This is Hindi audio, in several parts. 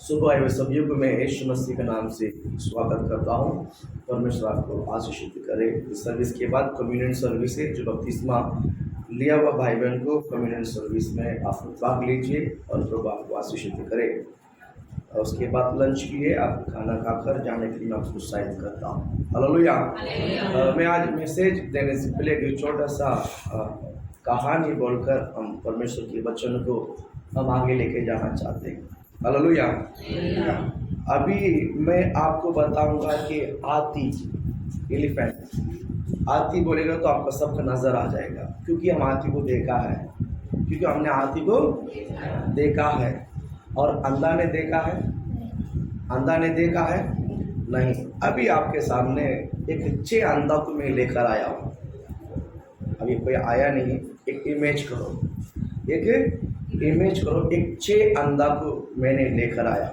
सुबह आए हुए सभी को मैं यीशु मसीह के नाम से स्वागत करता हूँ। परमेश्वर आपको आशीषित करे। इस सर्विस के बाद कम्युनियन सर्विस है, जो बपतिस्मा लिया हुआ भाई बहन को कम्युनियन सर्विस में आप भाग लीजिए और प्रभु आपको आशीषित करे। और उसके बाद लंच की है, आप खाना खाकर जाने के लिए मैं आपको उत्साहित करता हूँ। हालेलुया। मैं आज मैसेज देने से पहले एक छोटा सा कहानी बोलकर हम परमेश्वर के वचन को हम आगे लेके जाना चाहते हैं। हालेलुया। अभी मैं आपको बताऊंगा कि हाथी, एलिफेंट, हाथी बोलेगा तो आपको सबका नजर आ जाएगा, क्योंकि हम हाथी को देखा है, क्योंकि हमने हाथी को देखा है। और अंधा ने देखा है? अंधा ने देखा है? नहीं। अभी आपके सामने एक 6 अंधा को मैं लेकर आया हूँ। अभी कोई आया नहीं, एक इमेज करो, एक इमेज करो। एक 6 अंधा को मैंने लेकर आया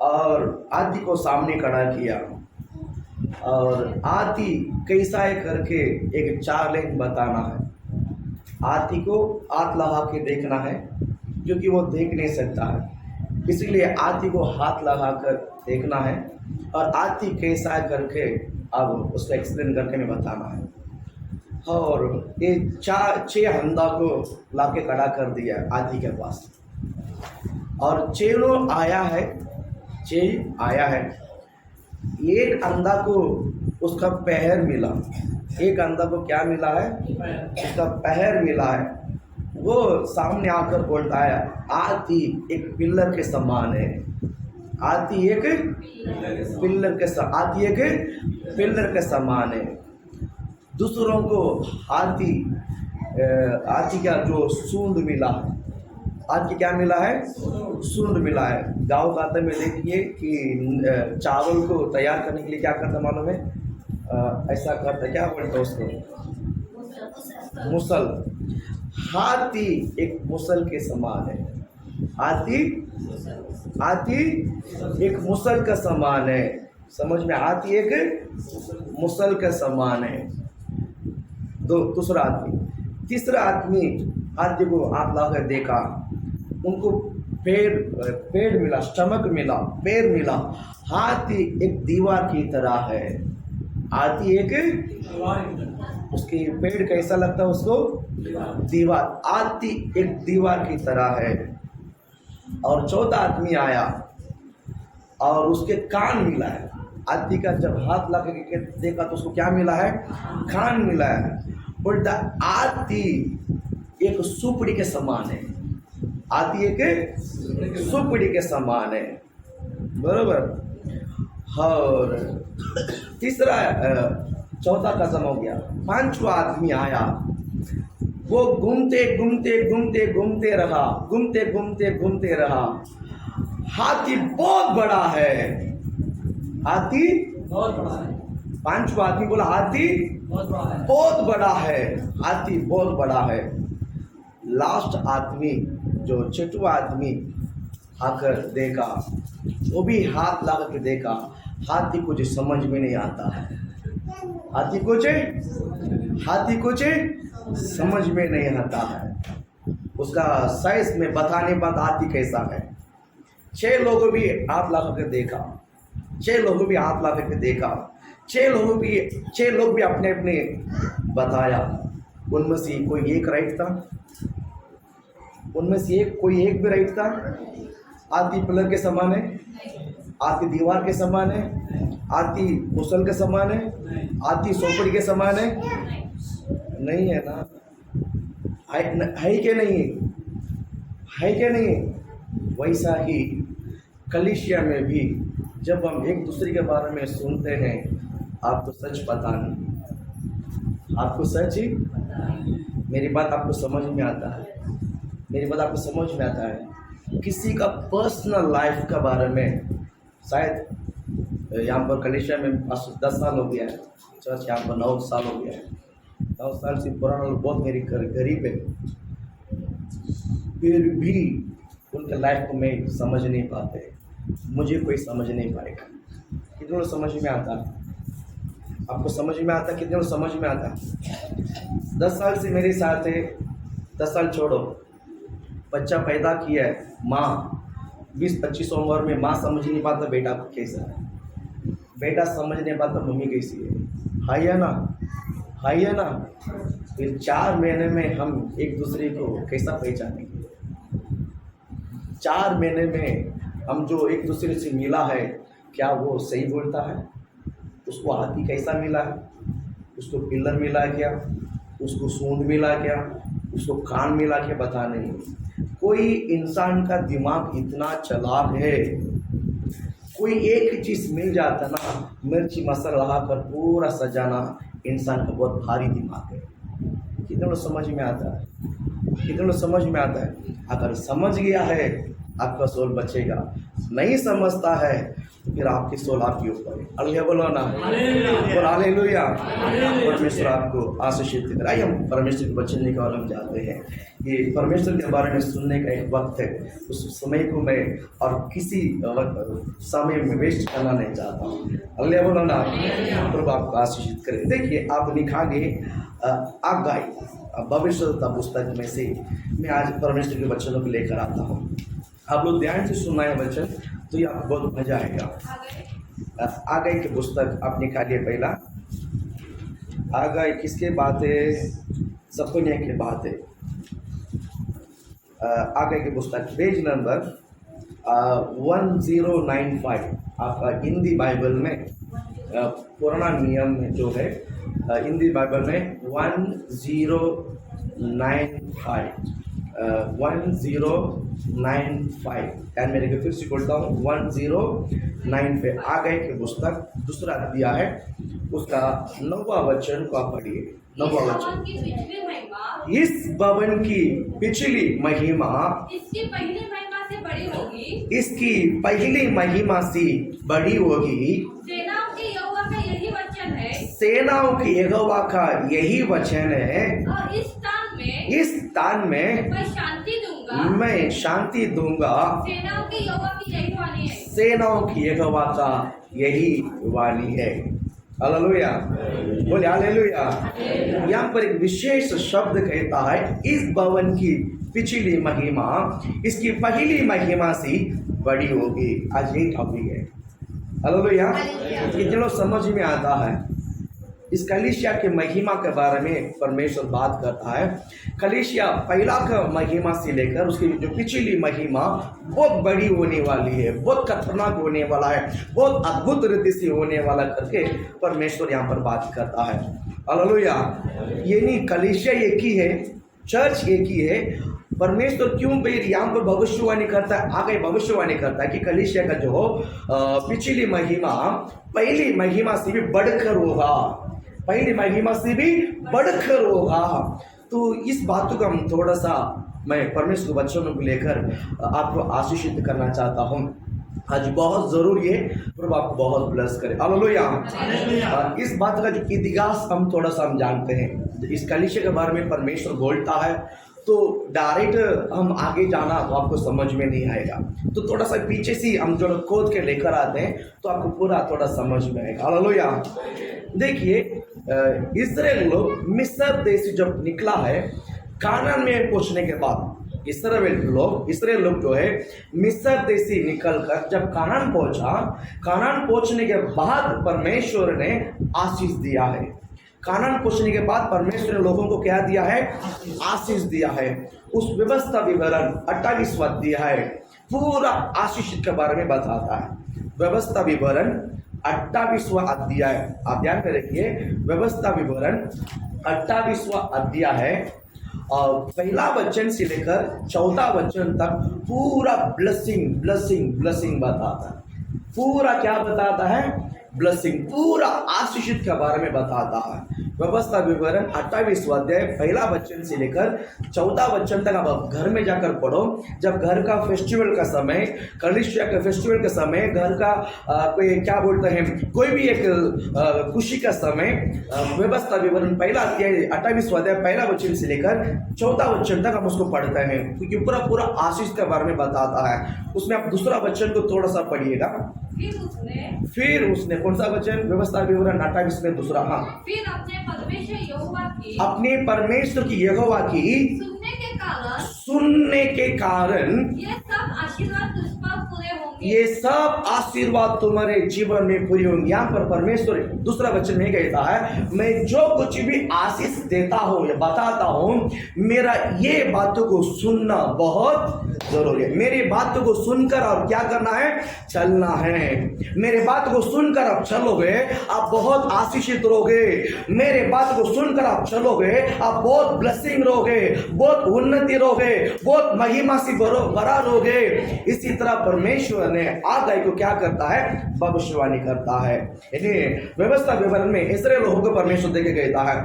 और हाथी को सामने खड़ा किया, और हाथी कैसा है करके एक 4 लाइन बताना है। हाथी को हाथ लगा के देखना है, क्योंकि वो देख नहीं सकता है, इसलिए हाथी को हाथ लगाकर देखना है। और हाथी कैसा है करके अब उसको एक्सप्लेन करके मैं बताना है। और ये 6 अंधा को लाके खड़ा कर दिया हाथी के पास, और 6 आया है, 6 आया है। एक अंधा को उसका पैर मिला, एक अंधा को क्या मिला है? उसका पैर मिला है। वो सामने आकर बोलता है, हाथी एक पिलर के समान है। हाथी एक पिलर के हाथी एक पिलर के समान है। दूसरों को हाथी का जो सूंड मिला, हाथी क्या मिला है? सूंड मिला है। गाँव खाते में देखिए कि चावल को तैयार करने के लिए क्या करता मालूम है? ऐसा करता, क्या बोलते हैं उसको? मुसल। हाथी एक मुसल के समान है। हाथी एक मुसल का समान है। समझ में? हाथी एक मुसल के समान है। दूसरा आदमी, तीसरा आदमी हाथी को हाथ लाकर देखा, उनको पेड़ मिला, स्टमक मिला, पैर मिला। हाथी एक दीवार की तरह है। हाथी एक, उसकी पेड़ कैसा लगता है उसको? दीवार। हाथी एक दीवार की तरह है। और 14 आदमी आया और उसके कान मिला है। हाथी का जब हाथ लगा के देखा तो उसको क्या मिला है? कान मिला है। बोलता हाथी एक सुपड़ी के समान है। हाथी एक सुपड़ी के समान है, बरोबर। और तीसरा, चौथा खत्म हो गया। 5वां आदमी आया। वो घूमते रहा। हाथी बहुत बड़ा है। हाथी बहुत बड़ा है। 5वां आदमी बोला, हाथी बहुत बड़ा है। हाथी बहुत बड़ा है। लास्ट आदमी, जो 6वां आदमी आकर देखा, वो भी हाथ लगा के देखा। हाथी कुछ समझ में नहीं आता है। हाथी कुछ समझ में नहीं आता है। उसका साइज में बताने बाद हाथी कैसा है। 6 लोगों भी हाथ लगा के देखा, 6 लोगों भी हाथ लगा के देखा। 6 लोग भी अपने अपने बताया। उनमें से कोई एक राइट था, उनमें से कोई एक भी राइट था। हाथी पिलर के समान है, हाथी दीवार के समान है, हाथी मुसल के समान है, हाथी सोपड़ी के समान है। नहीं है ना? है कि नहीं? है कि नहीं? वैसा ही कलीसिया में भी जब हम एक दूसरे के बारे में सुनते हैं, आपको सच पता नहीं, आपको सच ही, मेरी बात आपको समझ में आता है? मेरी बात आपको समझ में आता है? किसी का पर्सनल लाइफ के बारे में, शायद यहाँ पर कलीसिया में 10 साल हो गया है, चर्च यहाँ पर 9 साल हो गया है। 9 साल से पुराना लोग बहुत मेरी गरीब है, फिर भी उनके लाइफ को मैं समझ नहीं पाते। मुझे कोई समझ नहीं पाएगा। कितने लोग समझ में आता है? आपको समझ में आता है? कितने लोग समझ में आता है? 10 साल से मेरे साथ है। 10 साल छोड़ो, बच्चा पैदा किया है, माँ 20-25 उम्र में माँ समझ नहीं पाता बेटा कैसा है, बेटा समझ नहीं पाता मम्मी कैसी है या ना, है या ना। फिर 4 महीने में हम एक दूसरे को कैसा पहचानेंगे? 4 महीने में हम जो एक दूसरे से मिला है, क्या वो सही बोलता है? उसको हाथी कैसा मिला है? उसको पिल्लर मिला क्या? उसको सूंड मिला क्या? उसको कान मिला क्या? बता नहीं। कोई इंसान का दिमाग इतना चालाक है, कोई एक चीज़ मिल जाता ना, मिर्ची मसाला कर पूरा सजाना इंसान का बहुत भारी दिमाग है। कितने लोग समझ में आता है? कितने लोग समझ में आता है? अगर समझ गया है आपका सोल बचेगा, नहीं समझता है तो फिर आपकी सोल आपके ऊपर है। अल्लाह बोलो ना, बोल हालेलुया। परमेश्वर आपको आशीषित करे। आइए हम परमेश्वर के वचन निकाल हम जाते हैं। ये परमेश्वर के बारे में सुनने का एक वक्त है, उस समय को मैं और किसी समय में वेस्ट करना नहीं चाहता हूँ। अल्लाह बोलो ना, प्रभु आपको आशीषित करे। देखिए आप निकालिए आगाई भविष्यवक्ता पुस्तक में से मैं आज परमेश्वर के वचनों को लेकर आता हूँ। आप लोग ध्यान से सुनना है वचन, तो ये आपको बहुत मजा आएगा। आगाई की पुस्तक आप निकालिए। पहला आगाई किसके बात है? जफन्याह की बात है। आगाई की पुस्तक पेज नंबर 1095। आपका हिंदी बाइबल में पुराना नियम में जो है हिंदी बाइबल में 1095 1095 यानी मेरे को फिर से बोलता हूँ 1095। आगाई की पुस्तक दूसरा अध्याय है, उसका 9वां वचन को आप पढ़िए। 9वां वचन। इस भवन की पिछली महिमा इसकी पहली महिमा से बड़ी होगी, इसकी पहली महिमा से बड़ी होगी। सेनाओं के यहोवा का यही वचन है, सेनाओं के यहोवा का यही वचन है। और इस स्थान में मैं शांति दूंगा, मैं शांति दूंगा। सेनाओं के यहोवा की यही वाणी है। सेनाओं की यहोवा का यही वाणी है। हालेलुया, बोले हालेलुया। यहाँ पर एक विशेष शब्द कहता है, इस भवन की पिछली महिमा इसकी पहली महिमा से बड़ी होगी। आज यही टॉपिक है। हालेलुया। कितने लोग समझ में आता है? इस कलीसिया के महिमा के बारे में परमेश्वर बात करता है। कलीसिया पहला का महिमा से लेकर उसकी जो पिछली महिमा बहुत बड़ी होने वाली है, बहुत खतरनाक होने वाला है, बहुत अद्भुत रीति से होने वाला करके परमेश्वर यहाँ पर बात करता है। हालेलुया। ये नहीं, कलीसिया एक ही है, चर्च एक ही है। परमेश्वर क्यों भाई यहाँ पर भविष्यवाणी करता है? आगे भविष्यवाणी करता है कि कलीसिया का जो पिछली महिमा पहली महिमा से भी बढ़कर होगा, पहली महिमा से भी बढ़कर होगा। तो इस बातों का हम थोड़ा सा मैं परमेश्वर वचनों को लेकर आपको आशीषित करना चाहता हूँ। आज बहुत जरूरी है, प्रभु आपको बहुत ब्लेस करे। हालेलुया। इस बात का जो इतिहास हम थोड़ा सा हम जानते हैं। इस कलीसिया के बारे में परमेश्वर बोलता है तो डायरेक्ट हम आगे जाना तो आपको समझ में नहीं आएगा, तो थोड़ा सा पीछे से हम जो खोद के लेकर आते हैं तो आपको पूरा थोड़ा समझ में आएगा। हालेलुया। देखिए इस्राएल लोग मिस्र देश से जब निकला है, कानान में पहुंचने के बाद इस्राएल लोग जो है मिस्र देश से निकलकर जब कानान पहुंचा, कानान पहुंचने के बाद परमेश्वर ने आशीष दिया है। कानान पहुंचने के बाद परमेश्वर ने लोगों को क्या दिया है? आशीष दिया है। उस व्यवस्था विवरण 28वां अध्याय पूरा आशीष के बारे में बताता है। व्यवस्था विवरण 28वां अध्याय आप ध्यान में रखिए। व्यवस्था विवरण 28वां अध्याय है और पहला वचन से लेकर 14 वचन तक पूरा ब्लेसिंग बताता है। पूरा क्या बताता है? ब्लेसिंग, पूरा आशीषित के बारे में बताता है। व्यवस्था विवरण 28वां अध्याय पहला वचन से लेकर 14 वचन तक आप घर में जाकर पढ़ो। जब घर का फेस्टिवल का समय, कलीसिया के फेस्टिवल का समय, घर का कोई क्या बोलते हैं, कोई भी एक खुशी का समय, व्यवस्था विवरण पहला अध्याय 28वां अध्याय पहला वचन से लेकर 14 वचन तक हम उसको पढ़ते हैं, क्योंकि पूरा आशीष के बारे में बताता है। उसमें आप दूसरा वचन को थोड़ा सा पढ़िएगा। फिर उसने कौन सा वचन? व्यवस्था विवरण 28 में दूसरा। हाँ, फिर अपने परमेश्वर यहोवा की अपने परमेश्वर की यहोवा की सुनने के सुनने के कारण ये सब आशीर्वाद तुझ पर पूरे होंगे। ये सब आशीर्वाद तुम्हारे जीवन में पूरी होंगी। यहाँ पर परमेश्वर दूसरा वचन में कहता है, मैं जो कुछ भी आशीष देता हूँ या बताता हूँ, मेरा ये बातों को सुनना बहुत जरूरी है। मेरी बातों को सुनकर और क्या करना है, चलना है। मेरे बात को सुनकर आप चलोगे, आप बहुत आशीषित रहोगे। मेरे बात को सुनकर आप चलोगे, आप बहुत ब्लेसिंग रहोगे, बहुत उन्नति रहोगे, बहुत महिमा से भरा रहोगे। इसी तरह परमेश्वर ने आगाही को क्या करता है, भविष्यवाणी करता है। व्यवस्था विवरण में इस्राएल लोगों को परमेश्वर देके कहता है,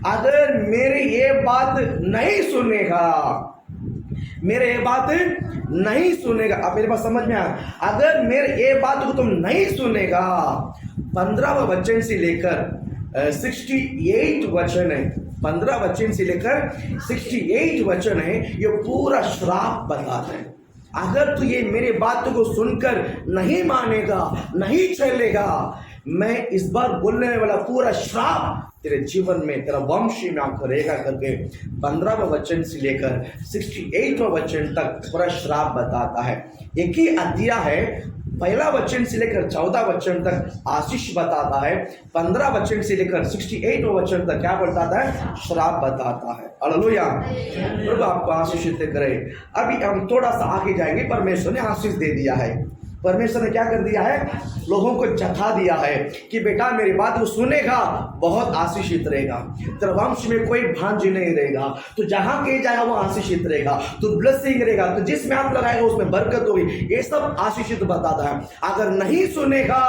अगर मेरी ये बात नहीं सुनेगा, मेरे ये बात नहीं सुनेगा। अब मेरे पास समझ में आया, अगर मेरे ये बात को तुम नहीं सुनेगा, 15वां वचन से लेकर 68 वचन है, 15 वचन से लेकर 68 वचन है, ये पूरा श्राप बताते हैं। अगर तू ये मेरे बातों को सुनकर नहीं मानेगा, नहीं चलेगा, मैं इस बार बोलने वाला पूरा श्राप तेरे जीवन में, तेरा वंश में आपको रहेगा करके 15वां वचन से लेकर 68वां वचन तक पूरा श्राप बताता है। एक ही अध्याय है, पहला वचन से लेकर 14 वचन तक आशीष बताता है, 15 वचन से लेकर 68वां वचन तक क्या बताता है, श्राप बताता है। हालेलुया, प्रभु आपको आशीषित करे। अभी हम थोड़ा सा आगे जाएंगे। परमेश्वर ने आशीष दे दिया है, परमेश्वर ने क्या कर दिया है, लोगों को जता दिया है कि बेटा मेरी बात को सुनेगा, बहुत आशीषित रहेगा, तेरे वंश में कोई भांज नहीं रहेगा, तो जहां कहीं जाएगा वो आशीषित रहेगा, तो ब्लेसिंग रहेगा, तो जिसमें आप लगाएगा उसमें बरकत होगी। ये सब आशीषित बताता है। अगर नहीं सुनेगा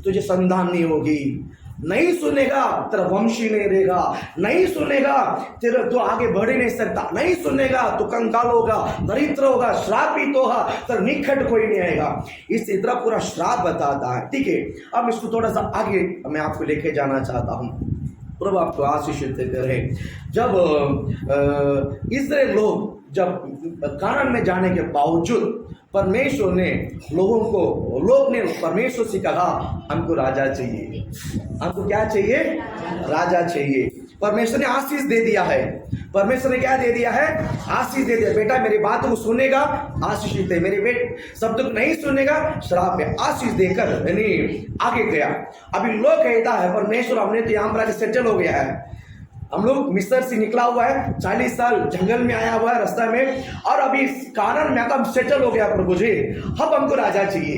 तुझे संतान नहीं होगी, नहीं सुनेगा तेरा वंशी नहीं रहेगा, नहीं सुनेगा तेरा तो आगे बढ़ ही नहीं सकता, नहीं सुनेगा तो कंगाल होगा, दरिद्र होगा, श्रापित होगा, तेरा निकट कोई नहीं आएगा। इस तरह पूरा श्राप बताता है। ठीक है, अब इसको थोड़ा सा आगे मैं आपको लेके जाना चाहता हूँ। प्रभु आपको आशीषित करे। जब इस्राएल लोग जब कानान में जाने के बावजूद परमेश्वर ने लोग ने परमेश्वर से कहा, हमको राजा चाहिए, हमको क्या चाहिए, राजा चाहिए। परमेश्वर ने आशीष दे दिया है। परमेश्वर ने क्या दे दिया है, आशीष दे दिया। बेटा मेरी बात को सुनेगा, आशीषित है, मेरे बेटे शब्द को नहीं सुनेगा, श्राप है। आशीष देकर आगे गया। अभी लोग कहता है परमेश्वर हमने तो यहाँ पर सेटल हो गया है, हम लोग मिस्र से निकला हुआ है, 40 साल जंगल में आया हुआ है रास्ता में, और अभी कानान में आकर सेटल हो गया प्रभु जी, अब हमको राजा चाहिए,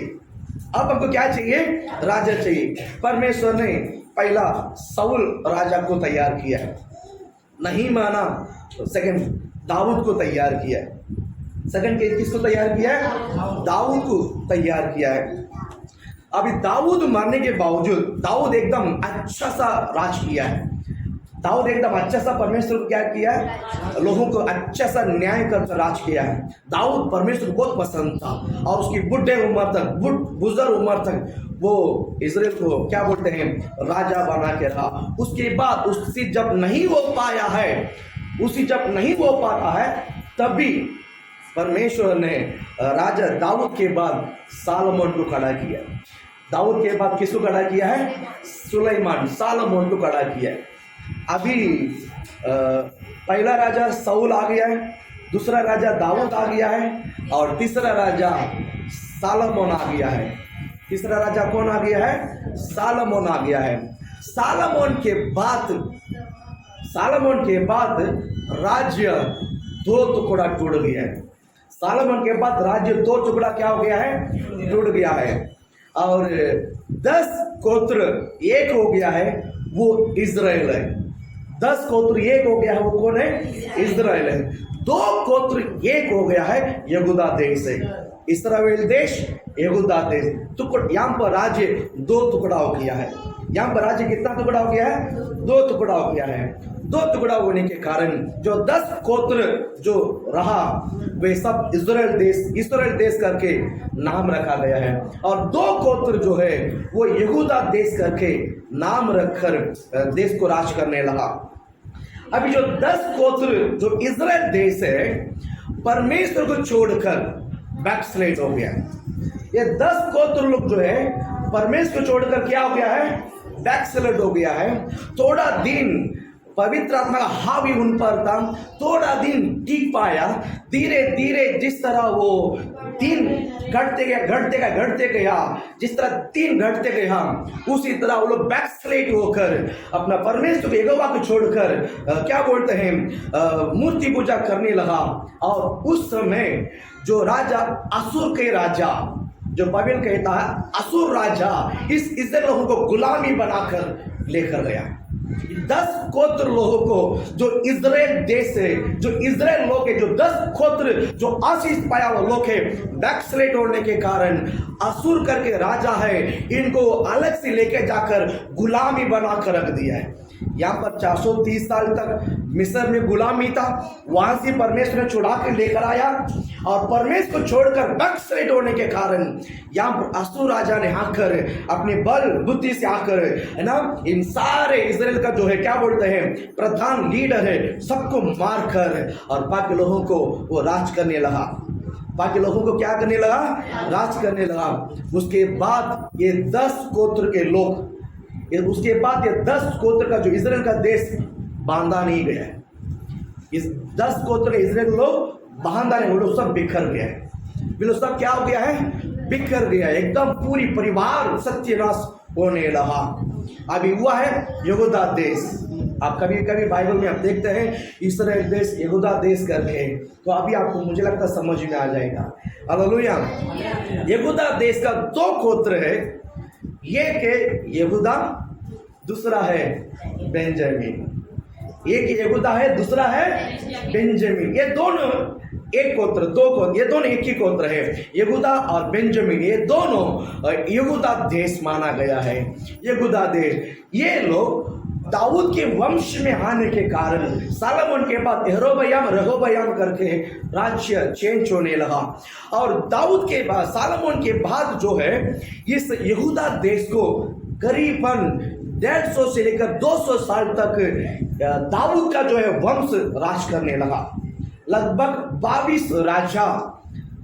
अब हमको क्या चाहिए, राजा चाहिए। परमेश्वर ने पहला शाऊल राजा को तैयार किया है, नहीं माना तो सेकंड दाऊद को तैयार किया है। सेकंड किसको तैयार किया है, दाऊद को तैयार किया है। अभी दाऊद मरने के बावजूद दाऊद एकदम अच्छा सा राज किया है। दाऊद एकदम अच्छा सा परमेश्वर को क्या किया है, लोगों को अच्छा सा न्याय कर राज किया है। दाऊद परमेश्वर को बहुत पसंद था, और उसकी बुढ़े उम्र तक, बुजुर्ग उम्र तक वो इस्राएल को क्या बोलते हैं, राजा बना के रहा। उसके बाद उससे जब नहीं हो पाया है, जब नहीं हो पाता है, तभी परमेश्वर ने राजा दाऊद के बाद सालोमन को खड़ा किया। दाऊद के बाद किसको खड़ा किया है, सुलेमान, सालोमन को खड़ा किया है। अभी पहला राजा शाऊल आ गया है, दूसरा राजा दाऊद आ गया है, और तीसरा राजा सालोमन आ गया है। तीसरा राजा कौन आ गया है, सालोमन आ गया है। सालोमन के बाद राज्य दो टुकड़ा टूट गया है। सालोमन के बाद राज्य दो टुकड़ा क्या हो गया है, टूट गया है, और 10 गोत्र एक हो गया है, वो इज़राइल है। 10 गोत्र एक हो गया है, वो कौन है, इज़राइल है। 2 गोत्र एक हो गया है, यहूदा देश है। इस्राएल देश, यहूदा देश, टुकड़ा, यहाँ पर राज्य 2 टुकड़ा हो गया है। यहाँ पर राज्य कितना टुकड़ा हो गया है, 2 टुकड़ा हो गया है। 2 टुकड़ा होने के कारण जो 10 गोत्र जो रहा, वे सब इस्राएल देश करके नाम रखा गया है, और 2 गोत्र जो है वो यहूदा देश करके नाम रखकर देश को राज करने लगा। अभी जो 10 गोत्र जो इस्राएल देश है, परमेश्वर को छोड़कर बैकस्लाइड हो गया। ये 10 गोत्र लोग जो है परमेश्वर को छोड़कर क्या हो गया है, बैकस्लाइड हो गया है। थोड़ा दिन पवित्र आत्मा का हावी उन पर था। थोड़ा दिन टिक पाया, धीरे धीरे जिस तरह वो दिन घटते गया, जिस तरह दिन घटते गया, उसी तरह वो लोग बैकस्लाइड होकर अपना परमेश्वर यहोवा को छोड़कर क्या बोलते हैं, मूर्ति पूजा करने लगा। और उस समय जो राजा, असुर के राजा, जो बाइबल कहता है असुर राजा, इस इस्राएल लोगों को गुलामी बनाकर लेकर गया। 10 गोत्र लोगों को, जो इजराइल देश है, जो इजराइल लोग है, जो 10 गोत्र जो आशीष पाया वो लोग है, बैकस्लाइड होने के कारण असुर करके राजा है, इनको अलग से लेके जाकर गुलामी बनाकर रख दिया है। यहाँ पर 430 साल तक मिस्र में गुलामी था, वहां से परमेश्वर ने छुड़ा के लेकर आया, और परमेश्वर को छोड़कर बैकस्लाइड होने के कारण यहाँ पर असुर राजा ने आकर अपने बल बुद्धि से आकर, है ना, इन सारे इजराइल का जो है क्या बोलते हैं प्रधान लीडर है, सबको मारकर और बाकी लोगों को वो राज करने लगा। बाकी लोगों को क्या करने लगा? राज करने लगा। उसके बाद ये 10 गोत्र के लोग, उसके बाद ये 10 गोत्र का जो इजराइल का देश बांधा नहीं गया है। इस 10 गोत्र के इजराइल लोग बांधा नहीं, वो लोग सब बिखर गया है। वे लोग सब क्या हो गया है? बिखर गया, एकदम पूरी परिवार सत्यानाश होने लगा। अभी हुआ है यहूदा देश। आप कभी कभी बाइबल में आप देखते हैं इस्राएल देश, यहूदा देश करके, तो अभी आपको मुझे लगता समझ में आ जाएगा। हालेलुया। यहूदा देश का 2 गोत्र है, एक है यहूदा, दूसरा है बेंजामिन। एक यहूदा है, दूसरा है बेंजामिन। ये दोनों एक गोत्र, 2 गोत्र, ये दोनों एक ही गोत्र है। यहूदा और बेंजामिन, ये दोनों यहूदा देश माना गया है। यहूदा देश, ये लोग दाऊद के वंश में आने के कारण सालोमन के बाद रहोबयाम करके राज्य चेंज होने लगा। और दाऊद के बाद, सालोमन के बाद जो है इस यहूदा देश को करीबन 150 से लेकर 200 साल तक दाऊद का जो है वंश राज करने लगा। लगभग 22 राजा,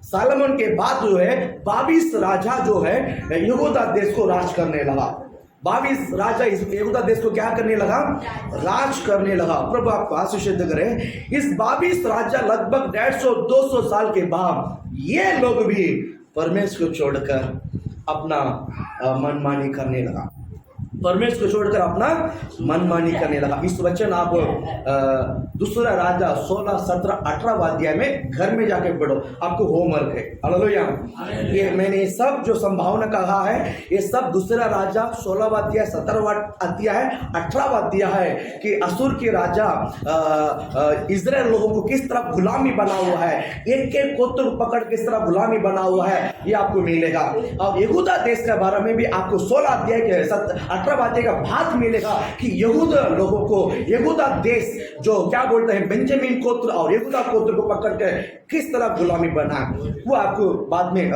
सालोमन के बाद जो है 22 राजा जो है यहूदा देश को राज करने लगा। 22 राजा इस यहूदा देश को क्या करने लगा? राज करने लगा। प्रभु आपको आशीष करे। इस 22 राजा लगभग 150-200 साल के बाद ये लोग भी परमेश्वर को छोड़कर अपना मनमानी करने लगा। परमेश्वर को छोड़कर अपना मनमानी करने लगा। इस वचन आप दूसरा राजा 16, 17, 18 अध्याय में घर में जाके पढ़ो, आपको होमवर्क है। हालेलुया। ये मैंने सब जो संभावना कहा है, ये सब दूसरा राजा 16वां अध्याय, 17वां अध्याय, 18वां अध्याय है कि असुर के राजा इजराइल लोगों को किस तरह गुलामी बना हुआ है, एक एक गोत्र पकड़ किस तरह गुलामी बना हुआ है, ये आपको मिलेगा। और यहूदा देश के बारे में भी आपको 16 अध्याय के 18 बातें का भाग मिलेगा कि यहूदा लोगों को, यहूदा देश जो क्या बोलते हैं बेंजामिन गोत्र और यहूदा गोत्र को पकड़ के किस तरह गुलामी बना, वो आपको बाद में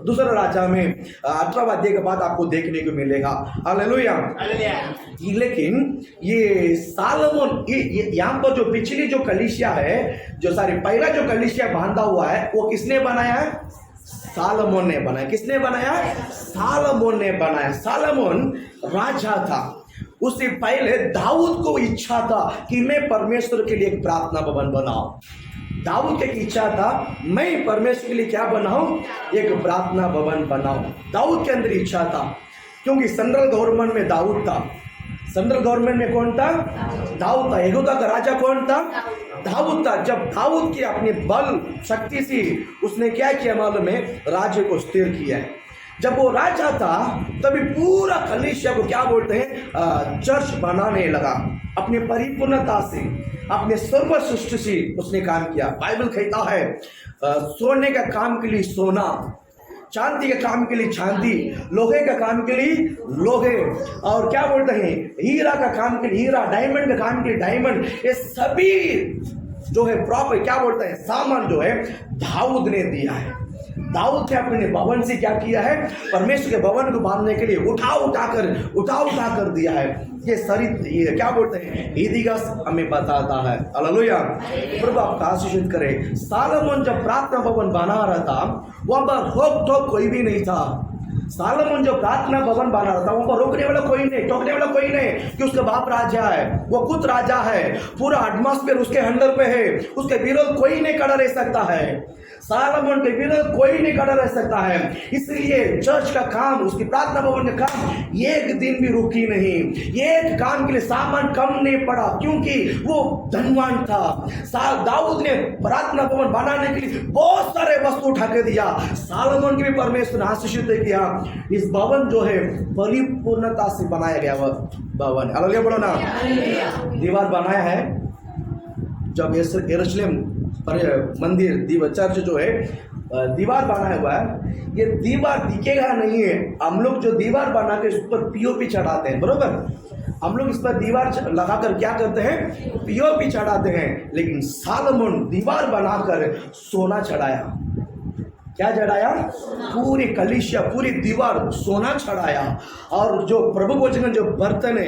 दूसरा राजा में 18 अध्याय के बाद आपको देखने को मिलेगा। हालेलुया। लेकिन ये सालोमन, यहाँ पर जो पिछली जो कलीसिया है, जो सारी पहला जो कलीसिया बांधा हुआ है, वो किसने बनाया है? सालोमन ने बनाया। किसने बनाया? सालोमन ने बनाया। सालोमन राजा था, उससे पहले दाऊद को इच्छा था कि मैं परमेश्वर के लिए एक प्रार्थना भवन बनाऊं। दाऊद की इच्छा था मैं परमेश्वर के लिए क्या बनाऊं? एक प्रार्थना भवन बनाऊं। दाऊद के अंदर इच्छा था, क्योंकि सेंट्रल गवर्नमेंट में दाऊद था। सेंट्रल गवर्नमेंट में कौन था? दाऊद था। यहूदा का राजा कौन था? दाऊद था। जब दाऊद की अपने बल शक्ति से उसने क्या किया मालूम है? राज्य को स्थिर किया है। जब वो राजा था तभी पूरा कलीसिया को क्या बोलते हैं? चर्च बनाने लगा। अपने परिपूर्णता से, अपने सर्वश्रेष्ठ से उसने काम किया। बाइबल कहता है सोने का काम के लिए सोना, चांदी के काम के लिए चांदी, लोहे का काम के लिए लोहे, और क्या बोलते हैं हीरा का काम के लिए हीरा, डायमंड का काम के लिए डायमंड, ये सभी जो है प्रॉपर क्या बोलते हैं सामान जो है दाऊद ने दिया है। दाऊद ने अपने भवन से क्या किया है? परमेश्वर के भवन को बांधने के लिए उठा कर दिया है। ये सारी ये क्या बोलते हैं इतिहास हमें बताता है। हालेलुया। प्रभु आपका आशीषित करे। सालोमन जब प्रार्थना भवन बना रहा था, वहां पर रोक टोक कोई भी नहीं था। सालोमन जो प्रार्थना भवन बना रहा था, वहां पर रोकने वाला कोई नहीं, टोकने वाला कोई नहीं कि उसका बाप राजा है, वो खुद राजा है, पूरा एटमॉस्फेयर उसके अंडर पे है, उसके विरोध कोई नहीं खड़ा रह सकता है। सालोमन के विरोध कोई नहीं खड़ा रह सकता है। इसलिए चर्च का काम, उसकी प्रार्थना भवन का काम एक दिन भी रुकी नहीं, एक काम के लिए सामान कम नहीं पड़ा, क्योंकि वो धनवान था। दाऊद ने प्रार्थना भवन बनाने के लिए बहुत सारे वस्तु उठा के दिया। सालोमन की भी परमेश्वर ने आशीषित किया। इस भवन जो है परिपूर्णता से बनाया गया भवन। हालेलुया बोलो ना। दीवार बनाया है जब यरूशलेम मंदिर चर्च जो है दीवार बनाया हुआ है, ये दीवार दिखेगा नहीं है। हम लोग जो दीवार बना के इस पर पीओपी चढ़ाते हैं, बरोबर, हम लोग इस पर दीवार लगाकर क्या करते हैं, पीओपी चढ़ाते हैं। लेकिन सालोमन दीवार बनाकर सोना चढ़ाया। क्या चढ़ाया? पूरी कलीसिया, पूरी दीवार सोना चढ़ाया। और जो प्रभु भोजन जो बर्तन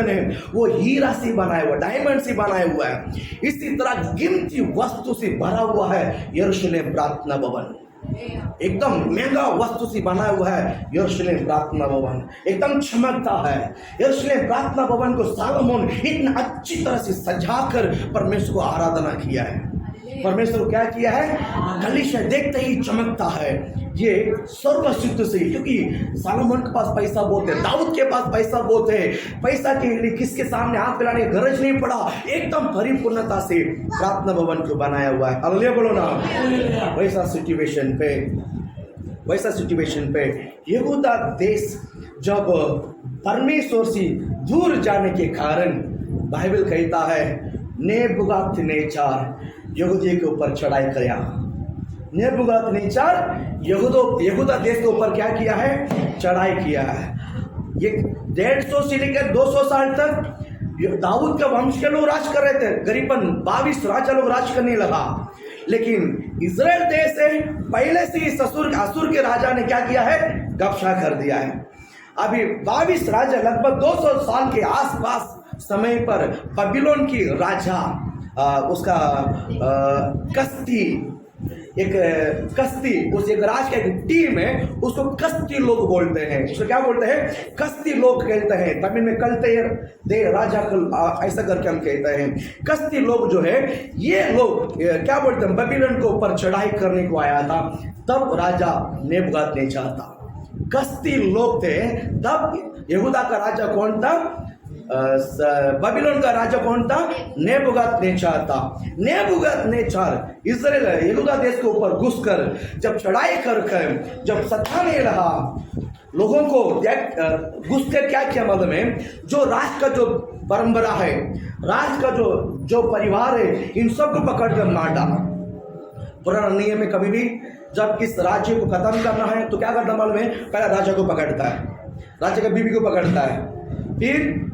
है वो हीरा से बनाया हुआ, डायमंड से बनाया हुआ है। इसी तरह कीमती वस्तु से भरा हुआ है यरूशलेम प्रार्थना भवन। एकदम महंगा वस्तु से बनाया हुआ है यरूशलेम प्रार्थना भवन, एकदम चमकता है। यरूशलेम प्रार्थना भवन को सालोमन इतना अच्छी तरह से सजाकर परमेश्वर को आराधना किया है। परमेश्वर को क्या किया है? कलीसिया देखते ही चमकता है। ये सर्व सिद्ध से, क्योंकि सालोमन के पास पैसा बहुत है, दाऊद के पास पैसा बहुत है, पैसा के लिए किसके सामने हाथ फैलाने की गरज नहीं पड़ा। एकदम परिपूर्णता से प्रार्थना भवन को बनाया हुआ है। हालेलुया बोलो ना। वैसा सिचुएशन पे यहूदा देश जब परमेश्वर से दूर जाने के कारण, बाइबल कहता है नेबुकदनेस्सर यहूदियों के ऊपर चढ़ाई किया। नेबुकदनेस्सर यहूदा देश के ऊपर क्या किया है? चढ़ाई किया है। ये 150 से लेकर 200 साल तक दाऊद का वंश के लोग राज कर रहे थे। करीबन 22 राजा लोग राज करने लगा। लेकिन इजराइल देश से पहले से ही असुर के राजा ने क्या किया है? गपशा कर दिया है। अभी 22 राजा लगभग 200 साल के आसपास समय पर बबीलोन की राजा उसका कस्ती उस एक राज का एक टीम है, उसको कस्ती लोग बोलते हैं। उसको क्या बोलते हैं? कस्ती लोग कहते हैं। तमिल में कलते दे राजा कल, ऐसा करके हम कहते हैं। कस्ती लोग जो है, ये लोग क्या बोलते हैं? बबीलोन के ऊपर चढ़ाई करने को आया था। तब राजा नेबुकदनेस्सर था। कस्ती लोग थे। तब यहूदा का राजा कौन था? बबीलोन का राजा कौन था? नेबुकदनेस्सर था। नेबुकदनेस्सर इजराइल यहूदा देश के ऊपर घुसकर जब चढ़ाई कर जब सताने लगा लोगों को, घुसकर क्या किया मालूम है? जो राज का जो परंपरा है, राज का जो परिवार है, इन सबको पकड़कर मार डाला। पुराना नियम में कभी भी जब इस राज्य को खत्म करना है तो क्या करना मालूम है? पहले राजा को पकड़ता है, राजा का बीवी को पकड़ता है, फिर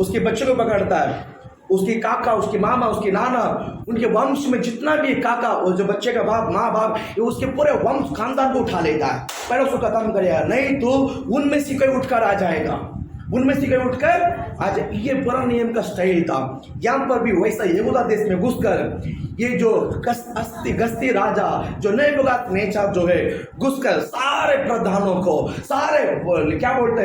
उसके बच्चे को पकड़ता है, उसकी काका, उसकी मामा, उसकी नाना, उनके वंश में जितना भी काका और जो बच्चे का बाप, माँ बाप, ये उसके पूरे वंश खानदान को उठा लेता है। पहले उसको खत्म करेगा, नहीं तो उनमें से कोई उठकर आ जाएगा, उनमें से कोई उठकर आज। ये पुराना नियम का स्टाइल था। यहाँ पर भी वैसा यहूदा देश में घुसकर ये जो गस्ती राजा जो नेबुकदनेस्सर जो है, घुसकर सारे प्रधानों को, सारे क्या बोलते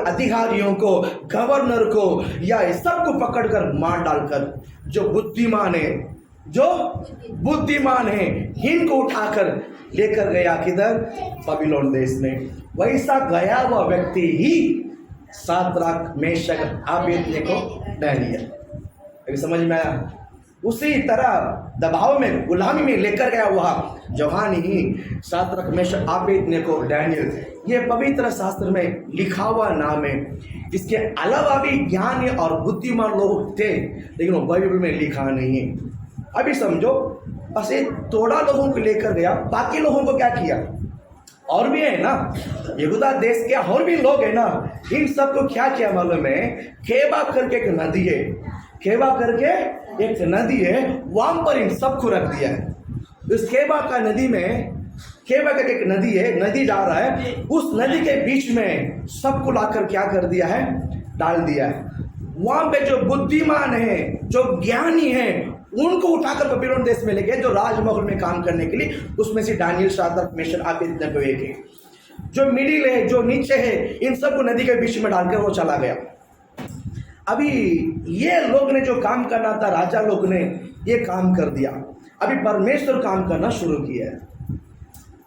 अधिकारियों को, गवर्नर को, या सबको पकड़कर मार डालकर जो बुद्धिमान है इनको उठाकर लेकर गया किधर? बबीलोन देश में। वैसा गया हुआ व्यक्ति ही शाद्रक, मेशक, अबेदnego, दानियेल। अभी समझ में आया? उसी तरह दबाव में, गुलामी में लेकर गया हुआ जवान ही शाद्रक, मेशक, अबेदnego, दानियेल। ये पवित्र शास्त्र में लिखा हुआ नाम है। इसके अलावा भी ज्ञानी और बुद्धिमान लोग थे, लेकिन वो बाइबल में लिखा नहीं है। अभी समझो, बस ये थोड़ा लोगों को लेकर गया, बाकी लोगों को क्या किया? और भी है ना, यहूदा देश के और भी लोग है ना, इन सबको क्या किया मालूम है? खेबा करके एक नदी है, खेबा करके एक नदी है, वहां पर इन सबको रख दिया है। उस खेबा का नदी में, खेबा करके एक नदी है, नदी जा रहा है, उस नदी के बीच में सबको लाकर क्या कर दिया है? डाल दिया है। वहां पे जो बुद्धिमान है, जो ज्ञानी है, उनको उठाकर बबीलोन देश में ले गए, जो राजमहल में काम करने के लिए। उसमें से दानियेल, शाद्रक, मेशक, अबेदnego एक है। जो मिडिल है, जो नीचे है, इन सबको नदी के बीच में डालकर वो चला गया। अभी ये लोग ने जो काम करना था, राजा लोग ने ये काम कर दिया। अभी परमेश्वर काम करना शुरू किया है।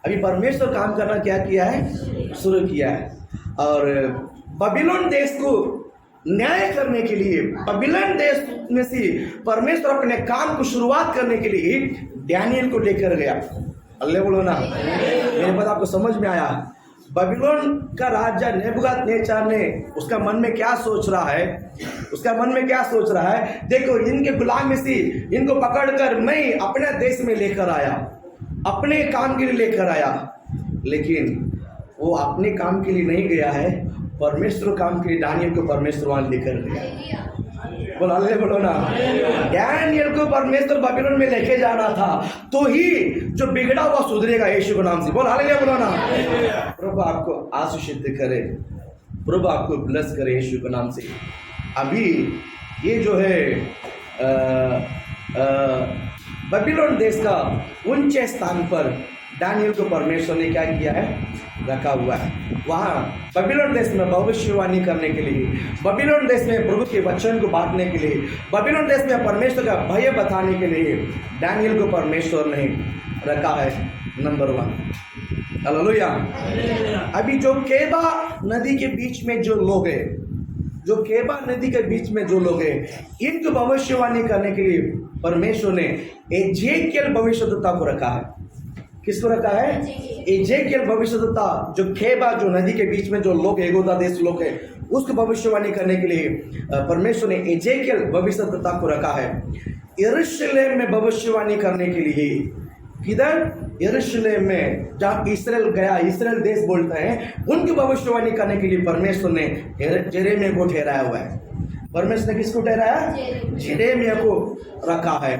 अभी परमेश्वर काम करना क्या किया है? शुरू किया है। और बबीलोन देश को न्याय करने के लिए, बबीलोन देश में से परमेश्वर अपने काम को शुरुआत करने के लिए डैनियल को लेकर गया। अल्लाह बोलो ना, मेरे बात आपको समझ में आया? बबीलोन का राजा नेबुकदनेस्सर ने उसका मन में क्या सोच रहा है? उसका मन में क्या सोच रहा है? देखो, इनके गुलामी से इनको पकड़कर मैं अपने देश में लेकर आया, अपने काम के लिए लेकर आया। लेकिन वो अपने काम के लिए नहीं गया है, परमेश्वर काम के लिए डैनियल को परमेश्वर वहां लेकर गया। बोलो अल्लाह बोलो ना। डैनियल को परमेश्वर बबीलोन में लेके जाना था, तो ही जो बिगड़ा हुआ सुधरेगा यीशु के नाम से। बोलो हालेलुया बोलो ना। प्रभु आपको आशीषित करे, प्रभु आपको ब्लेस करे यीशु के नाम से। अभी ये जो है बबीलोन देश का ऊंचे स्थान पर डैनियल को परमेश्वर ने क्या किया है? रखा हुआ है। वहाँ बबीलोन देश में भविष्यवाणी करने के लिए, बबीलोन देश में प्रभु के वचन को बांटने के लिए, बबीलोन देश में परमेश्वर का भय बताने के लिए डैनियल को परमेश्वर ने रखा है नंबर 1। हालेलुया। अभी जो केबा नदी के बीच में जो लोग हैं, जो केबा नदी के बीच में जो लोग हैं, इनको भविष्यवाणी करने के लिए परमेश्वर ने एजेकियल भविष्यद्वक्ता को रखा है। किसको रखा है? एजेकियल भविष्यद्वक्ता, जो केबा, जो नदी के बीच में जो लोग यहूदा देश लोग है, उसको भविष्यवाणी करने के लिए परमेश्वर ने एजेकियल भविष्यद्वक्ता को रखा है। यरूशलेम में भविष्यवाणी करने के लिए, किधर? यरूशलेम में, जहाँ इस्राएल गया, इस्राएल देश बोलते हैं, उनकी भविष्यवाणी करने के लिए परमेश्वर ने यिर्मयाह को ठहराया हुआ है। परमेश्वर ने किसको ठहराया? यिर्मयाह को रखा है।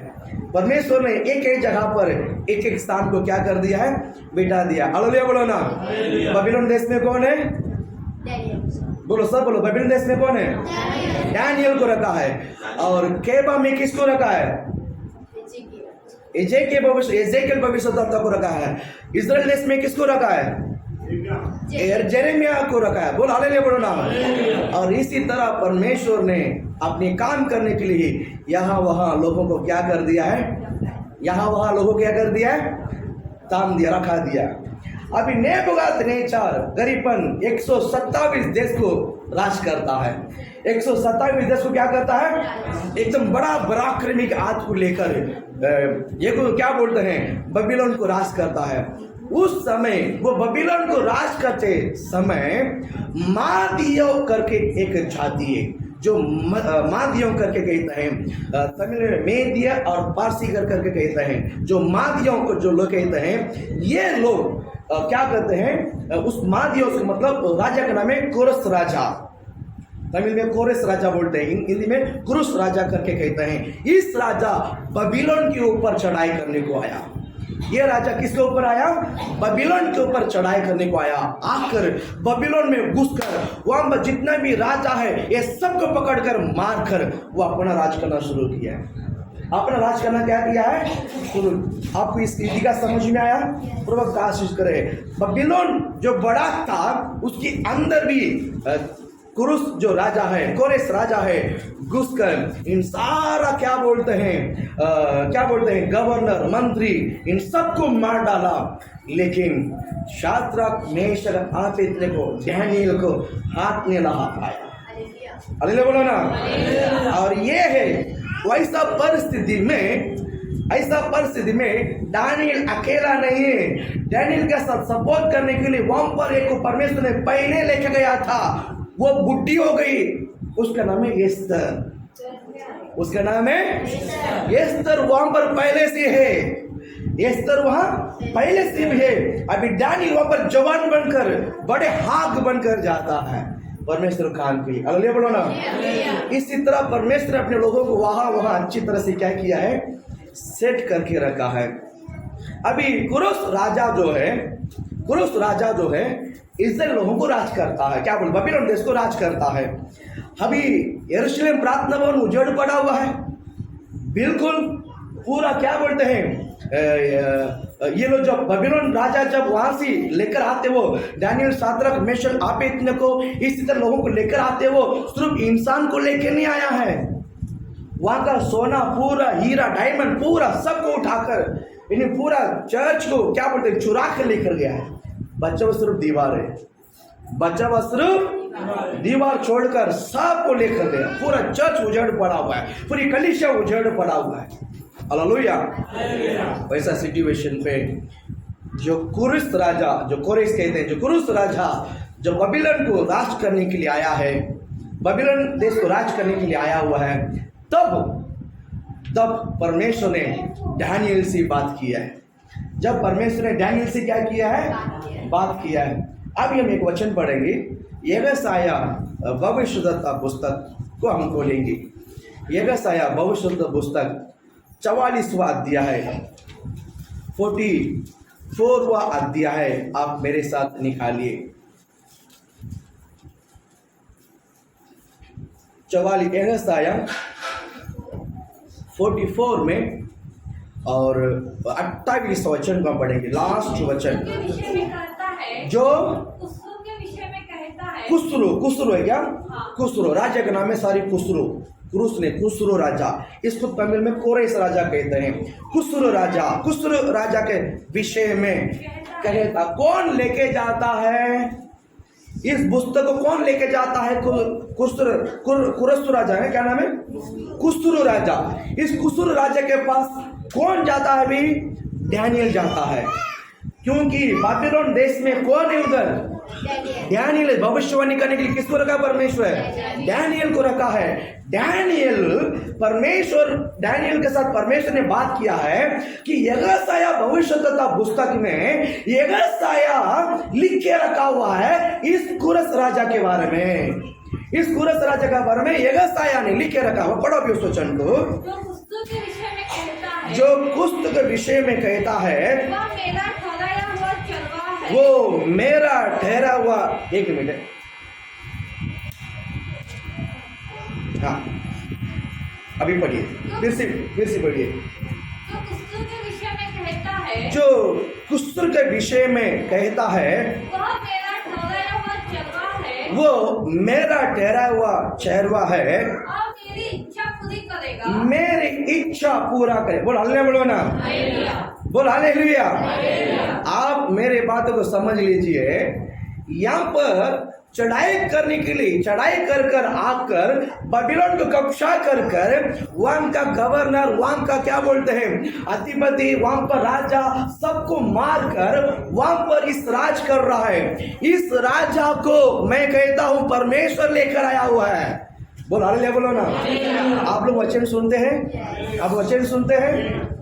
परमेश्वर ने एक एक जगह पर एक एक स्थान को क्या कर दिया है? बिठा दिया। हालेलुया बोलो ना। बबीलोन देश में कौन है? बोलो सब बोलो, बबीलोन देश में कौन है? डैनियल को रखा है। और केबा में किसको रखा है? एजेकियल भविष्यद्वक्ता को रखा है। इस्राएल देश में किसको रखा है? यिर्मयाह को रखा है। बोल हालेलुया बोलो ना। और इसी तरह परमेश्वर ने अपने काम करने के लिए यहाँ वहाँ लोगों को क्या कर दिया है? यहाँ वहाँ लोगों को क्या कर दिया है? ताम दिया, रखा दिया। अभी नेबुकदनेस्सर करीबन 127 देश को राज करता है। 127 देश को क्या करता है? एकदम बड़ा पराक्रमी हाथ को लेकर ये को क्या बोलते हैं? बबीलोन को राज करता है। उस समय वो बबीलोन को राज करते समय मादियों करके एक जाति है, जो मादियों करके कहते हैं, तमिल में मेदिया और पारसी करके कहते हैं। जो मादियों को जो लोग कहते हैं, ये लोग क्या करते हैं? उस मादियों से मतलब राजा का नाम है कोरस राजा। तमिल में कोरेस राजा बोलते हैं, हिंदी में कुरुस राजा करके कहते हैं। इस राजा बबीलोन के ऊपर चढ़ाई करने को आया। ये राजा किसके ऊपर आया? बबीलोन के ऊपर चढ़ाई करने को आया। आकर बबीलोन में घुसकर वहां पर जितना भी राजा है, ये सबको पकड़कर मारकर वो अपना राज करना शुरू किया है। अपना राज करना क्या किया है? शुरू। आपको इस विधि का समझ में आया? प्रभु का आशीष करे। बबीलोन जो बड़ा था, उसके अंदर भी कुरुस जो राजा है, कोरेस राजा है, घुसकर इन सारा क्या बोलते हैं गवर्नर, मंत्री, इन सबको मार डाला। लेकिन शाद्रक, मेशक, अबेदnego को, डैनियल को हाथ ने लगा पाया। हालेलुया बोलो ना। और ये है वैसा परिस्थिति में डैनियल अकेला नहीं है। डैनियल के साथ सपोर्ट करने के लिए वहां पर एक परमेश्वर ने पहले लेके गया था। वो बुढ़ी हो गई, उसका नाम है एस्तर। उसका नाम है एस्तर। वहां पर पहले से है, एस्तर वहां पहले से भी है। अभी डैनियल वहां पर जवान बनकर, बड़े हाक बनकर जाता है परमेश्वर काम के लिए। हालेलुया बोलो ना। इसी तरह परमेश्वर अपने लोगों को वहां अच्छी तरह से क्या किया है? सेट करके रखा है। अभी कुरुस राजा जो है इस्राएल लोगों को राज करता है। क्या बोल? बबीलोन देश को राज करता है। अभी यरूशलेम प्रार्थना भवन उजड़ पड़ा हुआ है, बिल्कुल पूरा क्या बोलते हैं ये लोग जब बबीलोन राजा जब वहां से लेकर आते वो दानियल शाद्रक मेशक आबेदnego को इसी तरह लोगों को लेकर आते वो सिर्फ इंसान को लेकर नहीं आया है, वहां का सोना पूरा हीरा डायमंड पूरा सबको उठाकर इन्हें पूरा चर्च को क्या बोलते हैं चुरा कर लेकर गया है। बच्चा वो सिर्फ दीवार है, बच्चा वो सिर्फ दीवार छोड़कर सबको लेकर गया। पूरा चर्च उजड़ पड़ा हुआ है, पूरी कलीसिया उजड़ पड़ा हुआ है। हालेलुया। वैसा सिचुएशन पे जो कुरुस राजा, जो कोरेश कहते हैं, जो कुरुस राजा जो बबीलोन को राज करने के लिए आया है, बबीलोन देश को राज करने के लिए आया हुआ है, तब परमेश्वर ने दानियल से बात किया है। जब परमेश्वर ने दानियल से क्या किया है, बात किया है। अब हम एक वचन पढ़ेंगे, यशायाह भविष्यद्वक्ता पुस्तक को हम खोलेंगे। यशायाह भविष्यद्वक्ता पुस्तक 44वां अध्याय है, 44वां अध्याय है। आप मेरे साथ निकालिए 44 यशायाह 44 में और 28 वचन का पढ़ेंगे, लास्ट वचन जो कुसरो है क्या, कुसरो राजा का नाम है, सारी कुसरो राजा, इसको तमिल में कोरेश राजा कहते हैं। कुसरो राजा के विषय में कहता, कौन लेके जाता है इस पुस्तक को, कौन लेके जाता है? कुसरो राजा है, क्या नाम है? कुसरो राजा। इस कुसरो राजा के पास कौन जाता है? भी दानियल जाता है, क्योंकि बाबिलोन देश में कौन है उधर? दानियल। भविष्यवाणी करने के लिए किसको रखा? परमेश्वर दानियल को रखा है। दानियल के साथ परमेश्वर ने बात किया है कि यशायाह भविष्यद्वक्ता पुस्तक में यशायाह लिख के रखा हुआ है इस कुरस राजा के बारे में। इस कुरस राजा के बारे में यशायाह ने लिख के रखा हुआ। पढ़ो भी उस वचन को, जो कुस्त के विषय में कहता है वो मेरा ठहरा हुआ। एक मिनट, हाँ अभी पढ़िए, फिर से पढ़िए। जो कुस्तुर के विषय में कहता है वो मेरा ठहरा हुआ चेहरवा है, मेरी इच्छा पूरा करे। बोल हल्ले बोलो ना, बोल हालेलुया। आप मेरे बातों को समझ लीजिए। यहाँ पर चढ़ाई करने के लिए चढ़ाई कर आकर बाबिलोन को कब्जा कर वहां का गवर्नर, वहां का क्या बोलते हैं अधिपति, वहां पर राजा, सबको मार कर वहां पर इस राज कर रहा है। इस राजा को मैं कहता हूं परमेश्वर लेकर आया हुआ है। बोल हालेलुया बोलो ना। आप लोग वचन सुनते हैं? आप वचन सुनते हैं?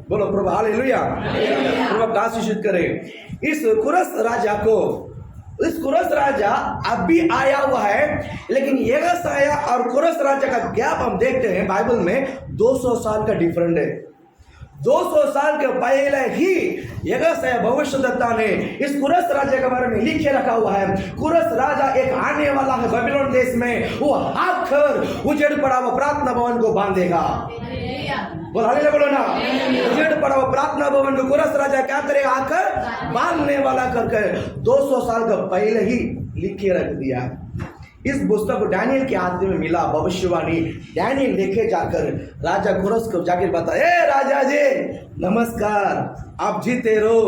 बोलो प्रभु हालेलुया। प्रभु का आशीषित करे। इस कुरस राजा अभी आया हुआ है, लेकिन यशायाह और कुरस राजा का गैप हम देखते हैं बाइबल में 200 साल का डिफरेंट है। 200 साल के पहले ही यशायाह भविष्यद्वक्ता ने इस कुरस राजा के बारे में लिख के रखा हुआ है। कुरस राजा एक आने वाला है बाबिलोन देश में, वो आकर उजड़ पड़ा हुआ प्रार्थना भवन को बांधेगा। बोल हालेलुया बोलो ना। उजड़ पड़ा हुआ प्रार्थना भवन को कुरस राजा क्या करेगा? आकर बांधने वाला करके 200 साल का पहले ही लिख के रख दिया। इस पुस्तक को दानियल के हाथ में मिला, भविष्यवाणी दानियल लेके जाकर राजा कुरस को जाकर बता, ए राजा जी नमस्कार, आप जीते रहो।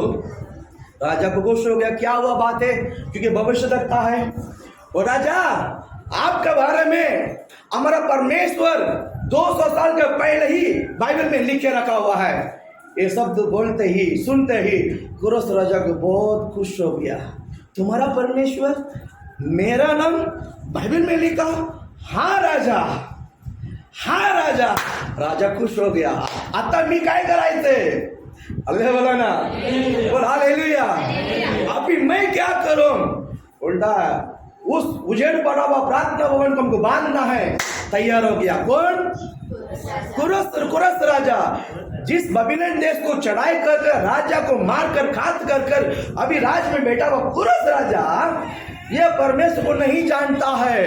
राजा को खुश हो गया, क्या हुआ बात है? क्योंकि भविष्यद्वक्ता है। और राजा आपके बारे में हमारा परमेश्वर 200 साल के पहले ही बाइबल में लिख के रखा हुआ है। ये शब्द बोलते ही सुनते ही कुरस राजा को बहुत खुश हो गया। तुम्हारा परमेश्वर मेरा नाम बाइबल में लिखा? हाँ राजा, हाँ राजा। राजा खुश हो गया। आता मी काय करायचे? अल्लाह बोला ना, बोल हालेलुया। अभी मैं क्या करूं? उल्टा उस उजेड़ पड़ा हुआ प्रार्थना भवन को हमको बांधना है। तैयार हो गया कौन? कुरस राजा, जिस बाबिलोन देश को चढ़ाई कर राजा को मार कर खात कर अभी राज में बैठा हुआ कुरस राजा, यह परमेश्वर को नहीं जानता है।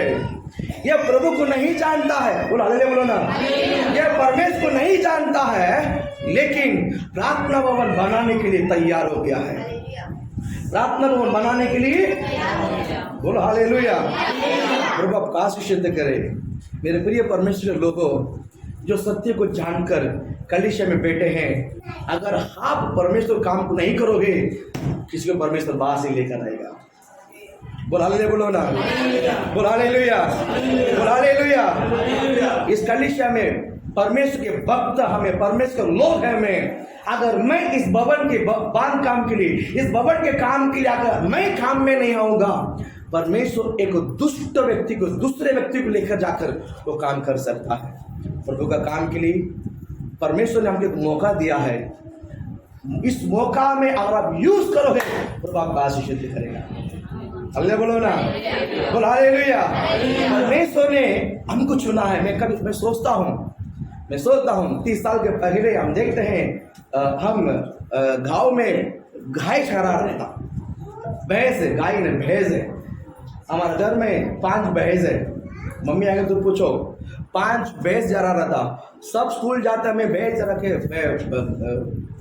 यह प्रभु को नहीं जानता है, बोलो हालेलुया बोलो ना, यह परमेश्वर को नहीं जानता है, लेकिन प्रार्थना भवन बनाने के लिए तैयार हो गया है। प्रार्थना भवन बनाने के लिए बोलो हालेलुया। प्रभु आपका आशीष सिद्ध करे। मेरे प्रिय परमेश्वर लोगों, जो सत्य को जानकर कलीसिया में बैठे हैं, अगर आप परमेश्वर काम को नहीं करोगे, किसी को परमेश्वर बाहर से लेकर आएगा। बोल हालेलुया बोलो ना, बोल हालेलुया, बोल हालेलुया। इस कलीसिया में परमेश्वर के भक्त हमें, परमेश्वर लोग हैं हमें। अगर मैं इस भवन के बांध काम के लिए, इस भवन के काम के लिए अगर मैं काम में नहीं आऊंगा, परमेश्वर एक दुष्ट व्यक्ति को दूसरे व्यक्ति को लेकर जाकर वो काम कर सकता है। प्रभु का काम के लिए परमेश्वर ने हमको एक मौका दिया है। इस मौका में अगर आप यूज करोगे, प्रभु आपका आशीष करेगा। हालेलुया बोलो ना, बोल हालेलुया। परमेश्वर ने हमको चुना है। मैं सोचता हूँ 30 साल के पहले हम देखते हैं, हम गांव में गाय चरा रहा था। भैंस है, गाय ने भैंस है। हमारे घर में 5 भैंस है। मम्मी आगे तो पूछो, 5 भैंस चरा रहा था। सब स्कूल जाते हैं, मैं भैंस चरा के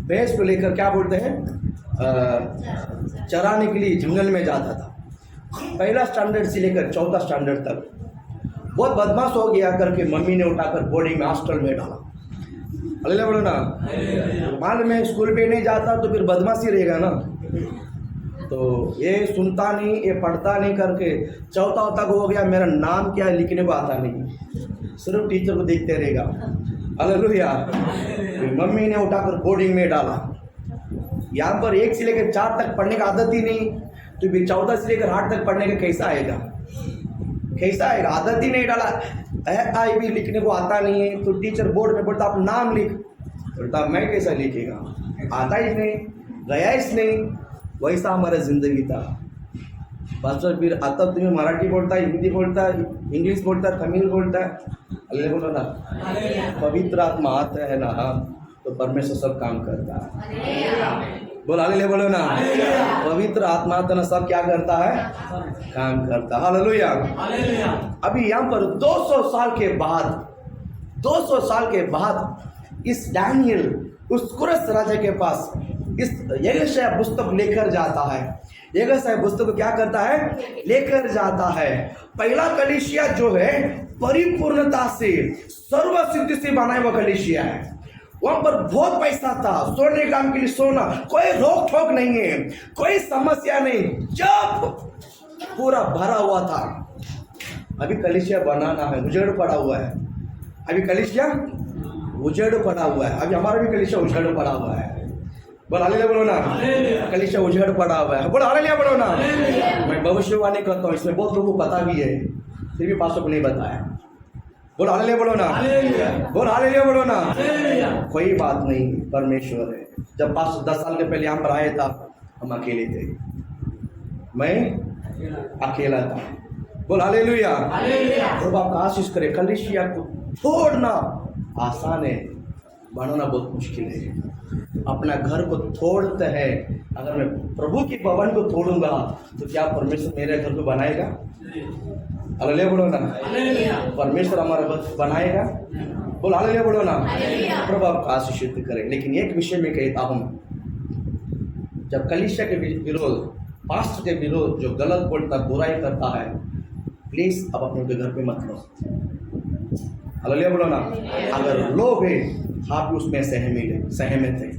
भैंस को लेकर क्या बोलते हैं, चराने के लिए जंगल में जाता था। पहला स्टैंडर्ड से लेकर 4था स्टैंडर्ड तक बहुत बदमाश हो गया करके मम्मी ने उठाकर बोर्डिंग में हॉस्टल में डाला। हालेलुया बोलो ना। मान में स्कूल पे नहीं जाता तो फिर बदमाशी रहेगा ना, तो ये सुनता नहीं, ये पढ़ता नहीं करके 4था तक हो गया। मेरा नाम क्या है लिखने को आता नहीं, सिर्फ टीचर को देखते रहेगा। हालेलुया। मम्मी ने उठाकर बोर्डिंग में डाला। यहाँ पर 1 से लेकर 4 तक पढ़ने का आदत ही नहीं, तो फिर 14 से लेकर 8 तक पढ़ने का कैसा आएगा, कैसा आएगा? आदत ही नहीं डाला। भी लिखने को आता नहीं है, तो टीचर बोर्ड में बोलता आप नाम लिख, बोलता मैं कैसा लिखेगा, आता ही नहीं, गया ही नहीं। वैसा हमारा जिंदगी था। बस फिर आता तुम्हें मराठी बोलता है, हिंदी बोलता है, इंग्लिश बोलता है, तमिल बोलता है। अल्लाह बोलो ना, पवित्र आत्मा आता है ना, तो परमेश्वर सब काम करता है। बोल हालेलुया बोलो ना, पवित्र आत्मा तो ना सब क्या करता है, काम करता है। हालेलुया। अभी यहाँ पर 200 साल के बाद इस डैनियल उस कुरस राजा के पास इस यशायाह पुस्तक लेकर जाता है। यशायाह पुस्तक को क्या करता है, लेकर जाता है। पहला कलीसिया जो है परिपूर्णता से, सर्व सिद्धि से बना हुआ कलीसिया है। वहां पर बहुत पैसा था, सोने काम के लिए सोना, कोई रोक ठोक नहीं है, कोई समस्या नहीं, जब पूरा भरा हुआ था। अभी कलीसिया बनाना है, उजड़ पड़ा हुआ है। अभी कलीसिया उजड़ पड़ा हुआ है। अभी हमारा भी कलीसिया उजड़ पड़ा हुआ है। बोल हालेलुया बोलो ना, कलीसिया उजड़ पड़ा हुआ है। बोल हालेलुया बोलो ना। मैं भविष्यवाणी करता हूँ, इसमें बहुत लोगों को पता भी है, फिर भी पास्टर को नहीं बताया। बोल हालेलुया बोलो ना, बोल हालेलुया बोलो ना। कोई बात नहीं, परमेश्वर है। जब पास्टर 10 साल के पहले यहाँ पर आया था, हम अकेले थे, मैं अकेला था। बोल हालेलुया। प्रभु आपका आशीष करे। कलीसिया को तोड़ना आसान है, बनाना बहुत मुश्किल है। अपना घर को तोड़ते हैं। अगर मैं प्रभु के भवन को तोड़ूंगा तो क्या परमेश्वर मेरे घर को बनाएगा? हालेलुया बोलो ना, परमेश्वर हमारा घर बनाएगा। बोल हालेलुया बोलो ना। प्रभु आपका आशीष करे। लेकिन एक विषय में कहता हूँ, जब कलीसिया के विरोध, पास्टर के विरोध जो गलत बोलता, बुराई करता है, प्लीज अब अपने घर पे मत लो। हालेलुया बोलो ना। अगर लोग है, आप उसमें सहमत है,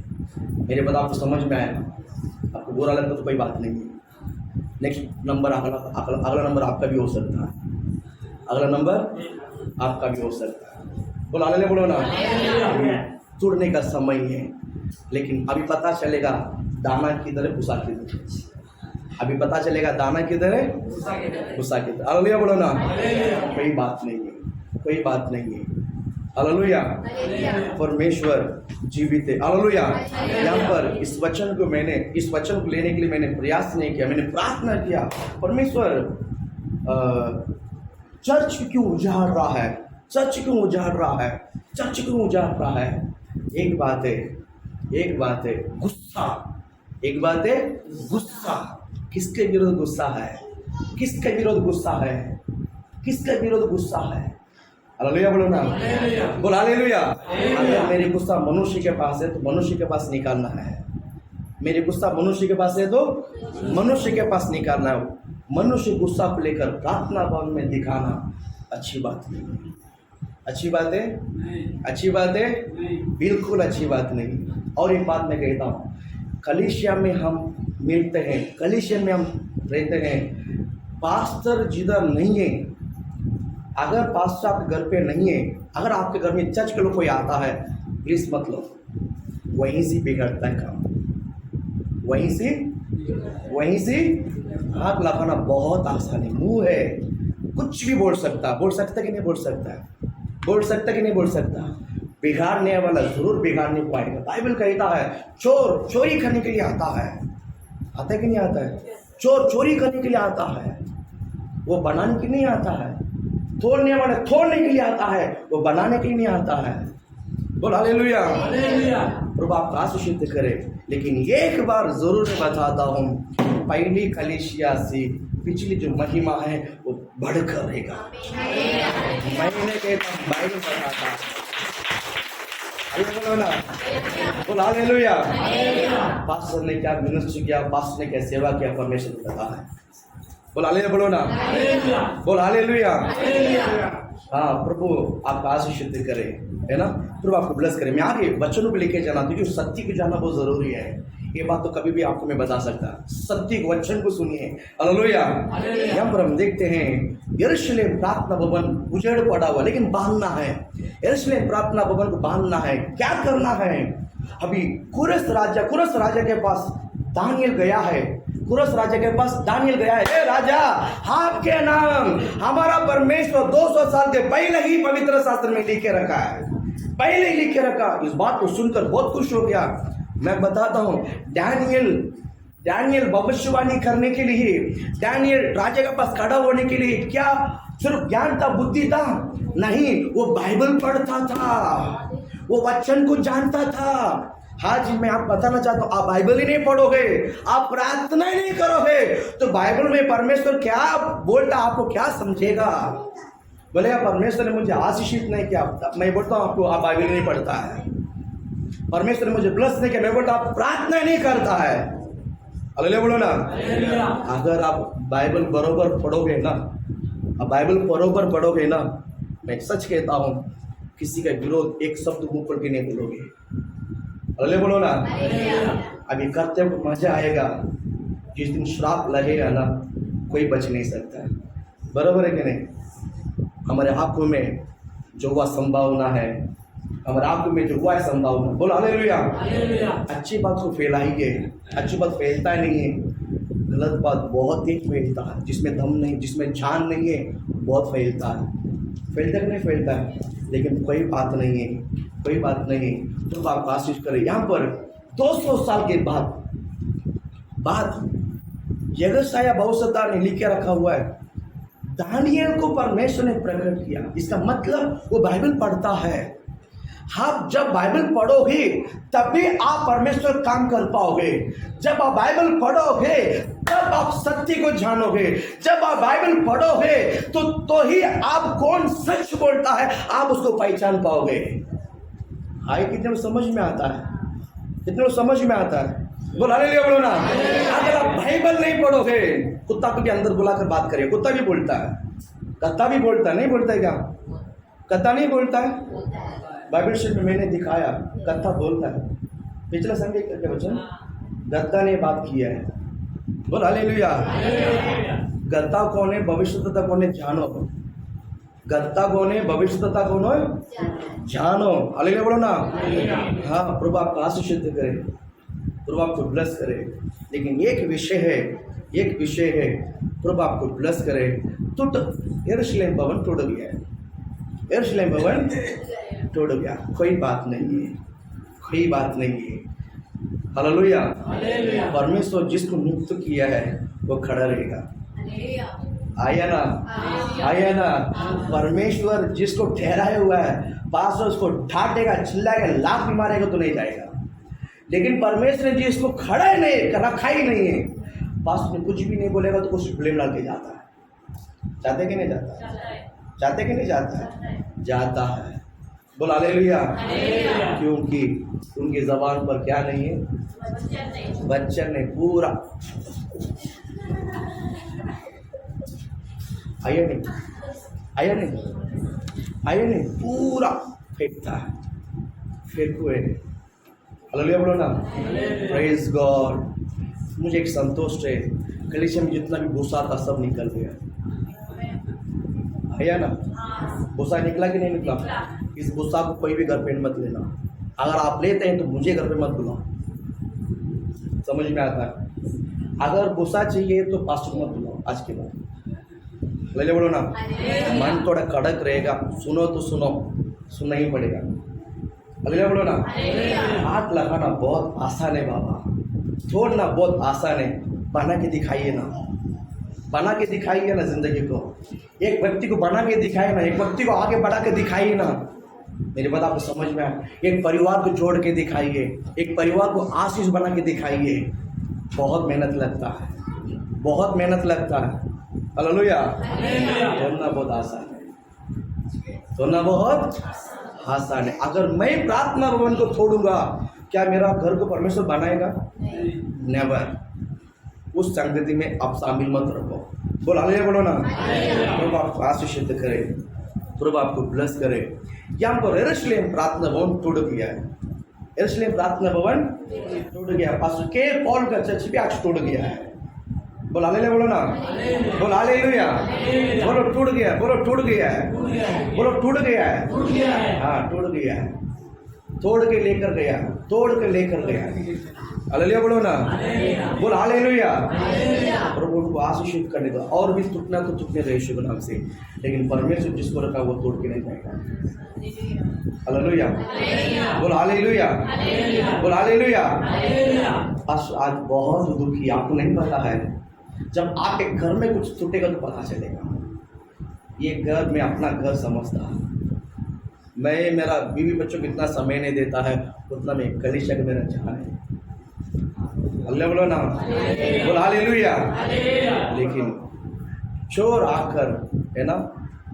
मेरे बात आपको समझ में आएगा। आपको बुरा लगता तो कोई बात नहीं है। नेक्स्ट नंबर अगला नंबर आपका भी हो सकता है, अगला नंबर आपका भी हो सकता है। बोलो हालेलुया बोलो ना। अभी तोड़ने का समय है, लेकिन अभी पता चलेगा दाना किधर है, भूसा किधर है। अभी पता चलेगा दाना किधर है, भूसा किधर। हालेलुया बोलो ना। कोई बात नहीं है, कोई बात नहीं है। हालेलुया। परमेश्वर जीवित है। हालेलुया। यहाँ पर इस वचन को लेने के लिए मैंने प्रयास नहीं किया, मैंने प्रार्थना किया, परमेश्वर चर्च क्यों उजाड़ रहा है, चर्च क्यों उजाड़ रहा है, चर्च क्यों उजाड़ रहा है। एक बात है गुस्सा, एक बात है गुस्सा। किसके विरोध गुस्सा है, किसके विरोध गुस्सा है? किसके विरोध गुस्सा है? हालेलुया बोलो ना, बोल हालेलुया। अगर मेरी गुस्सा मनुष्य के पास है तो मनुष्य के पास निकालना है। मेरी गुस्सा मनुष्य के पास है तो मनुष्य के पास निकालना है। मनुष्य गुस्सा को लेकर प्रार्थना भवन में दिखाना अच्छी बात नहीं है। अच्छी बात है? अच्छी बात है? बिल्कुल अच्छी बात नहीं। और एक बात मैं कहता हूँ, कलीसिया में हम मिलते हैं, कलीसिया में हम रहते हैं, पास्टर जिधर नहीं है, अगर पास्टर आपके घर पे नहीं है, अगर आपके घर में चर्च के लोग कोई आता है, प्लीज मत लो, वहीं से बिगड़ता है काम, वहीं से हाथ लगाना बहुत आसान है। मुंह है, कुछ भी बोल सकता कि नहीं बोल सकता, बोल सकता कि नहीं बोल सकता। बिगाड़ने वाला जरूर बिगाड़ने को आएगा। बाइबल कहता है चोर चोरी करने के लिए आता है कि नहीं आता है? चोर चोरी करने के लिए आता है, वो बनाने के लिए नहीं आता है। तोड़ने वाला तोड़ने के लिए आता है, वो बनाने के लिए नहीं आता है। बोल हालेलुया। प्रभु आपका आशीषित करे। लेकिन एक बार जरूर मैं बताता हूँ, पहली कलीसिया से पिछली जो महिमा है वो बढ़कर रहेगा। मैंने कहता बाइबल बताता, बोलो ना, बोल हालेलुया। पास्टर ने क्या मिनिस्ट्री किया, पास्टर ने क्या सेवा किया, परमेश्वर को पता है। बोल हालेलुया, बोलो ना, बोल हालेलुया। हाँ, प्रभु आपका आशीषित करे, है ना। प्रभु आपको ब्लेस करे। मैं आगे बच्चों को लेके जाना, क्योंकि सत्य को जानना बहुत जरूरी है। ये बात तो कभी भी आपको मैं बता सकता, सत्य को वचन को सुनिए। हालेलुया। यहाँ पर हम देखते हैं यरूशलेम प्रार्थना भवन उजड़ पड़ा हुआ, लेकिन बांधना है। यरूशलेम प्रार्थना भवन को बांधना है। क्या करना है? अभी कुरस राजा के पास दानियल गया है। कुरस राजा के पास दानियल गया है। हे राजा, आपके नाम हमारा परमेश्वर 200 साल के पहले ही पवित्र शास्त्र में लिखे रखा है, पहले ही लिखे रखा। इस बात को सुनकर बहुत खुश हो गया। मैं बताता हूँ, दानियल भविष्यवाणी करने के लिए, दानियल राजा के पास खड़ा होने के लिए क्या सिर्फ ज्ञान था, बुद्धि था? नहीं, वो बाइबल पढ़ता था, वो वचन को जानता था। हाँ जी, मैं आप बताना चाहता हूँ, आप बाइबल ही नहीं पढ़ोगे, आप प्रार्थना ही नहीं करोगे, तो बाइबल में परमेश्वर क्या बोलता आपको क्या समझेगा? बोले परमेश्वर ने मुझे आशीषित नहीं किया, मैं बोलता हूँ आपको आप बाइबल नहीं पढ़ता है। परमेश्वर ने मुझे प्लस नहीं किया, मैं बोलता आप प्रार्थना नहीं करता है। हालेलुया बोलो ना। अगर आप बाइबल बरोबर पढ़ोगे ना, अब बाइबल बरोबर पढ़ोगे ना, मैं सच कहता हूँ, किसी का विरोध एक शब्द मुंह खोल के नहीं बोलोगे। हालेलुया बोलो ना। अभी करते हुए मजा आएगा, जिस दिन श्राप लगेगा ना, कोई बच नहीं सकता। बराबर है कि नहीं? हमारे आंखों में जो हुआ संभावना है, हमारे आंखों में जो हुआ है संभावना, बोलो हालेलुया। अच्छी बात को फैलाइए, अच्छी बात फैलता नहीं है, गलत बात बहुत ही फैलता है। जिसमें दम नहीं, जिसमें जान नहीं है, बहुत फैलता है। फैलता कि नहीं फैलता है? लेकिन कोई बात नहीं है, कोई बात नहीं, तो आप आशीष करें। यहाँ पर 200 साल के बाद यशायाह भविष्यद्वक्ता ने लिख के रखा हुआ है, दानियल को परमेश्वर ने प्रकट किया। इसका मतलब वो बाइबल पढ़ता है। आप जब बाइबल पढ़ोगे तभी आप परमेश्वर काम कर पाओगे। जब आप बाइबल पढ़ोगे तब आप सत्य को जानोगे। जब आप बाइबल पढ़ोगे तो ही आप कौन सच बोलता है आप उसको पहचान पाओगे। हाय, कितने समझ में आता है, कितने समझ में आता है? बोला हालेलुया बोलो ना। अगर आप बाइबल नहीं पढ़ोगे, कुत्ता को भी अंदर बुलाकर बात करिए, कुत्ता भी बोलता है, कत्ता भी बोलता है, नहीं बोलता है क्या? कत्ता नहीं बोलता है? बाइबल शीट में मैंने दिखाया, कत्ता बोलता है। पिछला संडे करके वचन गद्दा ने बात किया है। बोल हालेलुया। गद्दा कौन है, भविष्यद्वक्ता कौन है, जानो। गद्दा कौन है, भविष्यद्वक्ता कौन है, जानो। हालेलुया बोलो ना। हाँ, प्रभु आपको आशीषित करे, प्रभु आपको ब्लेस करे। लेकिन एक विषय है, प्रभु आपको ब्लेस करे। यरूशलेम भवन टूट गया है, यरूशलेम भवन टूट गया, कोई बात नहीं है, कोई बात नहीं है। हालेलुया। परमेश्वर जिसको नियुक्त किया है वो खड़ा रहेगा। आया ना। परमेश्वर जिसको ठहराया हुआ है, पास उसको ढांटेगा, चिल्लाएगा, लात भी मारेगा तो नहीं जाएगा। लेकिन परमेश्वर ने जिसको खड़ा नहीं रखा ही नहीं है, पास में कुछ भी नहीं बोलेगा तो कुछ ब्लेम डाल के जाता है। जाते कि नहीं जाता? जाते कि नहीं जाता? जाता है। बोल हालेलुया। क्योंकि उनकी जबान पर क्या नहीं है? वचन नहीं। पूरा आया नहीं, आया नहीं, आया नहीं, पूरा फेंकता है, फेंकुए। हालेलुया बोलो ना। Praise God. मुझे एक संतोष है, कलीसिया में जितना भी भूसा था सब निकल गया। आया ना? भूसा निकला कि नहीं निकला? इस भूसा को कोई भी घर पे मत लेना। अगर आप लेते हैं तो मुझे घर पे मत बुलाओ। समझ में आता है? अगर भूसा चाहिए तो पास्टर को मत बुलाओ आज के बाद। ले बोलो ना। मन थोड़ा कड़क रहेगा, सुनो तो सुनो, सुनना ही पड़ेगा। अगले बोलो ना। हाथ लगाना बहुत आसान है बाबा, छोड़ना बहुत आसान है। बना के दिखाइए ना, बना के दिखाइए ना जिंदगी को। एक व्यक्ति को बना के दिखाइए ना, एक व्यक्ति को आगे बढ़ा के दिखाइए ना। मेरी बात आपको समझ में आए? एक परिवार को जोड़ के दिखाइए, एक परिवार को आशीष बना के दिखाइए। बहुत मेहनत लगता है, बहुत मेहनत लगता है। हालेलुया। सुनना बहुत आसान है, सुनना बहुत आसान है। अगर मैं प्रार्थना भवन को छोड़ूंगा, क्या मेरा घर को परमेश्वर बनाएगा? नेवर। उस संगति में आप शामिल मत रखो। बोल हालेलुया बोलो ना। प्रभु आपको आशीषित करे, प्रभु आपको ब्लेस करे। यहाँ पर यरूशलेम प्रार्थना भवन टूट गया है। यरूशलेम प्रार्थना भवन टूट गया। पास्टर के पॉल का चर्च भी आज टूट गया है। बोल हालेलुया बोलो ना। बोल हालेलुया। बोलो टूट गया, बोलो टूट गया है, बोलो टूट गया है। हाँ टूट गया है। तोड़ के लेकर गया, तोड़ के लेकर गया। हालेलुया बोलो ना। बोल हालेलुया। प्रभु उनको आशीषित करने दो। और भी टूटना तो टूटने दो यीशु के नाम से, लेकिन परमेश्वर जिसको रखा वो तोड़ के नहीं जाएगा। हालेलुया। बोल हालेलुया। बोल हालेलुया। आज बहुत दुखी, आपको नहीं पता है। जब आपके घर में कुछ टूटेगा तो पता चलेगा। ये घर में अपना घर समझता है। मैं मेरा बीवी बच्चों को इतना समय नहीं देता है उतना मैं कलीसिया के मेरा जहाँ है। अल्लाह बोलो ना। बोल हालेलुया। लेकिन चोर आकर है ना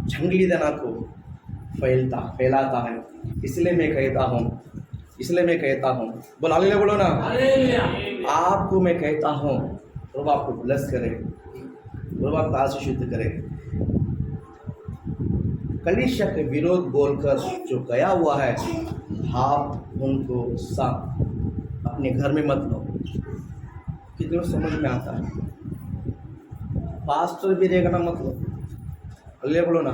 जंगली दाना को फैलाता है। इसलिए मैं कहता हूँ, इसलिए मैं कहता हूँ। बोल हालेलुया बोलो ना। आपको मैं कहता हूँ, प्रभु आपको ब्लेस करे, प्रभु आपको आशीषित करे। कलीसिया के विरोध बोलकर जो गया हुआ है, आप उनको अपने घर में मत लो। कितने समझ में आता है? पास्टर भी देखना मत लो। अल्लाह बोलो ना।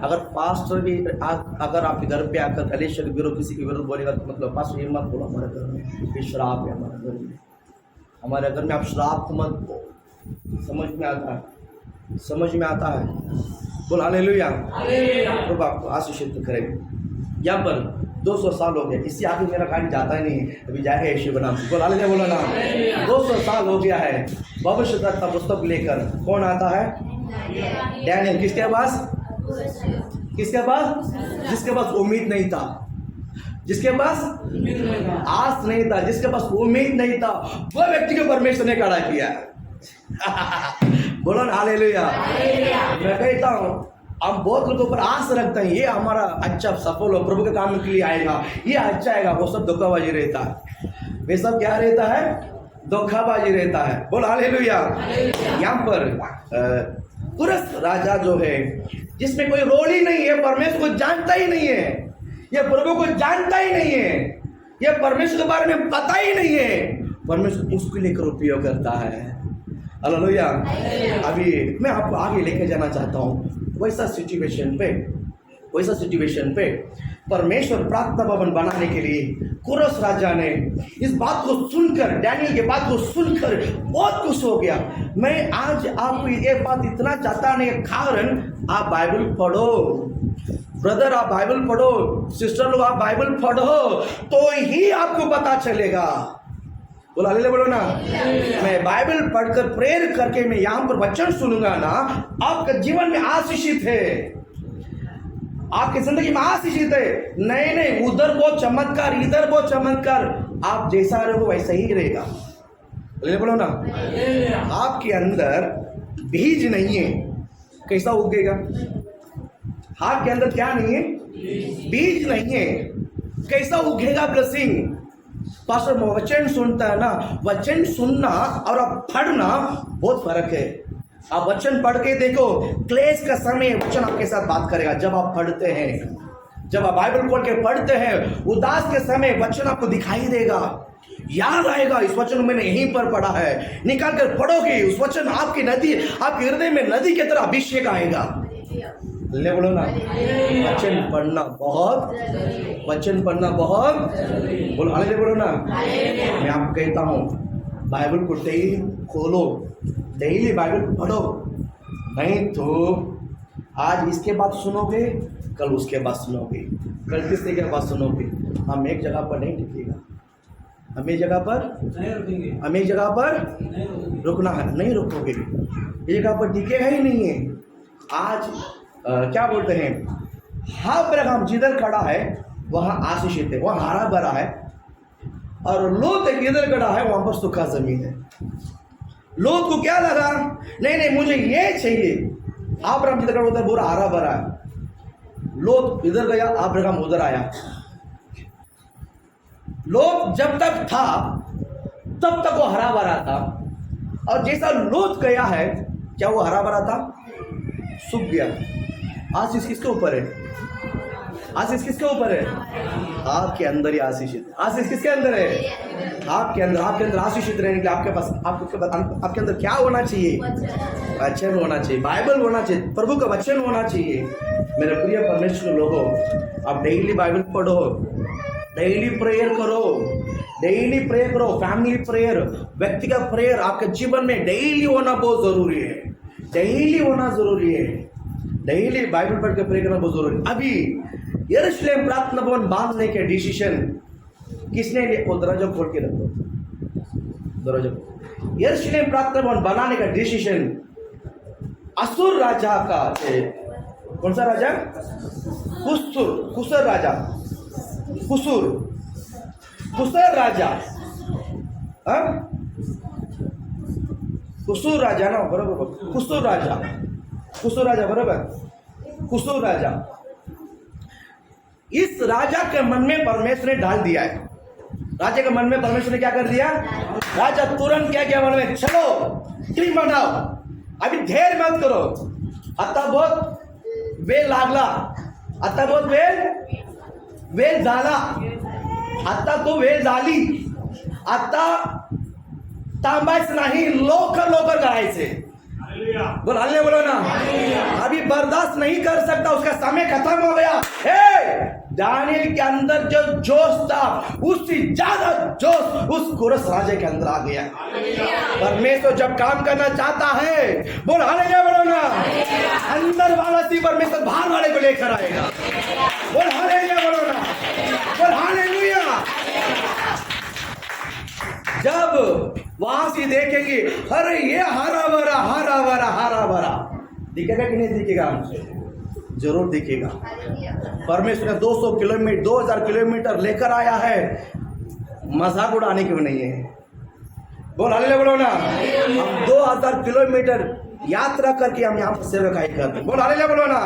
अगर पास्टर भी अगर आपके घर पे आकर कलीसिया के विरोध किसी के विरोध बोलेगा तो मतलब पास्टर ये मत बोलो हमारे घर में ये श्राप है, हमारे घर में, हमारे घर में आप श्राप मत बोलो। समझ में आता है? समझ में आता है? बोल हालेलुया। प्रभु आपको आशीषित करे। यहाँ पर 200 साल हो गए, इससे आगे मेरा गाड़ी जाता ही नहीं, अभी जाएगा यीशु के नाम से। बोल हालेलुया बोलो ना। 200 साल हो गया है। भविष्यद्वक्ता पुस्तक लेकर कौन आता है? डैनियल। किसके पास? किसके पास? जिसके पास उम्मीद नहीं था, जिसके पास आस नहीं था, जिसके पास उम्मीद नहीं था, वह व्यक्ति को परमेश्वर ने खड़ा किया। बोलो ना हालेलुया। मैं कहता हूँ हम बहुत लोगों पर आस रखते हैं, ये हमारा अच्छा सफल हो, प्रभु के काम के लिए आएगा, ये अच्छा आएगा। वो सब धोखाबाजी रहता है। वे सब क्या रहता है? धोखाबाजी रहता है। बोल हालेलुया। यहाँ पर कुरस राजा जो है, जिसमें कोई रोल ही नहीं है, परमेश्वर को जानता ही नहीं है, ये प्रभु को जानता ही नहीं है, ये परमेश्वर के बारे में पता ही नहीं है, परमेश्वर उसको लेकर उपयोग करता है। हालेलुया। अभी मैं आपको आगे लेके जाना चाहता हूँ। वैसा सिचुएशन पे परमेश्वर प्रार्थना भवन बनाने के लिए कुरस राजा ने इस बात को सुनकर, डैनियल के बात को सुनकर बहुत खुश हो गया। मैं आज आपको ये बात इतना चाहता नहीं, कारण आप बाइबल पढ़ो ब्रदर, आप बाइबल पढ़ो, सिस्टर लोग आप बाइबल पढ़ो तो ही आपको पता चलेगा। बोला हालेलुया बोलो ना। मैं बाइबल पढ़कर प्रेयर करके मैं यहाँ पर वचन सुनूंगा ना, आपका जीवन में आशीषित है, आपकी जिंदगी में आशीषित है। नहीं नहीं, उधर बहुत चमत्कार, इधर बहुत चमत्कार, आप जैसा रहो वैसा ही रहेगा। बोलो ना। आपके अंदर बीज नहीं है, कैसा उगेगा? हाथ के अंदर क्या नहीं है? बीज नहीं है, कैसा उगेगा ब्लेसिंग? पास्टर वचन सुनता है ना, वचन सुनना और अब पढ़ना बहुत फर्क है। आप वचन पढ़ के देखो, क्लेश का समय वचन आपके साथ बात करेगा। जब आप पढ़ते हैं, जब आप बाइबल खोल के पढ़ते हैं, उदास के समय वचन आपको दिखाई देगा, याद आएगा इस वचन मैंने यहीं पर पढ़ा है, निकाल कर पढ़ोगे उस वचन आपकी नदी, आपके हृदय में नदी की तरह अभिषेक आएगा। ले बोलो ना, वचन पढ़ना बहुत, वचन पढ़ना बहुत, बोलो हालेलुया बोलो ना। मैं आपको कहता हूँ, बाइबल को डेली खोलो, डेली बाइबल पढ़ो, नहीं तो आज इसके बाद सुनोगे, कल उसके बाद सुनोगे, कल किसके के बाद सुनोगे। हम एक जगह पर नहीं टिकेगा, हम एक जगह पर हमें जगह पर रुकना है, नहीं रुकोगे, ये जगह पर टिकेगा ही नहीं है। आज क्या बोलते हैं, अब्राहम जिधर खड़ा है वहाँ आशीषित है, वहाँ हरा भरा है, और लोत इधर खड़ा है वहाँ पर सूखा जमीन है। लोत को क्या लगा, नहीं नहीं मुझे ये चाहिए, अब्राहम जिधर खड़ा उधर पूरा हरा भरा है। लोत इधर गया, अब्राहम उधर आया। लोत जब तक था तब तक वो हरा भरा था, और जैसा लोत गया है, क्या वो हरा भरा था? सूख गया। आशीष किसके ऊपर है? आशीष किसके ऊपर है? आपके अंदर ही आशीषित है। आशीष किसके अंदर है? आपके अंदर। आपके अंदर आशीषित रहने के लिए आपके पास आपके अंदर क्या होना चाहिए? वचन होना चाहिए, बाइबल होना चाहिए, प्रभु का वचन होना चाहिए। मेरे प्रिय परमेश्वर लोगों, आप डेली बाइबल पढ़ो, डेली प्रेयर करो, डेली प्रेयर करो, फैमिली प्रेयर, व्यक्तिगत प्रेयर आपके जीवन में डेली होना बहुत जरूरी है, डेली होना जरूरी है। डेली बाइबल पढ़ के प्रे करना बहुत जरूरी है। अभी यरूशलेम प्रार्थना भवन बांधने के डिसीजन किसने लिया? वो दरवाजा खोल के रखो, दरवाजा। यरूशलेम प्रार्थना भवन बनाने का डिसीजन असुर राजा का, कौन सा राजा? कुसर राजा, कुसर राजा, कुसुर राजा ना, बरोबर, कुसुर राजा बरोबर, कुसुर राजा। इस राजा के मन में परमेश्वर ने डाल दिया है, राजा के मन में परमेश्वर ने क्या कर दिया? राजा तुरंत क्या किया मन में? चलो टीम बनाओ, अभी देर मत करो, आता बहुत वेळ लागला, आता बहुत वेळ झाला, आता तो वेळ झाली, आता थांबायचं नाही, लवकर करायचे। बोल हालेलुया बोलो ना। अभी बर्दाश्त नहीं कर सकता, उसका समय खत्म हो गया। दानियल के अंदर जो जोश था, उससे ज्यादा जोश उस कुरस राजा के अंदर आ गया। परमेश्वर जब काम करना चाहता है, बोल हालेलुया बोलो ना, अंदर वाला सी परमेश्वर बाहर वाले को लेकर आएगा। बोल हालेलुया बोलो ना, बोल हालेलुया। जब वहां से देखेंगे, अरे ये हरा भरा दिखेगा कि नहीं दिखेगा? जरूर दिखेगा। परमेश्वर ने 200 किलोमीटर 2000 किलोमीटर लेकर आया है, मजाक उड़ाने क्यों नहीं है? बोल हालेलुया बोलो ना। हम 2000 किलोमीटर यात्रा करके हम यहाँ पर सेवकाई करते हैं। बोल हालेलुया बोलो ना।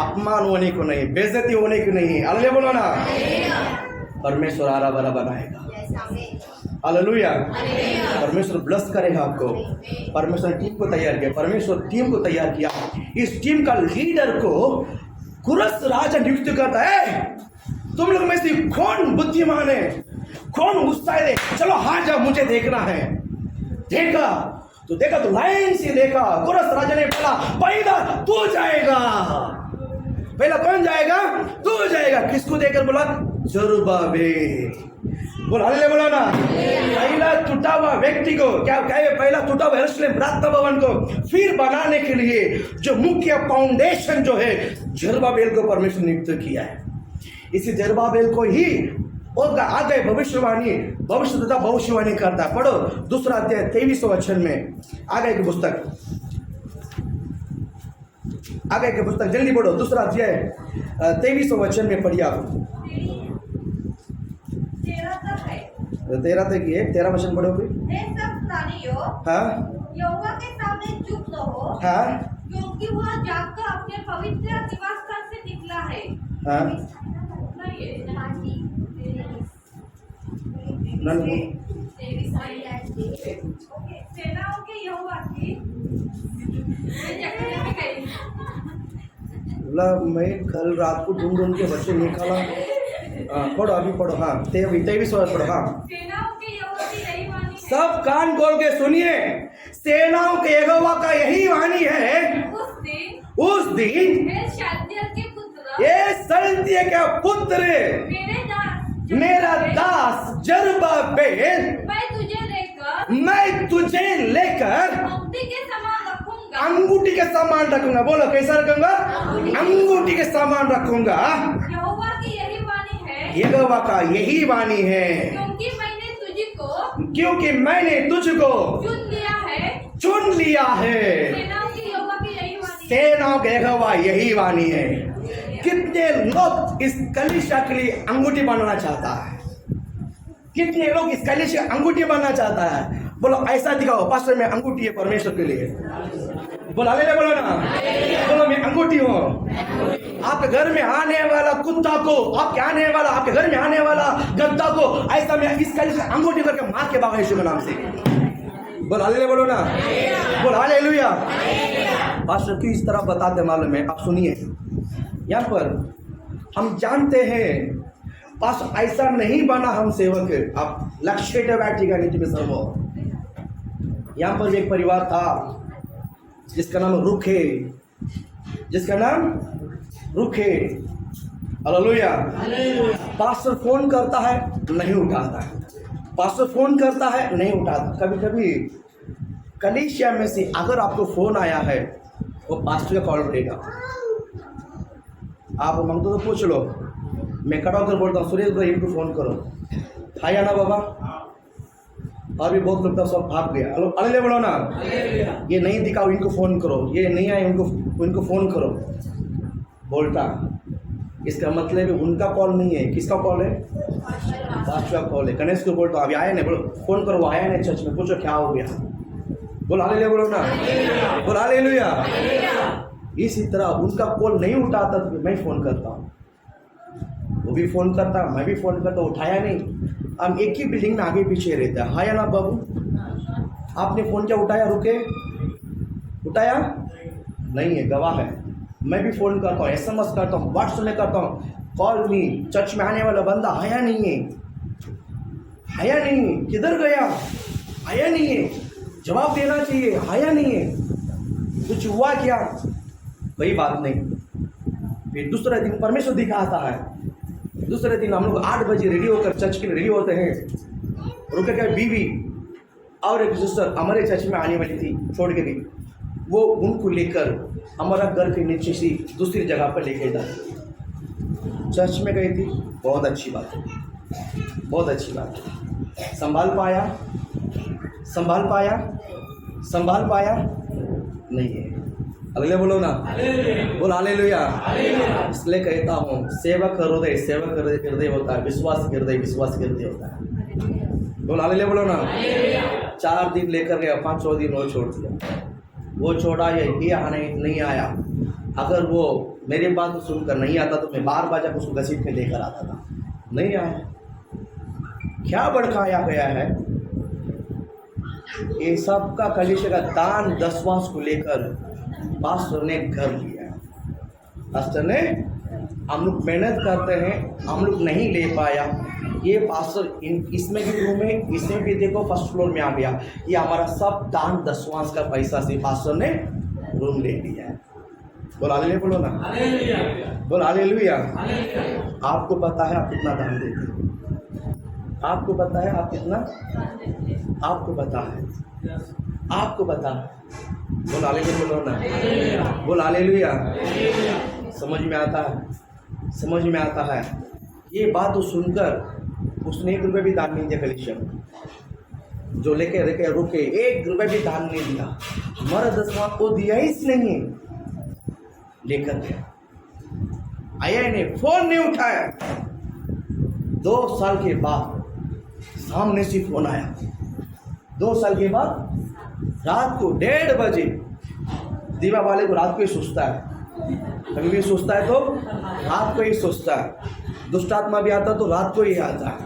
अपमान होने को नहीं, बेइज्जती होने को नहीं। हालेलुया बोलो ना। परमेश्वर हरा भरा बनाएगा। हालेलुया। परमेश्वर ब्लेस करेगा आपको। परमेश्वर ने टीम को तैयार किया, परमेश्वर टीम को तैयार किया। इस टीम का लीडर को कुरस राजा नियुक्त करता है। तुम लोग में से कौन बुद्धिमान है, कौन उत्साहित है? चलो हाँ जाओ, मुझे देखना है। देखा तो लाइन से देखा, कुरस राजा ने बोला पहला तू जाएगा। पहला कौन जाएगा? तू जाएगा। किसको देकर बोला? जरुब्बाबेल। बोल हालेलुया बोला ना। पहला टूटा हुआ व्यक्ति को क्या कहे? पहला टूटा हुआ यरूशलेम प्रार्थना भवन को फिर बनाने के लिए जो मुख्य फाउंडेशन जो है, जरुब्बाबेल को परमेश्वर नियुक्त किया है। इसी जरुब्बाबेल को ही और आगे भविष्यवाणी करता है। पढ़ो दूसरा अध्याय 23 वचन में, आगे की पुस्तक जल्दी पढ़ो। दूसरा अध्याय 23 वचन में पढ़िए आप। 13 तक ये 13 वचन पढ़ो फिर। सब प्राणियों हाँ, यहोवा के सामने में चुप रहो, हाँ क्योंकि वह जागकर अपने पवित्र निवास स्थान से निकला है। हाँ नहीं है। नन्ही सेनाओं के यहोवा की मैं गई। बोला मैं कल रात को ढूंढ ढूंढ के बच्चे निकाला। पढ़ो अभी पढ़ो। हाँ 23 पढ़ो। हाँ सेनाओं के यहोवा की यही वाणी है। सब कान खोल के सुनिए, सेनाओं के यहोवा का यही वाणी है। उस दिन हे शालतियेल के पुत्र, ये सल्तियेल के पुत्र मेरा दास जरुब्बाबेल, मैं तुझे लेकर अंगूठी के समान रखूंगा। बोलो कैसा रखूंगा? अंगूठी के समान रखूंगा। यहोवा की यही वाणी है, यहोवा का यही वाणी है, क्योंकि मैंने तुझको चुन लिया है। सेनाओं के यहोवा यही वाणी है। कितने लोग इस कलीसिया के लिए अंगूठी बनाना चाहता है? कितने लोग इस कलीसिया अंगूठी बनना चाहता है? बोलो ऐसा दिखाओ, पास्टर में अंगूठी है परमेश्वर के लिए। बोलो हालेलुया, बोलो ना, बोलो मैं अंगूठी हूँ। आपके घर में आने वाला कुत्ता को, आपके घर में आने वाला गद्दा को ऐसा मैं इस कलीसिया अंगूठी करके मार के भागा यीशु के नाम से। बोलो हालेलुया, बोलो ना, बोलो हालेलुया। पास्टर क्यों इस तरह बताते मालूम है? आप सुनिए, यहाँ पर हम जानते हैं पास ऐसा नहीं बना हम सेवक। आप लक्ष्य बैठेगा नीति में सर्व। यहाँ पर एक परिवार था जिसका नाम रुखे, हालेलुया। पास्टर फोन करता है नहीं उठाता है, पास्टर फोन करता है नहीं उठाता। कभी कभी कलीसिया में से अगर आपको फोन आया है वो पास्टर का कॉल रहेगा। आप मांगते तो पूछ लो, मैं कट कर बोलता हूँ सुरेश भाई इनको फ़ोन करो। हाय ना बाबा, और भी बहुत लोग सब भाग गया। अरे बोलो ना, ये नहीं दिखाओ इनको फ़ोन करो, ये नहीं आए उनको फ़ोन करो। बोलता इसका मतलब है उनका कॉल नहीं है, किसका कॉल है? पास्टर का कॉल है। गणेश को बोलता अभी आया नहीं, बोलो फ़ोन करो, आया नहीं चर्च में, पूछो क्या हो गया। बोलो हालेलुया, बोलो ना, बोलो हालेलुया। इसी तरह उनका कॉल नहीं उठाता तो मैं फ़ोन करता हूँ, वो भी फ़ोन करता, मैं भी फ़ोन करता, उठाया नहीं। हम एक ही बिल्डिंग में आगे पीछे रहते हैं। हाँ या ना बाबू, आपने फ़ोन क्या उठाया? रुके, उठाया नहीं है, गवाह है। मैं भी फ़ोन करता हूँ, SMS करता हूँ, व्हाट्सएप में करता हूँ, कॉल मी। चर्च में आने वाला बंदा आया नहीं है, किधर गया? आया नहीं है, जवाब देना चाहिए, आया नहीं है, कुछ हुआ क्या? कोई बात नहीं। फिर दूसरे दिन परमेश्वर दिखाता है। दूसरे दिन हम लोग 8 बजे रेडी होकर चर्च के लिए रेडी होते हैं। रुके क्या बीवी और एक सिस्टर हमारे चर्च में आने वाली थी, छोड़ के गई। वो उनको लेकर हमारा घर के नीचे से दूसरी जगह पर लेके जा चर्च में गई थी। बहुत अच्छी बात है, बहुत अच्छी बात है। संभाल पाया नहीं है। अगले बोलो ना, बोल हालेलुया। इसलिए कहता हूँ सेवक हृदय होता है, विश्वास हृदय होता है। बोल हालेलुया, बोलो ना। 4 दिन लेकर गया, 5वां दिन वो छोड़ दिया। वो छोड़ा ये आने नहीं आया। अगर वो मेरी बात सुनकर नहीं आता तो मैं बार जाकर उसको घसीट के लेकर आता था। नहीं आया, क्या भड़काया गया है? ये सबका कलीसिया का दान 10वां को लेकर पास्टर ने घर लिया। पास्टर ने, हम लोग मेहनत करते हैं, हम लोग नहीं ले पाया। ये पास्टर इसमें भी रूम है, इसमें भी देखो फर्स्ट फ्लोर में आ गया। ये हमारा सब दान 10वां का पैसा से पास्टर ने रूम ले लिया है। बोल हालेलुया, बोलो ना, बोल हालेलुया। आपको पता है आप कितना दान देते हैं? आपको पता है आप कितना? आपको पता है, आपको पता है। बोल हालेलुया, बोलो ना, बोल हालेलुया। समझ में आता है। ये बात तो सुनकर उसने 1 रुपये भी दान नहीं दिया कलीसिया में। जो लेके रुके 1 रुपये भी दान नहीं दिया। हमारा 10वां को दिया ही नहीं, लेकर गया। आया नहीं, फोन नहीं उठाया। 2 साल के बाद सामने से फोन आया। 2 साल के बाद रात को 1:30 बजे दीवा वाले को रात को ही सोचता है, कभी भी सोचता है तो रात को ही सोचता है। दुष्ट आत्मा भी आता तो रात को ही आता है,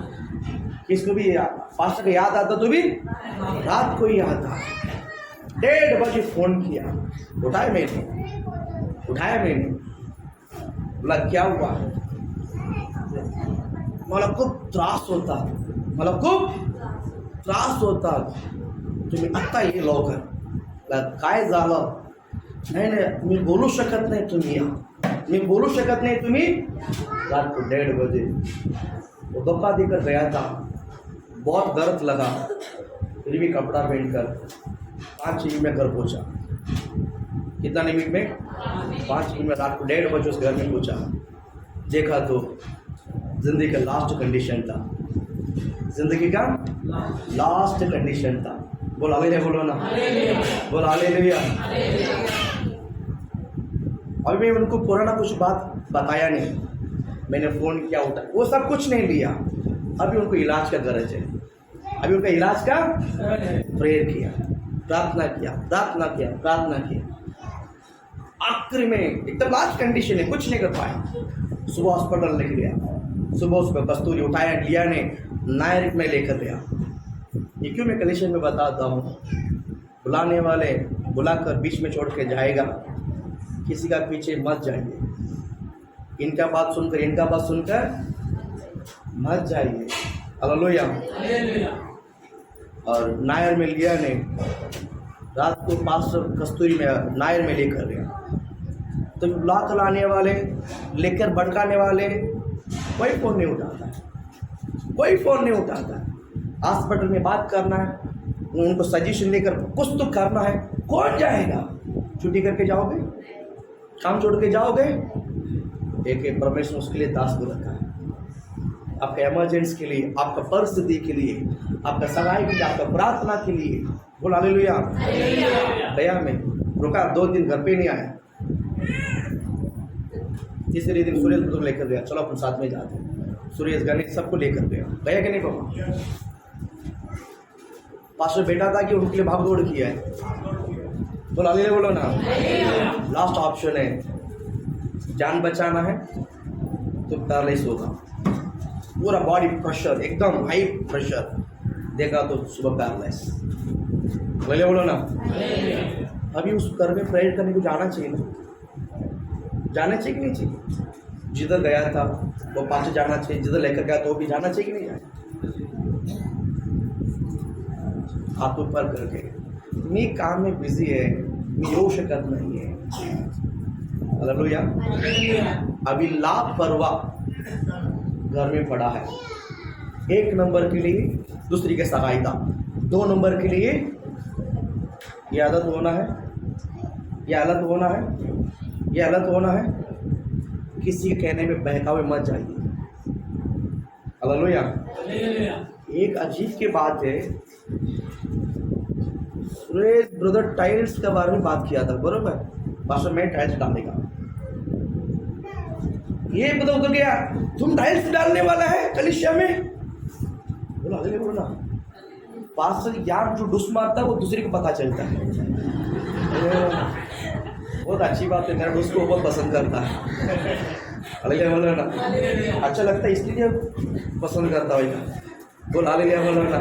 किसको भी पास्टर को याद आता तो भी रात को ही आता है। 1:30 बजे फोन किया, उठाया मैंने, बोला क्या हुआ? मला खूप त्रास होता, तुम्ही आत्ता ये लवकर। काय झालं? नाही मी बोलू शकत नाही तुम्ही रात को 1:30 बजे वो धोखा देकर गया था, बहुत दर्द लगा, फिर भी कपड़ा पहनकर 5 मिनट में घर पहुंचा। कितना मिनट में? 5 मिनट में रात को 1:30 बजे उस घर में पहुंचा। देखा तो जिंदगी का लास्ट कंडीशन था, जिंदगी का लास्ट कंडीशन था। बोल हालेलुया, बोलो ना, बोल हालेलुया। अभी मैं उनको पुराना कुछ बात बताया नहीं, मैंने फ़ोन किया, उठा, वो सब कुछ नहीं लिया। अभी उनको इलाज का गरज है, अभी उनका इलाज का प्रेयर किया, प्रार्थना किया। आखिरी में एकदम लास्ट कंडीशन है, कुछ नहीं कर पाए। सुबह हॉस्पिटल लेके गया, सुबह उसको कस्तूरी उठाया, लिया ने नायरिक में लेकर गया। ये क्यों मैं कलेक्शन में बताता हूँ, बुलाने वाले बुलाकर बीच में छोड़ के जाएगा, किसी का पीछे मत जाइए। इनका बात सुनकर मत जाइए। हालेलुया। और नायर में लिया ने रात को पास्टर कस्तूरी में नायर में लेकर गया, तो बुला कर लाने वाले, लेकर भड़काने वाले कोई फ़ोन नहीं उठाता। हॉस्पिटल में बात करना है, उनको सजेशन लेकर कुछ तो करना है, कौन जाएगा? छुट्टी करके जाओगे, काम छोड़ के जाओगे? एक परमेश्वर उसके लिए दास को रखा है, आपका इमरजेंसी के लिए, आपका परिस्थिति के लिए, आपका सगाई के लिए, आपका प्रार्थना के लिए। बोल हालेलुया। दया में रुका, 2 दिन घर पे नहीं आया, तीसरे दिन सुरेश को लेकर गया, चलो अपन साथ में जाते हैं। सुरेश गणेश सबको लेकर गया कि नहीं पापा? पास्टर बेटा था कि उनके लिए भाग दौड़ किया है। बोल हालेलुया, बोलो ना। लास्ट ऑप्शन है, जान बचाना है तो पैरालाइज होगा, पूरा बॉडी प्रेशर एकदम हाई प्रेशर, देखा तो सुबह पैरालाइज। हालेलुया, बोलो ना। अभी उस घर में प्रेयर करने को जाना चाहिए कि नहीं चाहिए? जिधर गया था वो पास जाना चाहिए, जिधर लेकर गया तो वो भी जाना चाहिए कि नहीं जाए? हाथ ऊपर करके, मी काम में बिजी है, मी येऊ शकत नहीं है। हालेलुया। अभी लापरवाह घर में पड़ा है, 1 नंबर के लिए दूसरी के सहायता, 2 नंबर के लिए ये आदत होना है, किसी के कहने में बहकावे मत जाइए। हालेलुया। एक अजीब की बात है, ब्रदर टाइल्स के बारे में बात किया था, बरोबर? पास्टर मैं टाइल्स डालेगा, ये पता उतर गया, तुम टाइल्स डालने वाला है कलीसिया में? बोला अगले बोलो ना। पास्टर यार जो डुस मारता है वो दूसरे को पता चलता है। बहुत अच्छी बात है, मेरा डुस को बहुत पसंद करता है। अगले बोलो ना, अच्छा लगता है इसलिए पसंद करता होगा। बोल हालेलुया, बोलो ना,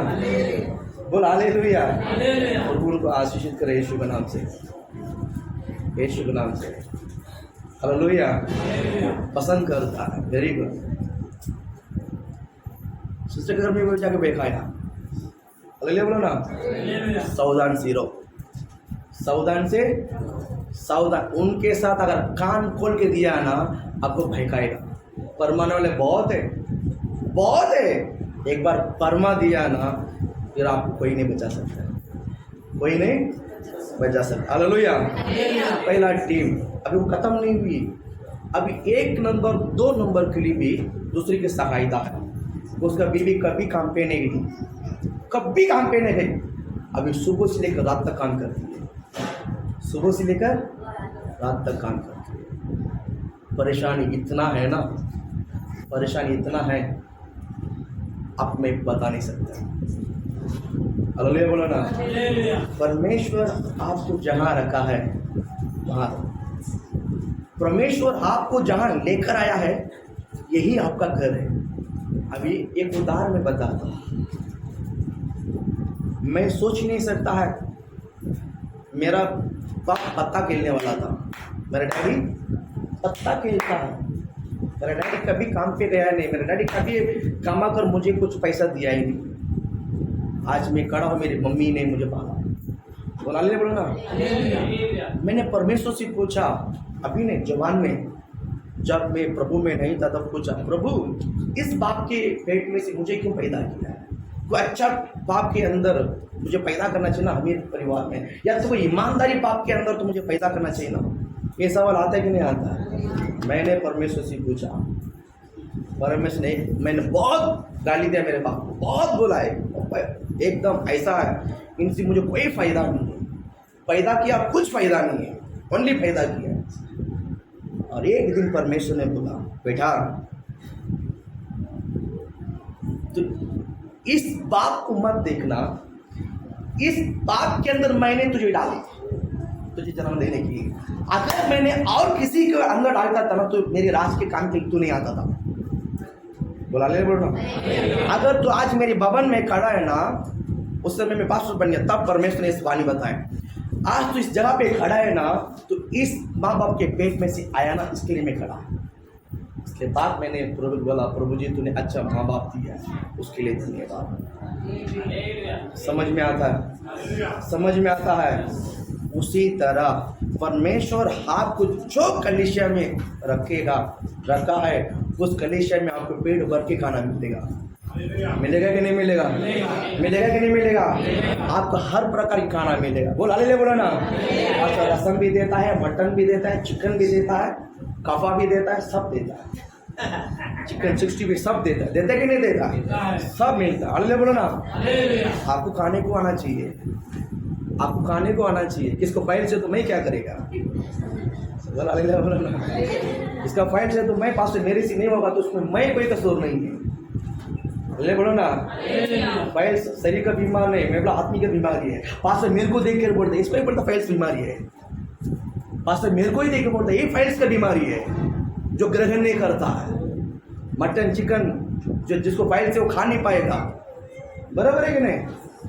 बोल हालेलुया। और उनको आशीषित करे यीशु के नाम से, यीशु के नाम से। हालेलुया। पसंद करता है, वेरी गुड। सिस्टर के घर में वो जाके बेखाया। हालेलुया, बोलो ना। सावधान से सावधान, उनके साथ अगर कान खोल के दिया ना आपको भड़काएगा। परमाने वाले बहुत है, एक बार परमा दिया ना फिर आपको कोई नहीं बचा सकता, कोई नहीं बचा सकता। हालेलुया। पहला टीम अभी वो खत्म नहीं हुई, अभी 1 नंबर 2 नंबर के लिए भी दूसरी की सहायता है। उसका बीवी कभी काम पे नहीं गई, अभी सुबह से लेकर रात तक काम करती है, सुबह से लेकर रात तक काम करती है। परेशानी इतना है, अब मैं बता नहीं सकता। हालेलुया बोलो ना। परमेश्वर आपको जहाँ रखा है वहाँ, परमेश्वर आपको जहाँ लेकर आया है यही आपका घर है। अभी एक उदाहरण मैं बताता हूँ। मैं सोच नहीं सकता है, मेरा बाप पत्ता खेलने वाला था, मेरा डैडी पत्ता खेलता है। मेरा डैडी कभी काम पे गया नहीं, मेरा डैडी कभी कमा कर मुझे कुछ पैसा दिया ही नहीं। आज मैं खड़ा हूँ, मेरी मम्मी ने मुझे पाला। बोला ले बोलो ना। मैंने परमेश्वर से पूछा, अभी नहीं जवान में, जब मैं प्रभु में नहीं था तब पूछा, प्रभु इस बाप के पेट में से मुझे क्यों पैदा किया है? कोई अच्छा बाप के अंदर मुझे पैदा करना चाहिए ना मेरे परिवार में, या तो कोई ईमानदारी बाप के अंदर तो मुझे पैदा करना चाहिए ना। ये सवाल आता है कि नहीं आता है? मैंने परमेश्वर से पूछा, परमेश्वर ने, मैंने बहुत गाली दिया मेरे बाप को, बहुत बोला है, एकदम ऐसा है, इनसे मुझे कोई फायदा नहीं है, पैदा किया कुछ फायदा नहीं है, ओनली फायदा किया। और एक दिन परमेश्वर ने बोला, बेटा तो इस बाप को मत देखना, इस बाप के अंदर मैंने तुझे डाला, तुझे जन्म देने के लिए। अगर मैंने और किसी के अंदर डालता था ना तो मेरे राज के काम के लिए तू नहीं आता था। बोला ले बोल रहा। अगर तू आज मेरे भवन में खड़ा है ना, उस समय मैं पास्टर बन गया, तब परमेश्वर ने इस वाणी बताया। आज तो इस जगह पे खड़ा है ना, तो इस माँ बाप के पेट में से आया ना, इसके लिए मैं खड़ा। इसके बाद मैंने प्रभु बोला, प्रभु जी तूने अच्छा माँ बाप दिया, उसके लिए धन्यवाद। समझ में आता है? समझ में आता है? उसी तरह परमेश्वर आपको जो कलीसिया में रखा है, उस कलीसिया में आपको पेट भर के खाना मिलेगा। मिलेगा कि नहीं मिलेगा? मिलेगा कि नहीं मिलेगा? आपको हर प्रकार की खाना मिलेगा। बोल हालेलुया बोलो ना। अच्छा, रसम भी देता है, मटन भी देता है, चिकन भी देता है, कफा भी देता है, सब देता है। चिकन 60 भी सब देता है। देता है कि नहीं देता? सब मिलता है। हालेलुया बोलो ना। आपको खाने को आना चाहिए, आपको खाने को आना चाहिए। किसको फाइल से तो मैं क्या करेगा? बोल हालेलुया बोलो ना। इसका फाइल से तो मैं पास मेरे से नहीं होगा तो उसमें मैं कोई कसूर नहीं है। ले बोलो ना। फाइल शरीर का बीमार नहीं, मैं बोला आत्मी का बीमारी है। पास्टर मेरे को देख कर बोलते इसको ही बोलता फाइल्स बीमारी है। पास्टर मेरे को ही देख कर बोलता ये फाइल्स का बीमारी है, जो ग्रहण नहीं करता है मटन चिकन, जो जिसको फाइल से वो खा नहीं पाएगा। बराबर है कि नहीं?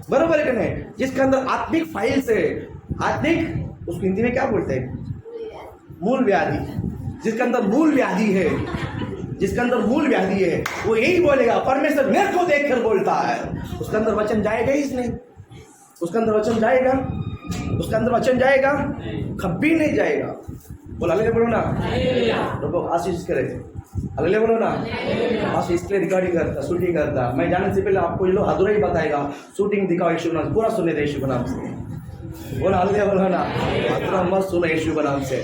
बराबर है कि नहीं? जिसके अंदर आत्मिक फाइल से, आत्मिक उसको हिंदी में क्या बोलते हैं? मूल व्याधि। जिसके अंदर मूल व्याधि है, जिसके अंदर मूल व्याधि है, वो यही बोलेगा परमेश्वर मेरे को देखकर बोलता है। उसके अंदर वचन जाएगा ही नहीं। उसके अंदर वचन जाएगा? उसके अंदर वचन जाएगा? कभी नहीं जाएगा। बोल हालेलुया बोलो ना। प्रभु आशीष करे। हालेलुया बोलो ना। आशीष इसलिए रिकॉर्डिंग करता, शूटिंग करता। मैं जाने से पहले आपको ये लोग अधूरा ही बताएगा, शूटिंग दिखाओ यीशु नाम, पूरा सुने दे यीशु नाम से। बोल हालेलुया बोलो ना। अधूरा मत सुनो यीशु नाम से।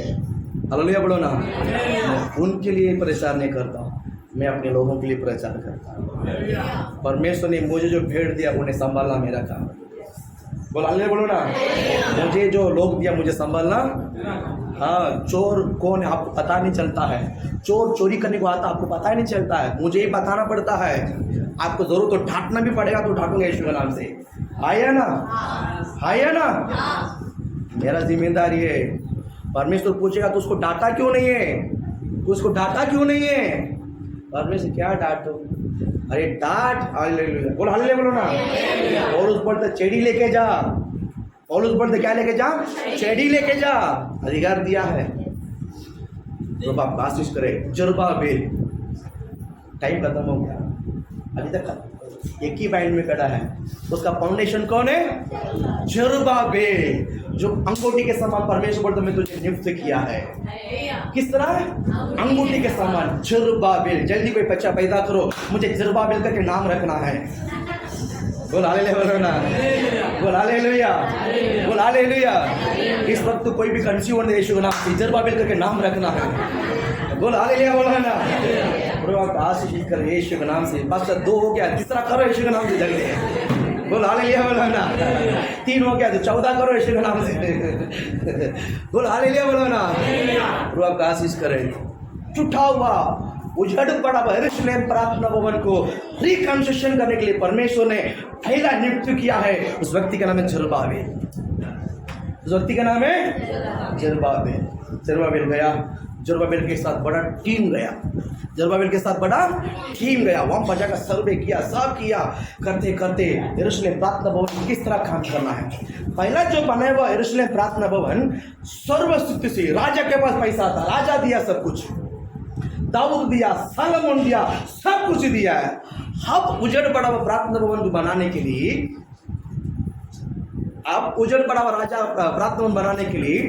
हालेलुया बोलो ना। उनके लिए प्रचार नहीं करता, मैं अपने लोगों के लिए प्रचार करता हूँ। परमेश्वर ने मुझे जो भेंट दिया उन्हें संभालना मेरा काम है। बोल हालेलुया बोलो ना। मुझे जो लोग दिया मुझे संभालना। हाँ, चोर कौन है आपको पता नहीं चलता है। चोर चोरी करने को आता आपको पता ही नहीं चलता है, मुझे ही बताना पड़ता है। आपको जरूर तो ढांटना भी पड़ेगा तो ढांटूंगा यीशु के नाम से। आया ना? आया ना? मेरा जिम्मेदारी है। परमेश्वर पूछेगा तो उसको डांटा क्यों नहीं है? तो उसको डांटा क्यों नहीं है? परमेश्वर क्या डांटो? अरे डांट। हालेलुया बोल हालेलुया बोलो ना। पौलुस बोलता चेड़ी लेके जा। पौलुस बोलते क्या लेके जा? चेड़ी लेके जा। अधिकार दिया है। तो आप आशीष करें। जरुब्बाबेल, टाइम खत्म हो गया, अभी तक एक ही पॉइंट में खड़ा है। उसका फाउंडेशन कौन है? जरुब्बाबेल, जो अंगूठी के समान परमेश्वर बोलता मैं तुझे नियुक्त किया है। किस तरह? अंगूठी के समान। जरुब्बाबेल, जल्दी कोई बच्चा पैदा करो, मुझे जरुब्बाबेल करके नाम रखना है। बोल हालेलुया बोलो ना। बोल हालेलुया। बोल हालेलुया। इस वक्त तो कोई भी कंफ्यूज नहीं, यीशु के नाम से जरुब्बाबेल करके नाम रखना है। बोल हालेलुया बोलो ना। प्रभु आशीष कर यीशु के नाम से। पास्टर 2 हो गया, तीसरा करो यीशु के नाम से जल्दी। बोल हालेलुया बोलो ना। 3 हो गया तो 14 करो यीशु के नाम से। बोल हालेलुया बोलो ना। प्रभु आपका आशीष करे। झूठा हुआ उजड़ पड़ा हुआ यरूशलेम प्रार्थना भवन को रिकंस्ट्रक्शन करने के लिए परमेश्वर ने पहला नियुक्त किया है। उस व्यक्ति का नाम है जरुब्बाबेल। उस व्यक्ति का नाम है जरुब्बाबेल। जरुब्बाबेल गया, जरुब्बाबेल के साथ बड़ा टीम गया, जरुब्बाबेल के साथ बड़ा टीम गया, वहां पर जाकर सर्वे किया, सब किया। करते करते यरूशलेम प्रार्थना भवन किस तरह काम करना है। पहला जो बनाया हुआ यरूशलेम प्रार्थना भवन सर्वस्व से, राजा के पास पैसा था, राजा दिया सब कुछ, दाऊद दिया, सलोमन दिया, सब कुछ दिया है। अब उजड़ पड़ा हुआ प्रार्थना भवन बनाने के लिए, अब उजड़ पड़ा हुआ राजा प्रार्थना भवन बनाने के लिए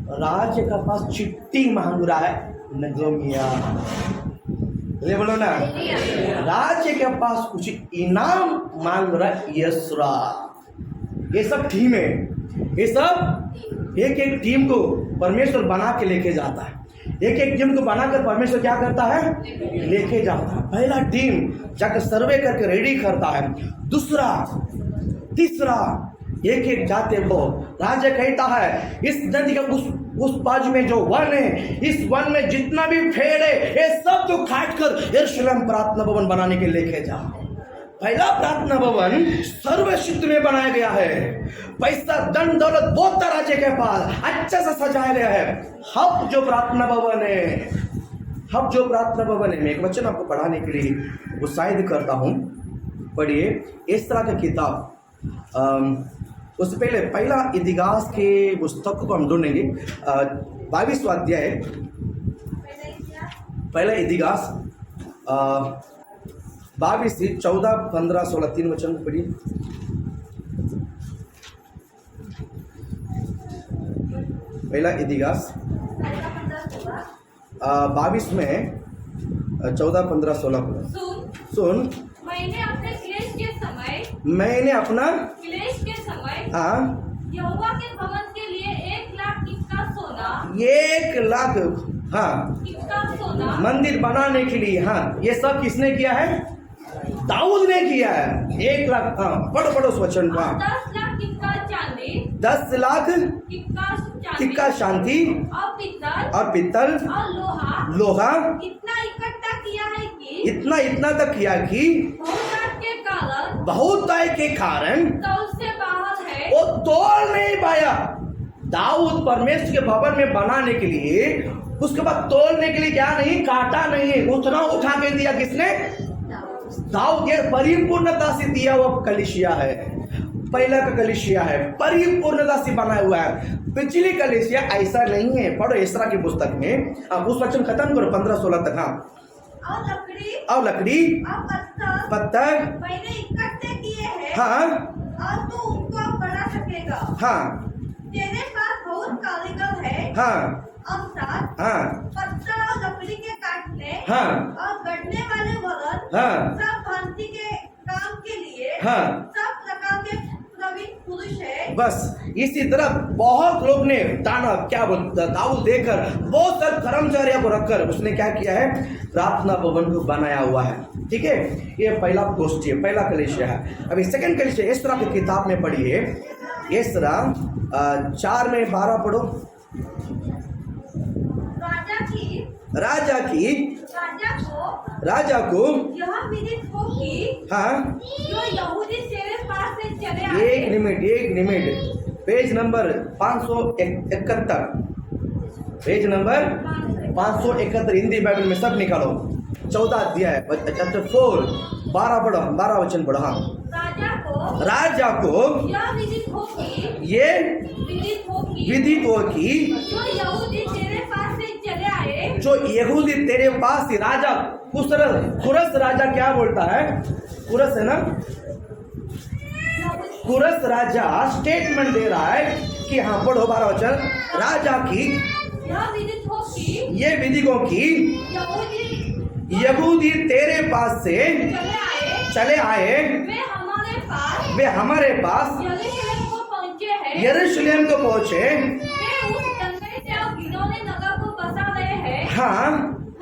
राज्य का पास चिट्ठी मांग रहा है नगमिया। ले बोलो ना, राज्य के पास कुछ इनाम मांग रहा है यस्रा। ये सब टीम है, ये सब एक एक टीम को परमेश्वर बना के लेके जाता है। एक एक टीम को बनाकर परमेश्वर क्या करता है, लेके जाता है। पहला टीम जाकर सर्वे करके रेडी करता है, दूसरा तीसरा एक एक जाते हो। राजा कहता है इस नदी का उस बाजू में जो वन है, इस वन में जितना भी पेड़ है ये सब तो काट कर यरूशलेम प्रार्थना भवन बनाने के लेके जा। पहला प्रार्थना भवन सर्वसिद्ध में बनाया गया है, पैसा धन दौलत बहुत राजा के पास अच्छा से सजाया गया है। अब जो प्रार्थना भवन है, अब जो प्रार्थना भवन है, मैं एक वचन आपको पढ़ाने के लिए उत्साहित करता हूँ, पढ़िए। इस तरह का किताब उससे पहले पहला इतिहास के पुस्तक को हम ढूंढेंगे, 22वां अध्याय, पहला इतिहास 22 से 14, 15, 16 3 वचन पढ़िए। पहला इतिहास 22 में 14, 15, 16 सुन। मैंने अपने क्लेश के समय, मैंने अपना क्लेश के समय हाँ यहोवा के भवन के लिए 1 लाख किक्का सोना, 1 लाख हाँ किक्का सोना मंदिर बनाने के लिए, हाँ ये सब किसने किया है, दाऊद ने किया है। 1 लाख, हाँ पढ़ो उस वचन को। 10 लाख किक्का चांदी, 10 लाख किक्का शांति और पित्तल और लोहा इतना इकट्ठा किया है कि इतना तक किया कि बहुतायत के कारण तौल से बाहर है, वो तोड़ नहीं पाया। दाऊद परमेश्वर के भवन में बनाने के लिए, उसके बाद तोड़ने के लिए क्या नहीं, काटा नहीं है, उतना उठा के दिया किसने, दाऊद। ये परिपूर्णता से दिया हुआ कलीसिया है, पहला का कलीसिया है, परिपूर्णता से बना हुआ है। पिछली कलीसिया ऐसा नहीं है। पढ़ो एस्रा की पुस्तक में, अब उस वचन खत्म करो 15-16 तक। हाँ और लकड़ी और पत्थर मैंने इकट्ठे किए हैं, हाँ और तू उनको बढ़ा सकेगा। हाँ तेरे पास बहुत कारीगर है, हाँ अवसाद, हाँ पत्थर और लकड़ी के काटने हाँ और गढ़ने वाले मरद, हाँ सब भांति के काम के लिए, हाँ सब प्रकार के प्रवीण पुरुष है। बस इसी तरह बहुत लोग ने दाना क्या बोलता, दाऊद देकर बहुत सारे कर्मचारियों को रखकर उसने क्या किया है, प्रार्थना भवन को बनाया हुआ है। ठीक है, ये पहला गोष्ठी है, पहला कलीसिया है। अभी सेकंड कलीसिया एस्रा की किताब में पढ़िए, एस्रा 4 में 12 पढ़ो। राजा को यह विदित हो कि हाँ जो यहूदी तेरे पास से चले आए। एक minute, page number 571, page number 571 Hindi Bible में सब निकालो। 14 अध्याय चैप्टर 4 12 पढ़ो, 12 वचन पढ़ो। हाँ राजा को यह विदित हो कि, ये विदित हो कि जो यहूदी तेरे पास से चले आए, जो यहूदी तेरे पास से, राजा कुरस राजा क्या बोलता है, कुरस है ना, कुरस राजा स्टेटमेंट दे रहा है कि हाँ पढ़ो 12 वचन। राजा की यह विदित हो कि, ये विधिकों की यहूदी तेरे पास से चले आए, वे हमारे पास यरूशलेम को पहुंचे हैं, यरूशलेम को पहुंचे, वे उस दंगे से और घिनौने नगर को बसा रहे हैं। हाँ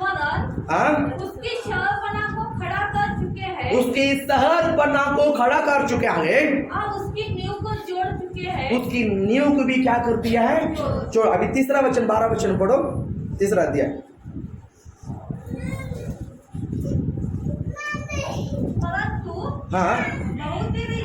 वरन उसकी शहरपनाह को खड़ा कर चुके हैं, उसकी शहरपनाह को खड़ा कर चुके हैं, और उसकी नींव को जोड़ चुके हैं। उसकी नींव को भी क्या कर दिया है, जो अभी तीसरा वचन 12 वचन पढ़ो, तीसरा अध्याय हाँ, बहुत तेरे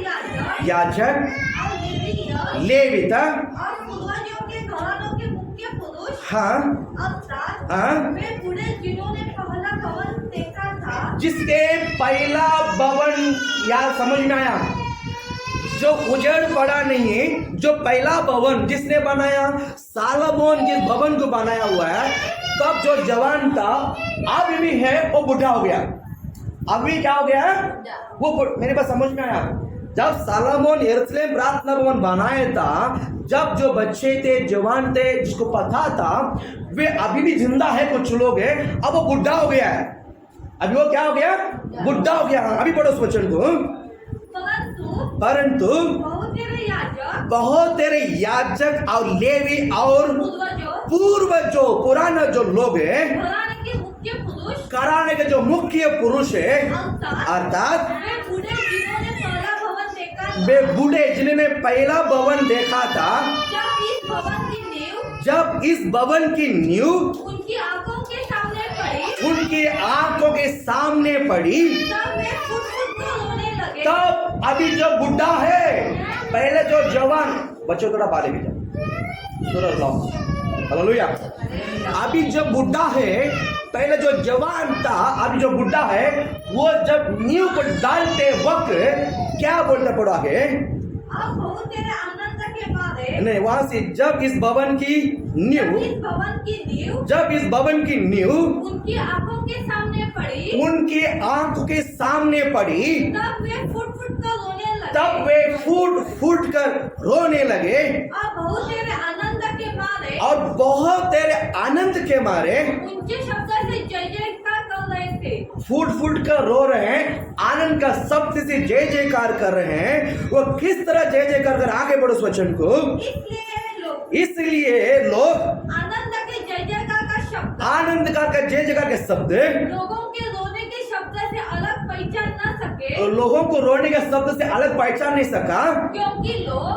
याजक, और लेवीय लेवीत, और पूर्वजों के घरानों के मुख्य पुरुष हाँ, अर्थात हाँ, वे बूढ़े जिन्होंने पहला भवन देखा था, जिसके पहला भवन, यार समझ में आया, जो उजड़ पड़ा नहीं है, जो पहला भवन जिसने बनाया, सालोमोन जिस भवन को बनाया हुआ है, तब जो जवान था अभी भी है, वो बुढ़ा हो गया। अभी क्या हो गया, वो मेरे पास समझ में आया। जब सालोमोन यरूशलेम प्रार्थना भवन बनाया था, जब जो बच्चे थे, जवान थे, जिसको पता था, वे अभी भी जिंदा है, कुछ लोग है, अब वो बुढ़ा हो गया है। अभी वो क्या हो गया, बुढ़ा हो गया। अभी पढ़ो उस वचन को। परंतु बहुत तेरे याजक और लेवी और पूर्वजों, पुराना जो लोग है, कराने के जो मुख्य पुरुष है, अर्थात वे बूढ़े जिन्होंने पहला भवन देखा था, जब इस भवन की नींव उनकी आंखों के सामने पड़ी, उनकी आंखों के सामने पड़ी, तब वे फुट-फुट को रोने लगे। तब अभी जो बुढ़ा है, पहले जो जवान, बच्चों थोड़ा बाले भी हालेलुया। अभी जो बुढ़ा है, पहले जो जवान था, अभी जो बुढ़ा है, वो जब नींव को डालते वक्त क्या बोलना पड़ा आगे, अब बहुत तेरे आनंद के मारे, नहीं, वहां से जब इस भवन की नींव, जब इस भवन की नींव उनकी आंखों के सामने पड़ी, उनकी आंखों के सामने पड़ी, तब वे फुट-फुट कर रोने लगे। तब वे फूट फूट कर रोने लगे, और बहुत तेरे आनंद के मारे, और बहुत तेरे आनंद के मारे ऊंचे शब्द से जय जयकार कर रहे थे। फूट फूट कर रो रहे हैं, आनंद का शब्द से जय जयकार कर रहे हैं। वो किस तरह जय जयकार कर, आगे बढ़ो उस वचन को। इसलिए लोग आनंद के जय जयकार का शब्द, आनंद का जय जयकार के शब्द लोगों के रोने के शब्द से अलग पहचान न सके, लोगों को रोने के शब्द से अलग पहचान नहीं सका,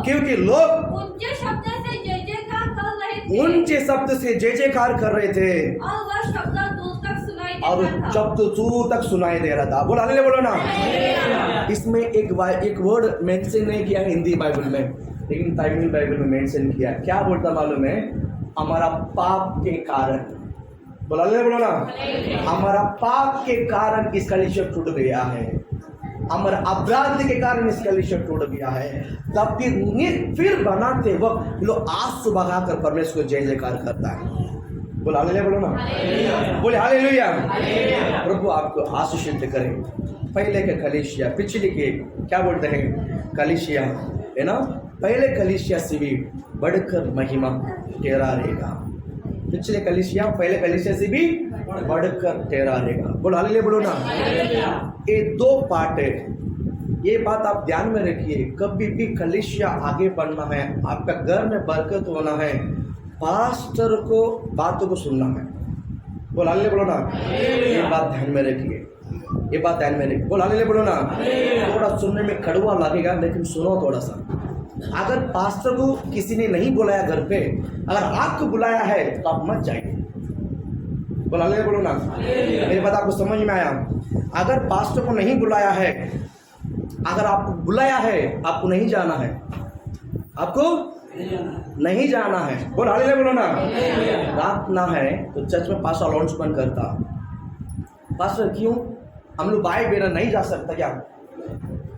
क्योंकि लोग ऊंचे शब्द से जय जयकार कर रहे थे, ऊंचे शब्द से जय जयकार कर रहे थे, और वह शब्द दूर तक सुनाई और देता था। जब तो दूर तक सुनाई दे रहा था। बोलो हालेलुया, बोलो ना। इसमें एक वर्ड मेंशन नहीं किया हिंदी बाइबल में, लेकिन तमिल बाइबल में मेंशन किया। क्या बोलता मालूम है, हमारा पाप के कारण, बोलो हालेलुया, बोलो ना, हमारा पाप के कारण इसका कलीसिया टूट गया है, हमारा अपराध के कारण इसका कलीसिया टूट गया है। तब फिर बनाते वक्त लोग आंसू बहाकर परमेश्वर को जय जयकार करता है। बोले हालेलुया, बोलो ना, बोले हालेलुया। प्रभु आपको आशीषित करे। पहले के कलीसिया, पिछले के क्या बोलते हैं, कलीसिया है ना, पहले कलीसिया से भी बढ़कर महिमा तेरा रहेगा। पिछले कलीसिया पहले कलीसिया से भी बढ़कर तेरा रहेगा। बोलो हालेलुया, बोलो ना। ये दो पार्ट है, ये बात आप ध्यान में रखिए। कभी भी कलीसिया आगे बढ़ना है, आपका घर में बरकत होना है, पास्टर को बातों को सुनना है। बोलो हालेलुया, बोलो ना। ये बात ध्यान में रखिए, ये बात ध्यान में रखिए। बोलो हालेलुया, बोलो ना। थोड़ा सुनने में कड़वा लगेगा, लेकिन सुनो थोड़ा सा। अगर पास्टर को किसी ने नहीं बुलाया घर पे, अगर आपको बुलाया है तो आप मत जाइए। बोलो हालेलुया, बोलो ना। मेरी बात आपको समझ में आया। अगर पास्टर को नहीं बुलाया है, अगर आपको बुलाया है, आपको नहीं जाना है, आपको नहीं जाना है। बोलो हालेलुया, बोलो ना। रात ना है तो चर्च में पास्टर अनाउंसमेंट करता, पास्टर क्यों हम लोग भाई बहन नहीं जा सकता क्या?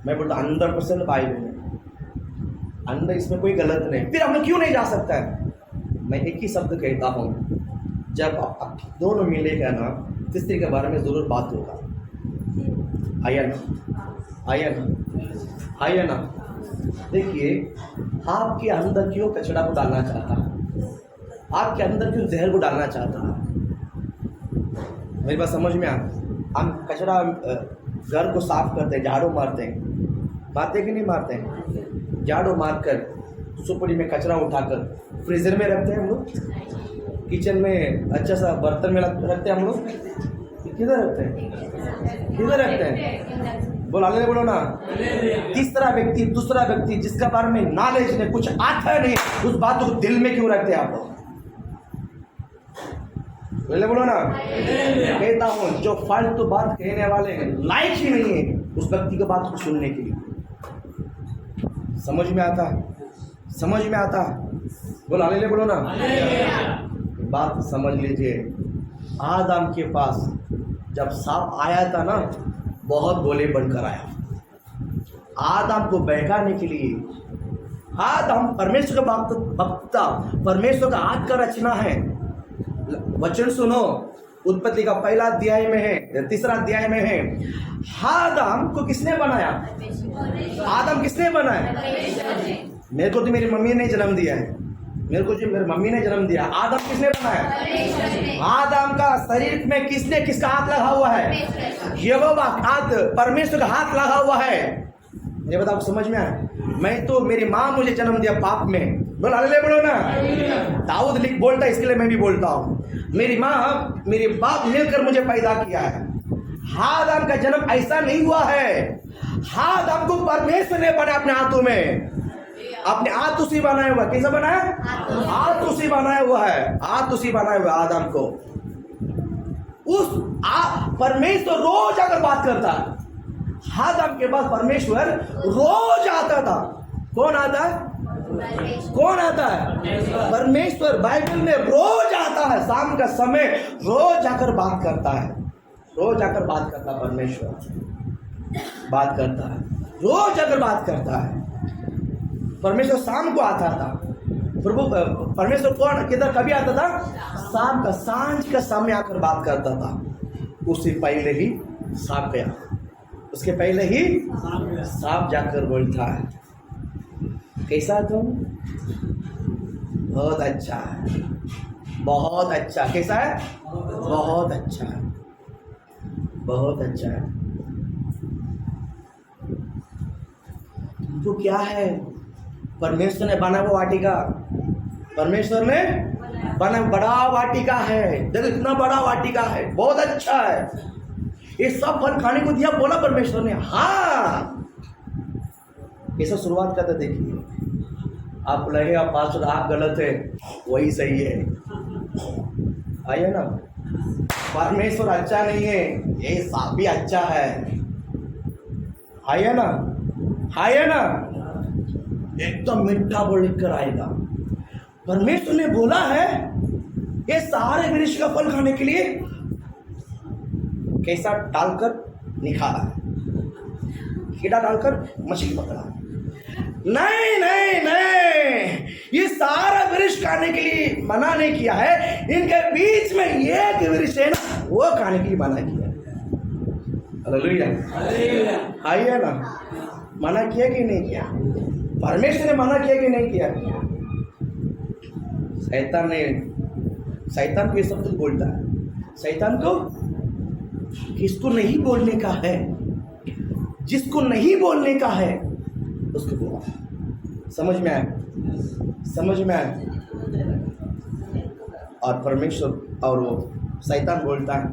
मैं बोलता 100% भाई बहन अंदर, इसमें कोई गलत नहीं। फिर हम लोग क्यों नहीं जा सकता है? मैं एक ही शब्द कहता हूँ, जब आप दोनों मिलेगा ना, तीसरे के बारे में जरूर बात होगा। आया ना, आया ना, आया ना। देखिए, आपके अंदर क्यों कचरा को डालना चाहता, आपके अंदर क्यों जहर को डालना चाहता? मेरी बात समझ में आ। हम कचरा घर को साफ करते हैं, झाड़ू मारते कि नहीं मारते हैं? झाड़ू मारकर सुपड़ी में कचरा उठाकर फ्रीजर में रखते हैं हम लोग, किचन में अच्छा सा बर्तन में रखते हैं हम लोग। किधर रखते हैं, किधर रखते हैं? बोलो हालेलुया, बोलो ना। तीसरा व्यक्ति, दूसरा व्यक्ति जिसका बारे में नॉलेज नहीं, कुछ आता नहीं, उस बात को दिल में क्यों रखते हैं आप लोग? बोलो ना। कहता हूँ, जो फालतू बात कहने वाले हैं लायक ही नहीं है, उस व्यक्ति की बात को सुनने के लिए। समझ में आता है? समझ में आता है? बोलो हालेलुया, बोलो ना। बात समझ लीजिए, आदम के पास जब सांप आया था ना, बहुत भोले बनकर आया। आदम को बहकाने के लिए, आदम परमेश्वर का भक्ता, परमेश्वर का हाथ का रचना है। वचन सुनो, उत्पत्ति का पहला अध्याय में है, तीसरा अध्याय में है। आदम को किसने बनाया? आदम किसने बनाया? मेरे को तो मेरी मम्मी ने जन्म दिया है, मेरे को जो मेरी मम्मी ने जन्म दिया। आदम किसने बनाया? आदम का शरीर में किसका हाथ लगा हुआ है? यहोवा हाथ, परमेश्वर का हाथ लगा हुआ है। ये बताओ, समझ में आया? मैं तो, मेरी माँ मुझे जन्म दिया पाप में। बोलो हालेलुया, बोलो ना। दाऊद बोलता है, इसके लिए मैं भी बोलता हूँ, मेरी माँ मेरे बाप मिलकर मुझे पैदा किया है। आदम का जन्म ऐसा नहीं हुआ है। आदम को परमेश्वर ने बनाया अपने हाथों में, अपने हाथ उसी बनाया हुआ। कैसा बनाया? हाथ उसी बनाया हुआ है, हाथ उसी बनाया हुआ आदम को। उस परमेश्वर रोज अगर बात करता है, आदम के पास परमेश्वर रोज आता था। कौन आता है? कौन आता है? परमेश्वर बाइबल में रोज आता है, शाम का समय रोज आकर बात करता है, रोज आकर बात करता है। परमेश्वर बात करता है, रोज आकर बात करता है। परमेश्वर शाम को आता था। प्रभु परमेश्वर कौन किधर कभी आता था? शाम का, सांझ का समय आकर बात करता था। उससे पहले ही सांप गया, उसके पहले ही सांप जाकर बोलता है, कैसा तुम? बहुत अच्छा है, बहुत अच्छा। कैसा है? बहुत अच्छा है, बहुत अच्छा है। तो क्या है? परमेश्वर ने बना वो वाटिका, परमेश्वर ने बना बड़ा वाटिका है। देखो इतना बड़ा वाटिका है, बहुत अच्छा है। ये सब फल खाने को दिया, बोला परमेश्वर ने। हाँ, कैसा शुरुआत करता देखिए। आप लगे आप पास, आप गलत है, वही सही है। आइए ना, परमेश्वर अच्छा नहीं है, ये सांप भी अच्छा है। आइए ना, आइए ना, एकदम मीठा बोल कर आएगा। परमेश्वर ने बोला है ये सारे वृक्ष का फल खाने के लिए कैसा डालकर निकाला है, कीड़ा डालकर मछली पकड़ा। नहीं नहीं नहीं, ये सारा वृक्ष खाने के लिए मना नहीं किया है। इनके बीच में एक वृक्ष है ना, वो खाने के लिए मना किया। हालेलुया, आइए ना। मना किया कि नहीं किया? परमेश्वर ने मना किया कि नहीं किया? शैतान को ये सब कुछ बोलता है। शैतान को किसको नहीं बोलने का है, जिसको नहीं बोलने का है उसको बोला। समझ में आया? समझ में आया? और परमेश्वर और वो शैतान बोलता है,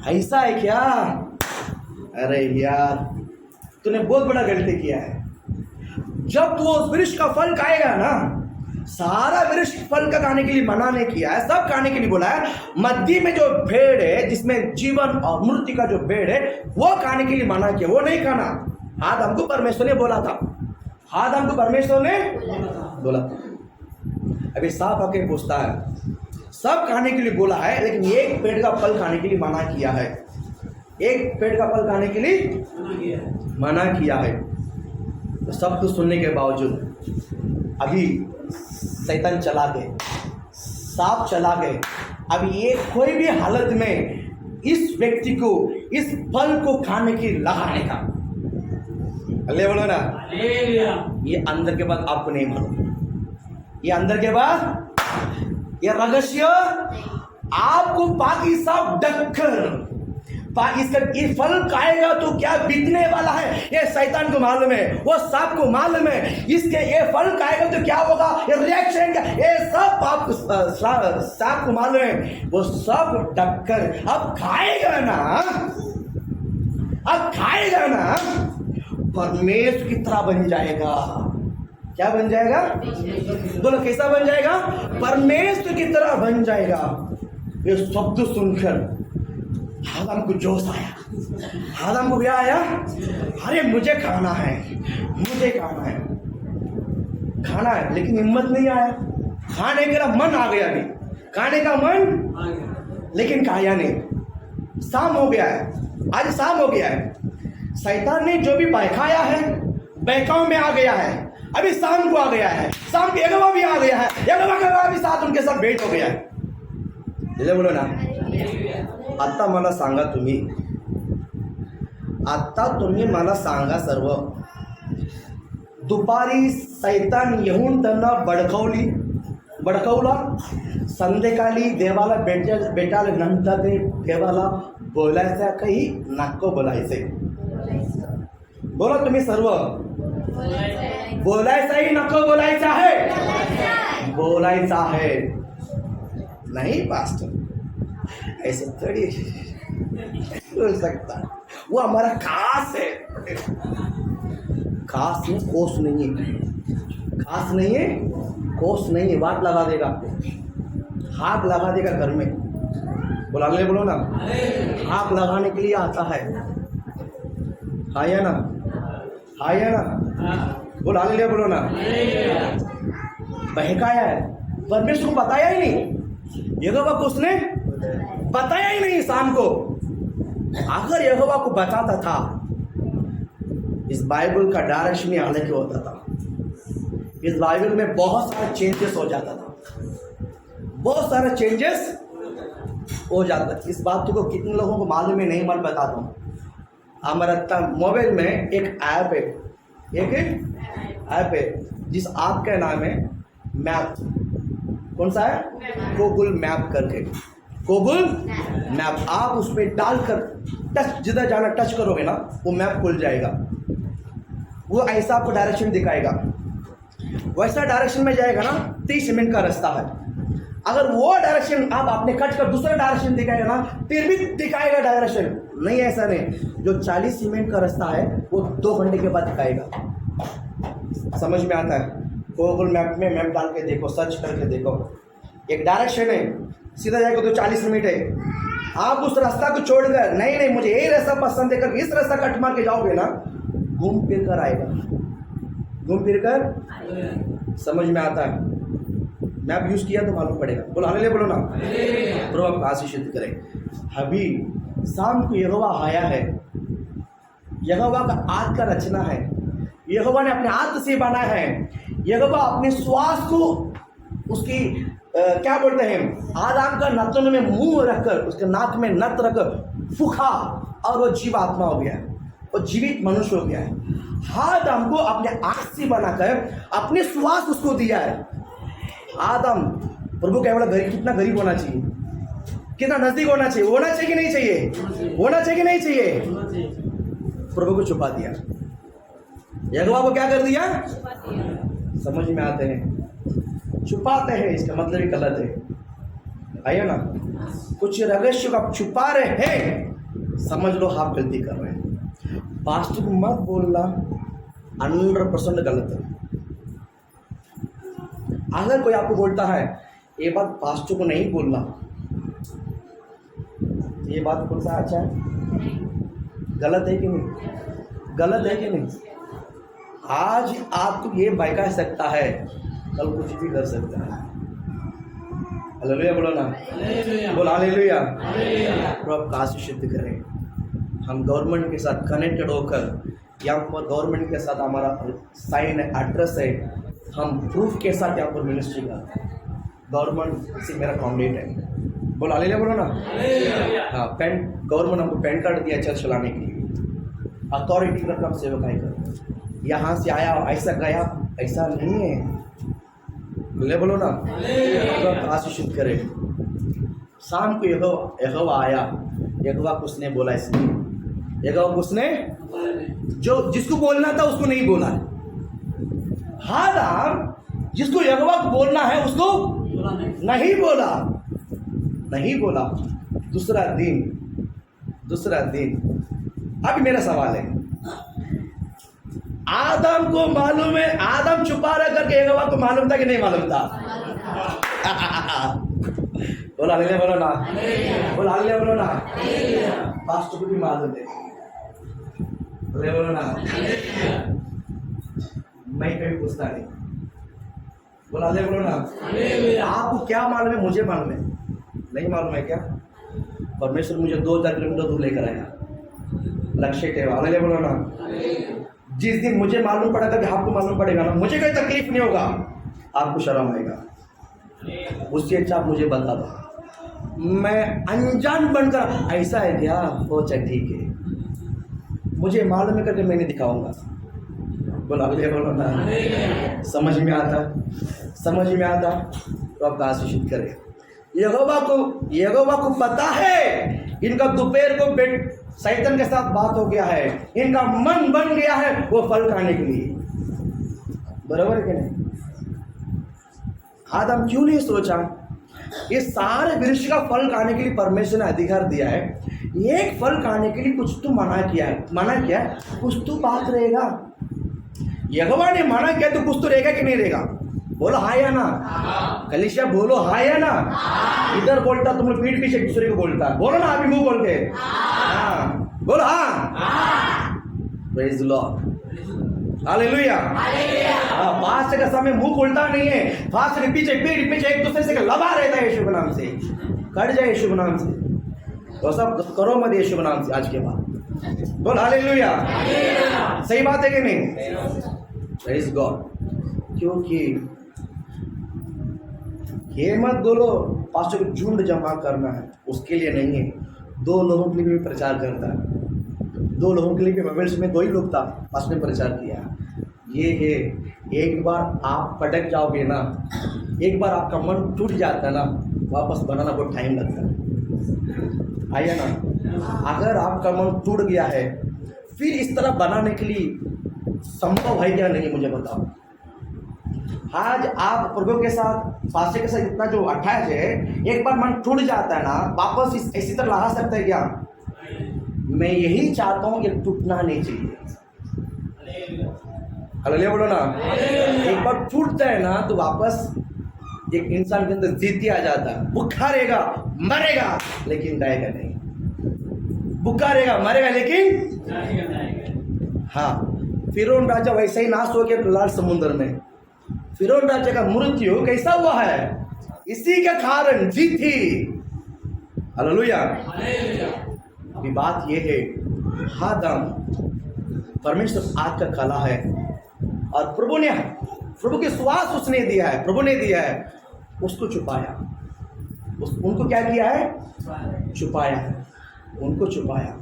ऐसा है क्या? अरे यार, तूने बहुत बड़ा गलती किया है। जब तू उस वृक्ष का फल खाएगा ना, सारा वृक्ष फल का खाने के लिए मना नहीं किया है, सब खाने के लिए बोला है। मध्य में जो भेड़ है, जिसमें जीवन और मृत्यु का जो भेड़ है, वो खाने के लिए मना किया, वो नहीं खाना। आदम को परमेश्वर ने बोला था, आदम को परमेश्वर ने बोला था। अभी सांप आके पूछता है, सब खाने के लिए बोला है, लेकिन एक पेड़ का फल खाने के लिए मना किया है। एक पेड़ का फल खाने के लिए मना किया है। तो सब कुछ सुनने के बावजूद अभी शैतान चला गए, सांप चला गए। अब ये कोई भी हालत में इस व्यक्ति को इस फल को खाने की लगाने का, अल्ले बोलो ना, ये अंदर के बाद आपको नहीं मालूम। ये अंदर के बाद ये रहस्य आपको बाकी सब ढककर इसका ये फल खाएगा तो क्या बीतने वाला है, ये शैतान को मालूम है, वो सांप को मालूम है। इसके ये फल खाएगा तो क्या होगा, ये रिएक्शन क्या, ये सब आपको सांप को मालूम है। वो सब ढककर अब खाएगा ना, अब खाएगा ना, परमेश्वर की तरह बन जाएगा। क्या बन जाएगा? बोलो कैसा बन जाएगा? परमेश्वर की तरह बन जाएगा। ये शब्द सुनकर आदम को जोश आया, आदम को क्या आया, अरे मुझे खाना है, मुझे खाना है, खाना है, लेकिन हिम्मत नहीं आया। खाने का मन आ गया, अभी खाने का मन, लेकिन खाया नहीं। शाम हो गया है, आज शाम हो गया है, शैतान ने जो भी बहकाया है बहकाव में आ गया है। अभी शाम को आ गया है, शाम के यहोवा भी आ गया है, यहोवा का भी साथ उनके साथ भेंट हो गया है। ले बोलो ना, आता मला सांगा तुम्ही, आता तुम्ही मला सांगा सर्व, दुपारी सैतान येऊन त्यांना बडकवला, संध्याकाळी देवाला भेटाल्यानंतर ते देवाला बोलायचं काही नको बोलायचे, बोला तुम्ही सर्व, बोलायचंही नको बोलायचं आहे, बोलायचं आहे। नहीं पास्टर ऐसे थोड़ी बोल सकता, वो हमारा खास है, खास नहीं, कोस नहीं है, खास नहीं है, कोस नहीं है, वाट लगा देगा आपको, हाथ लगा देगा घर में, बोलो ना, हाथ लगाने के लिए आता है, ना, बोलो ना, बहकाया है, परमेश्वर को बताया ही नहीं, यहोवा को उसने बताया ही नहीं शाम को। अगर यहोवा को बताता था, इस बाइबल का डायरेक्शन अलग ही होता था, इस बाइबल में बहुत सारे चेंजेस हो जाता था, बहुत सारे चेंजेस हो जाता था। इस बात को कितने लोगों को मालूम है नहीं, मैं बताता हूँ। हमारा मोबाइल में एक ऐप है, एक ऐप है जिस ऐप का नाम है मैप। कौन सा है? गूगल मैप करके, गूगल मैप। आप उसमें डालकर टच, जिधर जाना टच करोगे ना, वो मैप खुल जाएगा, वो ऐसा आपको डायरेक्शन दिखाएगा, वैसा डायरेक्शन में जाएगा ना, 30 मिनट का रास्ता है। अगर वो डायरेक्शन आप आपने कट कर दूसरा डायरेक्शन दिखाएगा ना, फिर भी दिखाएगा डायरेक्शन, नहीं ऐसा नहीं। जो 40 मिनट का रास्ता है वो 2 घंटे के बाद दिखाएगा। समझ में आता है? गूगल मैप में मैप डाल के देखो, सर्च करके देखो, एक डायरेक्शन है, सीधा जाएगा तो 40 मिनट है। आप उस रास्ता को छोड़कर नहीं मुझे यही रास्ता पसंद है कर इस रास्ता कट मार के जाओगे ना, घूम फिर कर आएगा, घूम फिर कर। समझ में आता है? मैप यूज किया तो मालूम पड़ेगा। बोलो हालेलुया, बोलो ना। प्रभु आपको आशीषित करे। अभी शाम को यहोवा आया है, यहोवा का हाथ का रचना है, यहोवा ने अपने हाथ से बनाया है। यहोवा अपने श्वास को उसकी क्या बोलते हैं, आदम का नथन में मुंह रखकर, उसके नाक में नथ रखकर फूका और वो जीवात्मा हो गया है, वो जीवित मनुष्य हो गया है। आदम को अपने हाथ से बनाकर अपने श्वास उसको दिया है। आदम प्रभु का गरीब, कितना गरीब होना चाहिए, कितना नजदीक होना चाहिए, होना चाहिए कि नहीं चाहिए, होना चाहिए कि नहीं चाहिए। प्रभु को छुपा दिया, यहोवा को क्या कर दिया, समझ में आते हैं, छुपाते हैं, इसका मतलब ही गलत है। आइए ना, कुछ रहस्य को आप छुपा रहे हैं, समझ लो आप गलती कर रहे हैं। पास्टर को मत बोलना 100% गलत है। अगर कोई आपको बोलता है ये बात पास्टर को नहीं बोलना, ये बात कौन सा अच्छा है, गलत है कि नहीं, गलत है कि नहीं। आज आपको ये बहका सकता है, कल कुछ भी कर सकता है। हालेलुया, बोलो ना, बोलो हालेलुया। तो आप काशी सिद्ध करें। हम गवर्नमेंट के साथ कनेक्टेड होकर, यहाँ पर गवर्नमेंट के साथ हमारा साइन है, एड्रेस है, हम प्रूफ के साथ यहाँ पर मिनिस्ट्री का, गवर्नमेंट से मेरा कॉन्टेक्ट है। बोलो हालेलुया, बोलो ना। हाँ, गवर्नमेंट हमको पैन कार्ड दिया चर्च चलाने के लिए, अथॉरिटी का काम सेवकाई कर, यहाँ से आया ऐसा गया, ऐसा नहीं है। ले बोलो ना, तो आशीषित करे। शाम को यहोवा आया, यहोवा को उसने बोला, इसलिए यहोवा को उसने जो जिसको बोलना था उसको नहीं बोला। आदम जिसको यहोवा को बोलना है उसको नहीं बोला, नहीं बोला। दूसरा दिन अब मेरा सवाल है, आदम को मालूम है, आदम छुपा रहा करके यहोवा को मालूम था कि नहीं मालूम था? बोला हालेलुया बोलो ना, बोला हालेलुया बोलो ना। पास्टर को भी मालूम है, हालेलुया बोलो ना। मैं कभी पूछता नहीं, बोला हालेलुया बोलो ना। आपको क्या मालूम है? मुझे मालूम है, नहीं मालूम है क्या? परमेश्वर मुझे 2000 किलोमीटर दूर लेकर आया, लक्ष्य टेवा, हालेलुया बोलो ना। जिस दिन मुझे मालूम पड़ेगा कि आपको मालूम पड़ेगा ना, मुझे कोई तकलीफ नहीं होगा, आपको शर्म आएगा। उससे अच्छा आप मुझे बता दो, मैं अनजान बनकर ऐसा है क्या, हो चाहे ठीक है, मुझे मालूम है करके मैं नहीं दिखाऊंगा। बोला हालेलुया बोलो ना। समझ में आता, समझ में आता तो आपका आशीषित करे। यहोवा को पता है इनका दोपहर को शैतान के साथ बात हो गया है, इनका मन बन गया है वो फल खाने के लिए। बराबर है कि नहीं? आदम क्यों नहीं सोचा ये सारे वृक्ष का फल खाने के लिए परमेश्वर ने अधिकार दिया है, एक फल खाने के लिए कुछ तो मना किया है, मना किया कुछ तो बात रहेगा। यहोवा ने मना किया तो कुछ तो रहेगा कि नहीं रहेगा? बोलो हाँ या ना, कलीसिया बोलो हाँ या ना। इधर बोलता तुम लोग पीठ पीछे दूसरे को बोलता, बोलो ना अभी मुंह बोल के हाँ, बोलो हाँ। Praise Lord, hallelujah. फास्ट का समय मुंह खोलता नहीं है, फास्ट के पीछे पीठ पीछे एक दूसरे से लगा रहता है यीशु के नाम से। कट जाए यीशु के नाम से, तो सब करो मत यीशु के नाम से आज के बाद। बोल हालेलुया, सही बात है कि नहीं? Praise God. क्योंकि ये मत बोलो पास्टर को झुंड जमा करना है, उसके लिए नहीं है, 2 लोगों के लिए भी प्रचार करता है। 2 लोगों के लिए भी भविष्य में 2 ही लोग था, पास्टर ने प्रचार किया। ये है, एक बार आप पटक जाओगे ना, एक बार आपका मन टूट जाता है ना, वापस बनाना बहुत टाइम लगता है। आइए ना, अगर आपका मन टूट गया है फिर इस तरह बनाने के लिए संभव है क्या? नहीं, मुझे बताओ। आज आप प्रभु के साथ, पास्टर के साथ इतना जो अटैच है, एक बार मन टूट जाता है ना, वापस इसी तरह लगा सकता है क्या? मैं यही चाहता हूँ कि टूटना नहीं चाहिए। हालेलुया बोलो ना। एक बार टूटता है ना तो वापस एक इंसान के अंदर जिद्दी आ जाता है, भूखा रहेगा मरेगा लेकिन रहेगा नहीं, भूखा रहेगा मरेगा लेकिन हाँ। फिरौन राजा वैसे ही नाश हो गया लाल समुद्र में। फिरौन राजा का मृत्यु कैसा हुआ है? इसी के कारण जीत थी। हालेलुया। अभी बात यह है, आदम परमेश्वर आज का कला है और प्रभु के श्वास उसने दिया है, प्रभु ने दिया है, उसको छुपाया। उनको क्या किया है? छुपाया। उनको छुपाया,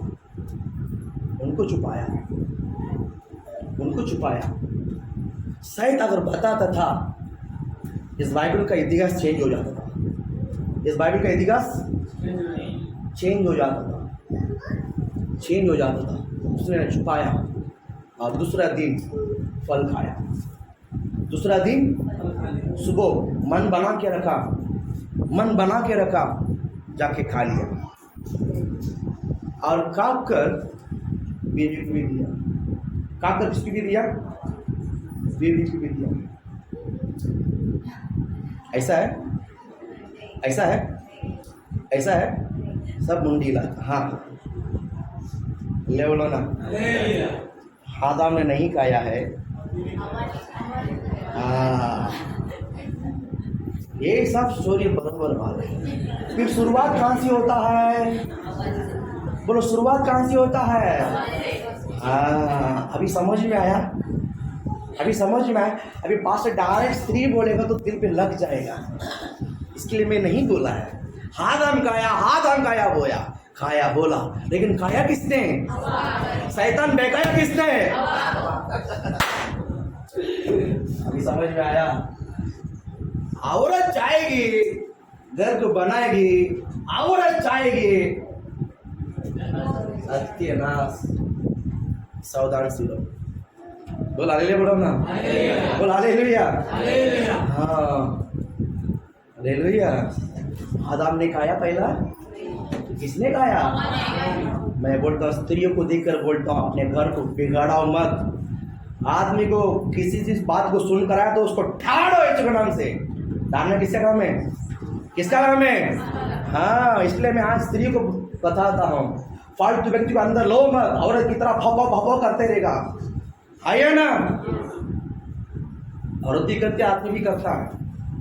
उनको छुपाया, उनको छुपाया। शायद अगर बताता था इस बाइबल का इतिहास चेंज हो जाता था, इस बाइबल का इतिहास चेंज हो जाता था, चेंज हो जाता था। उसने छुपाया और दूसरा दिन फल खाया। दूसरा दिन सुबह मन बना के रखा, मन बना के रखा, जाके खा लिया और काट कर बीवी को भी दिया। काट कर किसको भी दिया? बीवी को भी दिया। ऐसा है, ऐसा है, ऐसा है, सब मुंडी लाता। हाँ ले बोलो ना। आदम ने नहीं खाया है। हाँ, ये सब स्टोरी बराबर बात है। फिर शुरुआत कहाँ से होता है? बोलो शुरुआत कहाँ से होता है? हाँ, अभी समझ में आया, अभी समझ में आया। अभी पास से डायरेक्ट स्त्री बोलेगा तो दिल पे लग जाएगा, इसके लिए मैं नहीं बोला है। आदम खाया बोया, खाया बोला, लेकिन खाया किसने? शैतान बेकाया किसने? अभी समझ में आया। औरत चाहेगी, घर को बनाएगी, औरत चाहेगी, सत्यानाश। सावधान से रहो। बोल हालेलुया बोलो ना, बोल हालेलुया। हाँ हालेलुया। आदम ने खाया पहला, किसने खाया? मैं बोलता हूँ, स्त्रियों को देखकर बोलता हूँ, अपने घर को बिगाड़ाओ मत। आदमी को किसी चीज बात को सुन कर आया तो उसको ठाड़ो इस नाम से। डालना किसका काम है? किसका नाम है? हाँ, इसलिए मैं आज स्त्री को बताता हूँ, फालतू व्यक्ति को अंदर लो मत, औरत की तरह भपो करते रहेगा, आइए ना। औरत भी करती है, आदमी भी करता है,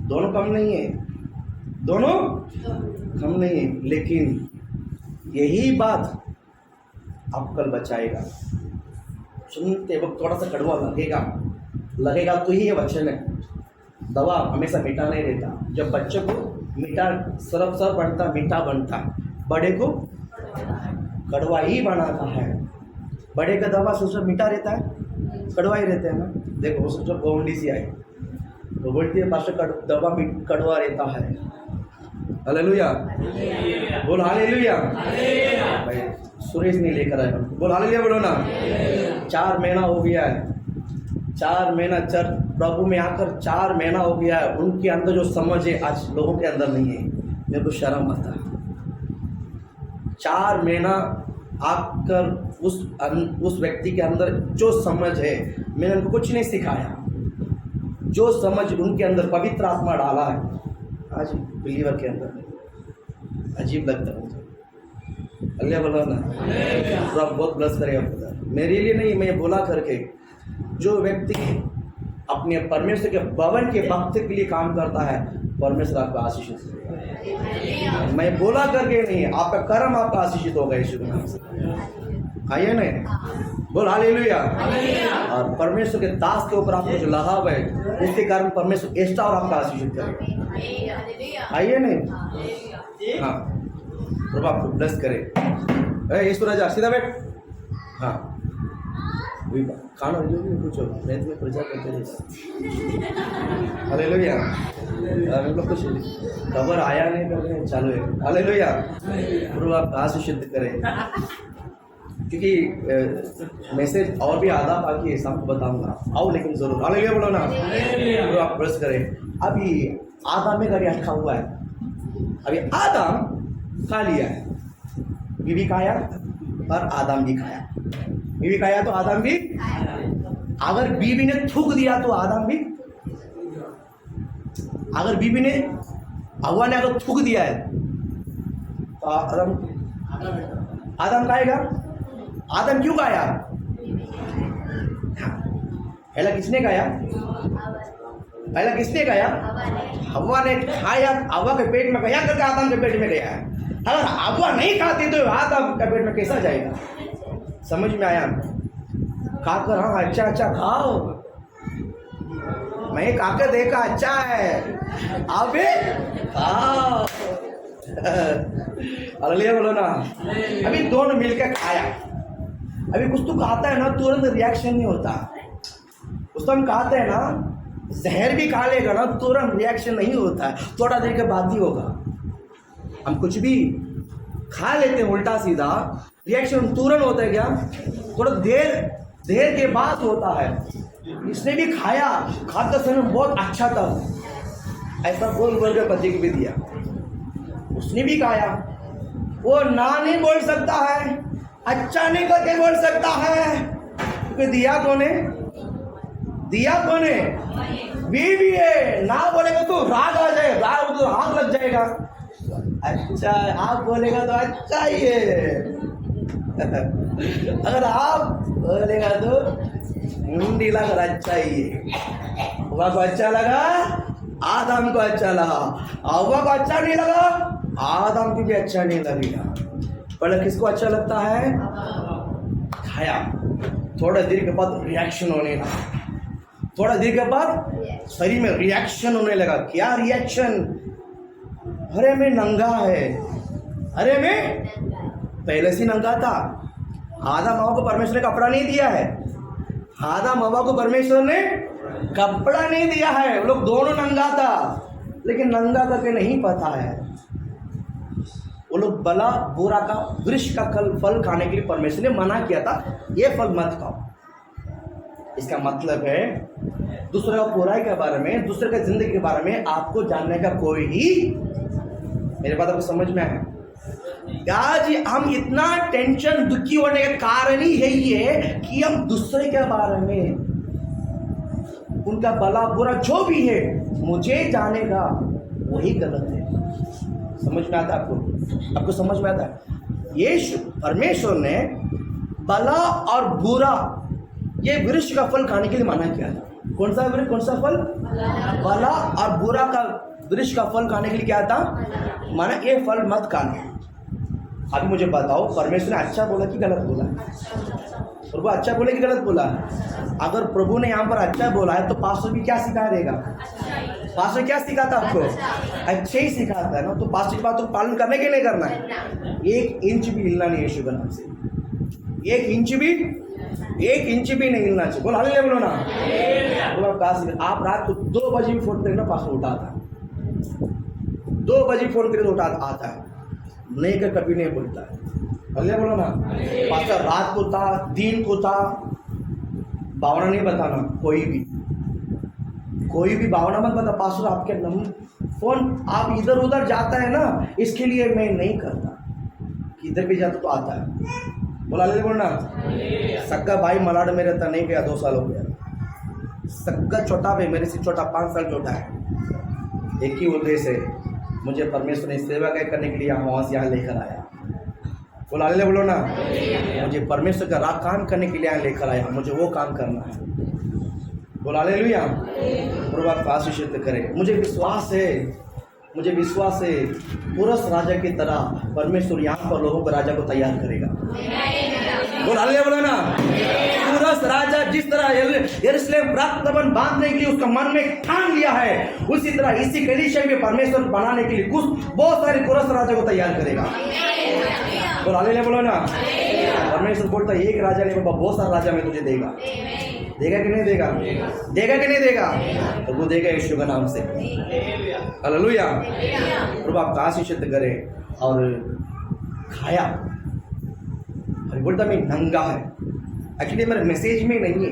दोनों कम नहीं है, दोनों कम नहीं है। लेकिन यही बात आप कल बचाएगा। सुनते वक्त थोड़ा सा कड़वा लगेगा तो ही ये वचन है। दवा हमेशा मीठा नहीं रहता। जब बच्चे को मीठा सर बनता, मीठा बनता, बड़े को कड़वा ही बनाता है। बड़े का दवा सोचो मीठा रहता है, कड़वा ही रहता है ना। देखो वो सोचो गोंडी सी आई तो बोलती है पास्टर दवा कड़वा रहता है। हालेलुया, बोल हालेलुया। भाई सुरेश नहीं लेकर आया, बोल हालेलुया बोलो ना। 4 महीना हो गया है, 4 महीना चर्च प्रभु में आकर 4 महीना हो गया है। उनके अंदर जो समझ है आज लोगों के अंदर नहीं है। मेरे को शर्म आता है। 4 महीना आकर उस व्यक्ति के अंदर जो समझ है, मैंने उनको कुछ नहीं सिखाया, जो समझ उनके अंदर पवित्र आत्मा डाला है आज बिलीवर के अंदर। अजीब लगता है मुझे। अल्लाह बोला ना, तो आप बहुत ब्लस करें आपको। मेरे लिए नहीं, मैं बोला करके जो व्यक्ति अपने परमेश्वर के भवन के भक्त के लिए काम करता है, परमेश्वर आपका आशीषित होगा। मैं बोला करके नहीं, आपका कर्म आपका आशीषित होगा यीशु के नाम से। आइए नहीं, बोल हालेलुया। और परमेश्वर के दास के ऊपर आपको जो लगाव है, उसके कारण परमेश्वर एक्स्ट्रा और आपका आशीषित करेगा। आइए नहीं, हाँ, प्रभु आपको ब्लेस करे। यीशु राजा सीधा बैठ। हाँ, खाना पूछो, मैं तुम्हें प्रचार करते रहे। हालेलुया। हम लोग कुछ खबर आया नहीं करने चालू है। हालेलुया, प्रभु आपका आशीषित करें। क्योंकि मैसेज और भी आधा बाकी है, सबको बताऊंगा, आओ लेकिन जरूर। हालेलुया बोलो ना, प्रभु आप ब्लेस करें। अभी आदम में गाड़ी अटका हुआ है। अभी आदम खा लिया है, बीवी खाया और आदम भी खाया। बीवी खाया तो आदम भी, अगर बीवी ने थूक दिया तो आदम भी, अगर बीवी ने हवा ने अगर थूक दिया है तो आदम खाएगा। आदम क्यों खाया? पहला किसने खाया? पहला किसने खाया? हवा ने खाया। हवा के पेट में गया करके आदम के पेट में गया है। अगर हवा नहीं खाती तो आदम के पेट में कैसा जाएगा? समझ में आया? खाकर हाँ अच्छा अच्छा खाओ, मैं खाकर देखा अच्छा है, अबे खाओ। हालेलुया बोलो ना। अभी दोनों मिलकर खाया। अभी कुछ तो खाता है ना, तुरंत रिएक्शन नहीं होता। उसको हम खाते हैं ना, जहर भी खा लेगा ना, तुरंत रिएक्शन नहीं होता है, थोड़ा देर के बाद ही होगा। हम कुछ भी खा लेते हैं उल्टा सीधा, रिएक्शन तुरंत होता है क्या? थोड़ा देर के बाद होता है। इसने भी खाया, खाते समय बहुत अच्छा था, ऐसा बोल के पति को भी दिया। उसने भी खाया। वो ना नहीं बोल सकता है, अच्छा नहीं करके बोल सकता है, तो दिया कौन है? दिया कौन है? बीवी है। ना बोलेगा तो राग आ जाएगा, राग तो आग लग जाएगा। अच्छा आप बोलेगा तो अच्छा ही है, अगर आप बोलेगा तो मुंडी लगा अच्छा ही है। हवा को अच्छा लगा, आदम को अच्छा लगा। हवा को अच्छा नहीं लगा, आदम को भी अच्छा नहीं लगेगा। पहले किसको अच्छा लगता है? खाया, थोड़ा देर के बाद रिएक्शन होने लगा। थोड़ा देर के बाद शरीर में रिएक्शन होने लगा। क्या रिएक्शन? अरे मैं नंगा है, अरे मैं पहले से नंगा था। आदम हवा को परमेश्वर ने कपड़ा नहीं दिया है। आदम हवा को परमेश्वर ने कपड़ा नहीं दिया है। वो लोग दोनों नंगा था, लेकिन नंगा करके नहीं पता है। वो लोग भला बुरा का वृक्ष का फल खाने के लिए परमेश्वर ने मना किया था, ये फल मत खाओ। इसका मतलब है दूसरे का बुराई के बारे में, दूसरे का जिंदगी के बारे में आपको जानने का कोई ही, मेरे बात आपको समझ में आया? आज हम इतना टेंशन दुखी होने का कारण ही यही है कि हम दूसरे के बारे में, उनका भला बुरा जो भी है, मुझे जानेगा, वही गलत है। समझ में आता है आपको? आपको समझ में आता है? यीशु परमेश्वर ने भला और बुरा ये वृक्ष का फल खाने के लिए मना किया था। कौन सा वृक्ष, कौन सा फल? भला और बुरा का वृक्ष का फल खाने के लिए क्या था? माना ये फल मत खाना। अभी मुझे बताओ, परमेश्वर ने अच्छा बोला कि गलत बोला? प्रभु अच्छा बोले कि गलत बोला? अगर प्रभु ने यहाँ पर अच्छा बोला है तो पास्टर भी क्या सिखा देगा? पास्टर क्या सिखाता आपको? अच्छे ही सिखाता है ना। तो पास्टर की बात को पालन करने के लिए करना है। 1 इंच भी हिलना नहीं यीशु के नाम से। 1 इंच भी नहीं हिलना चाहिए। बोलो हालेलुया, बोलो ना। बोलो आप रात को 2 बजे भी फोन करें ना, पास्टर उठाता है। 2 बजे फोन करें तो उठा आता है, नहीं कर कभी नहीं बोलता है। हालेलुया, बोलो ना। पास्टर रात को था, दिन को था, भावना नहीं बताना। कोई भी भावना मत बता। पास्टर आपके फोन आप इधर उधर जाता है ना, इसके लिए मैं नहीं करता। किधर भी जाता तो आता है। बोला ले बोलना। सक्का भाई मलाड में रहता, नहीं गया, 2 साल हो गया। सक्का छोटा भाई मेरे से छोटा, 5 साल छोटा है। एक ही उद्देश्य से मुझे परमेश्वर ने सेवा करने के लिए वहाँ से यहाँ लेकर आया। बोला ले बोलो ना। मुझे परमेश्वर का काम करने के लिए यहाँ लेकर आया, मुझे वो काम करना है। बोला हालेलुया। प्रभु आपको आशीषित करे। मुझे विश्वास है पुरुष राजा की तरह परमेश्वर यहाँ पर लोगों को राजा को तैयार करेगा। बोला हालेलुया, बोलो ना। पुरुष राजा जिस तरह यरूशलेम प्राप्त भवन बांधने के लिए उसका मन में ठान लिया है, उसी तरह इसी कलीसिया में परमेश्वर बनाने के लिए कुछ बहुत सारे पुरुष राजा को तैयार करेगा। बोला हालेलुया, बोलो ना। परमेश्वर बोलता है एक राजा नहीं बाबा, बहुत सारा राजा मैं तुझे देगा। देगा कि नहीं देगा? देगा कि नहीं देगा? तो वो देगा यीशु के नाम से। हालेलुया। प्रभु आपका आशीषित करे। और खाया, अरे बोलता मैं नंगा है। एक्चुअली मेरे मैसेज में नहीं है।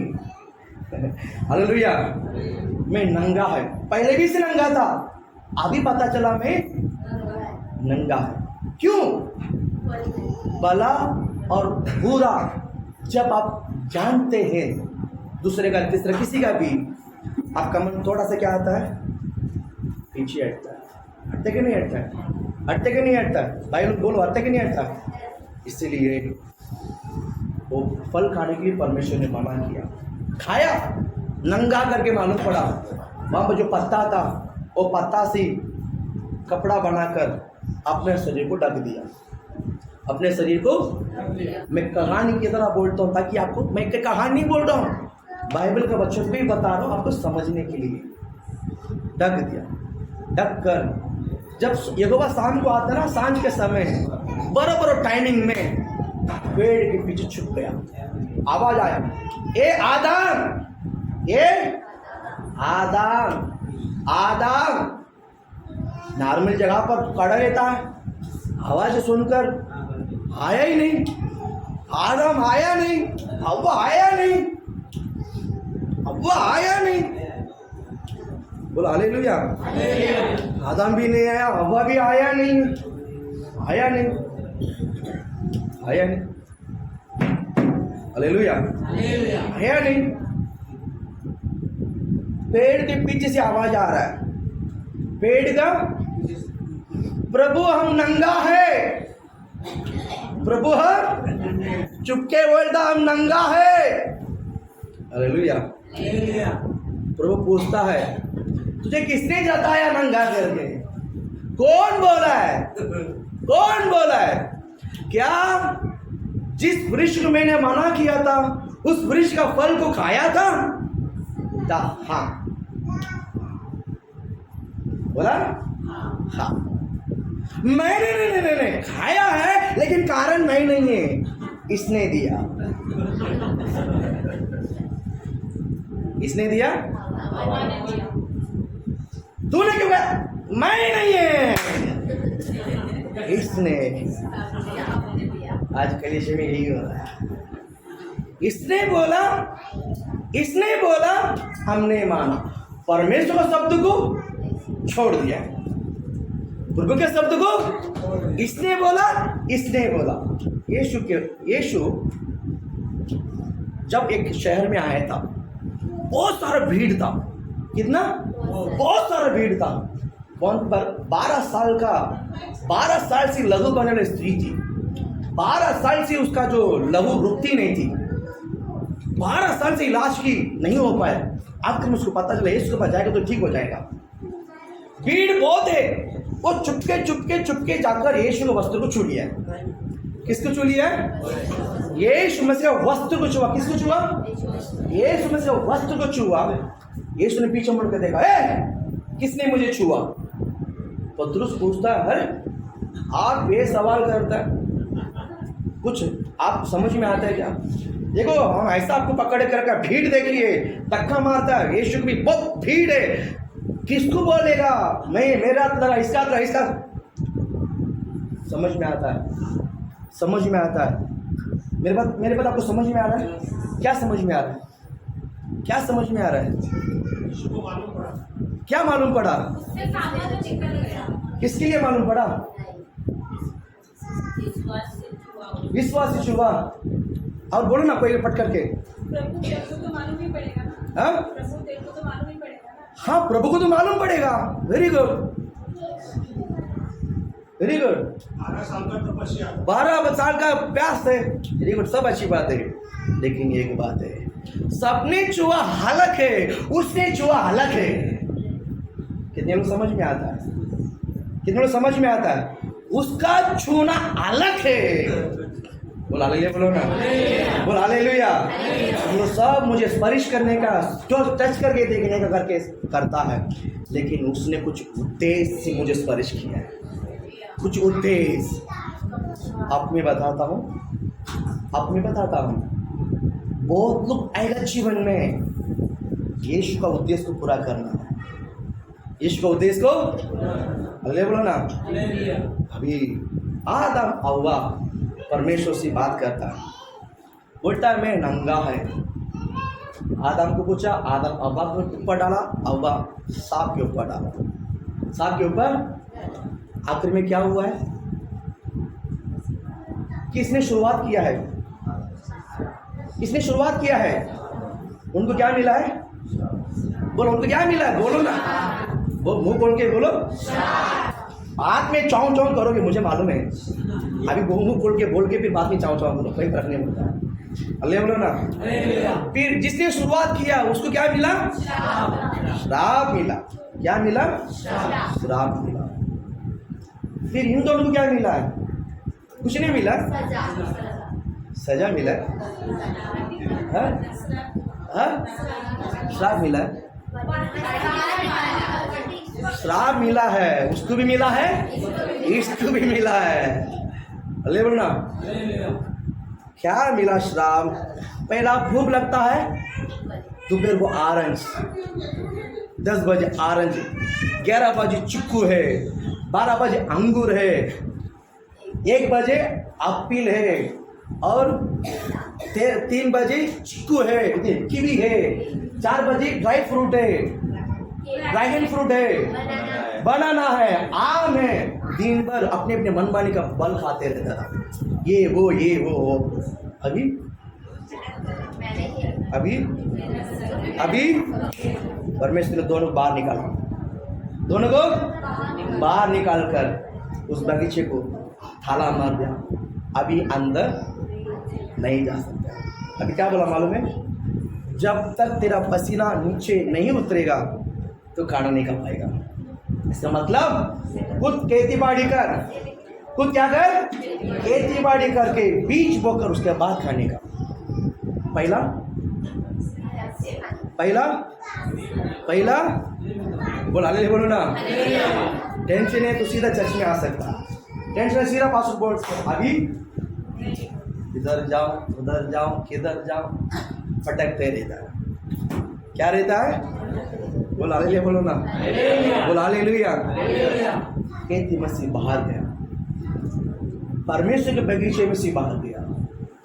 हालेलुया। मैं नंगा है, पहले भी से नंगा था, अभी पता चला मैं नंगा है। क्यों? भला और बुरा जब आप जानते हैं, दूसरे का तीसरा किसी का भी, आपका मन थोड़ा सा क्या आता है? पीछे हटता है। हटते कि नहीं हटता है? हटते कि नहीं हटता है? भाई लोग बोलो, हटते कि नहीं हटता? इसीलिए वो फल खाने के लिए परमेश्वर ने मना किया। खाया, नंगा करके मालूम पड़ा वहाँ पर जो पत्ता था, वो पत्ता से कपड़ा बनाकर अपने शरीर को ढक दिया। अपने शरीर को मैं कहानी की तरह बोलता हूँ, ताकि आपको, मैं कहानी नहीं बोल रहा हूँ, बाइबल का बच्चों को भी बता रहा हूँ आपको समझने के लिए। ढक दिया। ढक कर जब यहोवा शाम को आता ना, सांझ के समय बराबर टाइमिंग में पेड़ के पीछे छुप गया। आवाज आया, ए आदम, ए आदम। आदम नॉर्मल जगह पर खड़ा रहता है, आवाज सुनकर आया ही नहीं। आदम आया नहीं, हव्वा आया नहीं, हव्वा आया नहीं। बोला हालेलुया। आदम भी नहीं आया, हव्वा भी आया नहीं, आया नहीं, आया नहीं। हालेलुया, आया नहीं। पेड़ के पीछे से आवाज आ रहा है, पेड़ का, प्रभु हम नंगा है। प्रभु हम चुपके बोलता हम नंगा है। हालेलुया। प्रभु पूछता है तुझे किसने जताया नंगा करके? कौन बोला है? कौन बोला है? क्या जिस वृक्ष को मैंने मना किया था उस वृक्ष का फल को खाया था? हाँ बोला हाँ। मैंने खाया है, लेकिन कारण नहीं है, इसने दिया। इसने दिया, तूने क्यों कहा? मैं नहीं है, इसने। आज कलीसिया में यही हो रहा है। इसने बोला हमने माना, परमेश्वर के शब्द को छोड़ दिया, प्रभु के शब्द को इसने बोला। यीशु जब एक शहर में आया था, बहुत सारा भीड़ था। कितना? बहुत सारा भीड़ था। 12 साल से लहू बने वाली स्त्री थी। 12 साल से उसका जो लहू रुकती नहीं थी। 12 साल से इलाज की नहीं हो पाया। आखिर में उसको पता चला यीशु के पास जाएगा तो ठीक हो जाएगा। भीड़ बहुत है। वो चुपके जाकर यीशु के वस्त्र को छू लिया। किसको छू लिया? यीशु मसीह का वस्त्र को छुआ। किसको छुआ? यीशु मसीह का वस्त्र को छुआ। यीशु ने पीछे मुड़ कर देखा, किसने मुझे छुआ? पतरस पूछता है, अरे आप ये सवाल करता है, कुछ आप समझ में आता है क्या? देखो हम ऐसा आपको पकड़े करके भीड़ देख लिए, धक्का मारता है। यीशु की भी बहुत भीड़ है, किसको बोलेगा? मैं मेरा लगा, इसका समझ में आता है। समझ में आता है। मेरे बात आपको समझ में आ रहा है? क्या समझ में आ रहा है? क्या समझ में आ रहा है? क्या मालूम पड़ा? उससे सामने तो निकल गया। किसके लिए मालूम पड़ा? विश्वास से छुआ। और बोलो ना पहले पट करके। प्रभु तेरे को तो मालूम ही पड़ेगा ना। हाँ? प्रभु तेरे को तो मालूम ही पड़ेगा ना। हाँ, प्रभु को तो मालूम पड़ेगा। Very good, very good. 12 साल का प्यास है, वेरी गुड, सब अच्छी बात है। लेकिन एक बात है, सबने छुआ हलक है, उसने छुआ हलक है। कितने लोग समझ में आता है? कितने लोग समझ में आता है? उसका छूना अलग है। बोल हालेलुया, बोलो ना, बोल हालेलुया। वो सब मुझे स्पर्श करने का, जो टच करके देखने का करके करता है, लेकिन उसने कुछ उद्देश्य से मुझे स्पर्श किया है। कुछ उद्देश्य अब मैं बताता हूँ। बहुत लोग आएगा जीवन में, यीशु का उद्देश्य को पूरा करना है। यीशु का उद्देश्य को हालेलुया बोलो ना। अभी आदम हव्वा परमेश्वर से बात करता है, बोलता है मैं नंगा है। आदम को पूछा, आदम हव्वा के ऊपर डाला, हव्वा सांप के ऊपर डाला। सांप के ऊपर आखिर में क्या हुआ है? किसने शुरुआत किया है? किसने शुरुआत किया है? उनको क्या मिला है? बोलो, उनको क्या मिला है? बोलो ना, वो मुंह खोल के बोलो। बाद में चाव करोगे, मुझे मालूम है। अभी मुंह खोल के बोल के फिर बाद में चाव बोलो, कोई फर्क नहीं पड़ता। अल्लाह बोलो ना। फिर जिसने शुरुआत किया उसको क्या मिला? श्राप मिला। क्या मिला? श्राप मिला। फिर इन दोनों को क्या मिला है? कुछ नहीं मिला, सजा मिला। श्राप मिला, श्राप मिला है। उसको भी मिला है, इसको भी मिला है। अल्लाह बोलना, क्या मिला? श्राप। पहला भूख लगता है, दोपहर को ऑरेंज, 10 बजे ऑरेंज, 11 बजे चिक्कू है, 12 बजे अंगूर है, 1 बजे एप्पल है, और 3 बजे चिक्कू है, कीवी है, 4 बजे ड्राई फ्रूट है, ड्रैगन फ्रूट है, बनाना है, आम है। दिन भर अपने अपने मनमानी का बल खाते रहता था, ये वो। अभी परमेश्वर ने दोनों बाहर निकाला, दोनों को बाहर निकाल कर उस बगीचे को थाला मार दिया। अभी अंदर नहीं जा सकता। अभी क्या बोला मालूम है? जब तक तेरा पसीना नीचे नहीं उतरेगा तो खाना नहीं खा पाएगा। इसका मतलब खुद खेती बाड़ी कर, खुद क्या कर? खेती बाड़ी करके बीज बोकर उसके बाद खाने का। पहला बोला ले, बोलो ना। टेंशन है तो सीधा चर्च में आ सकता, टेंशन है सीधा पासपोर्ट बोर्ड। अभी इधर जाओ उधर जाओ किधर जाओ, फटकते रहता है। क्या रहता है? बोला ले, बोलो ना, बोला हालेलुया। खेती मसीह बाहर गया, परमेश्वर के बगीचे में से बाहर गया।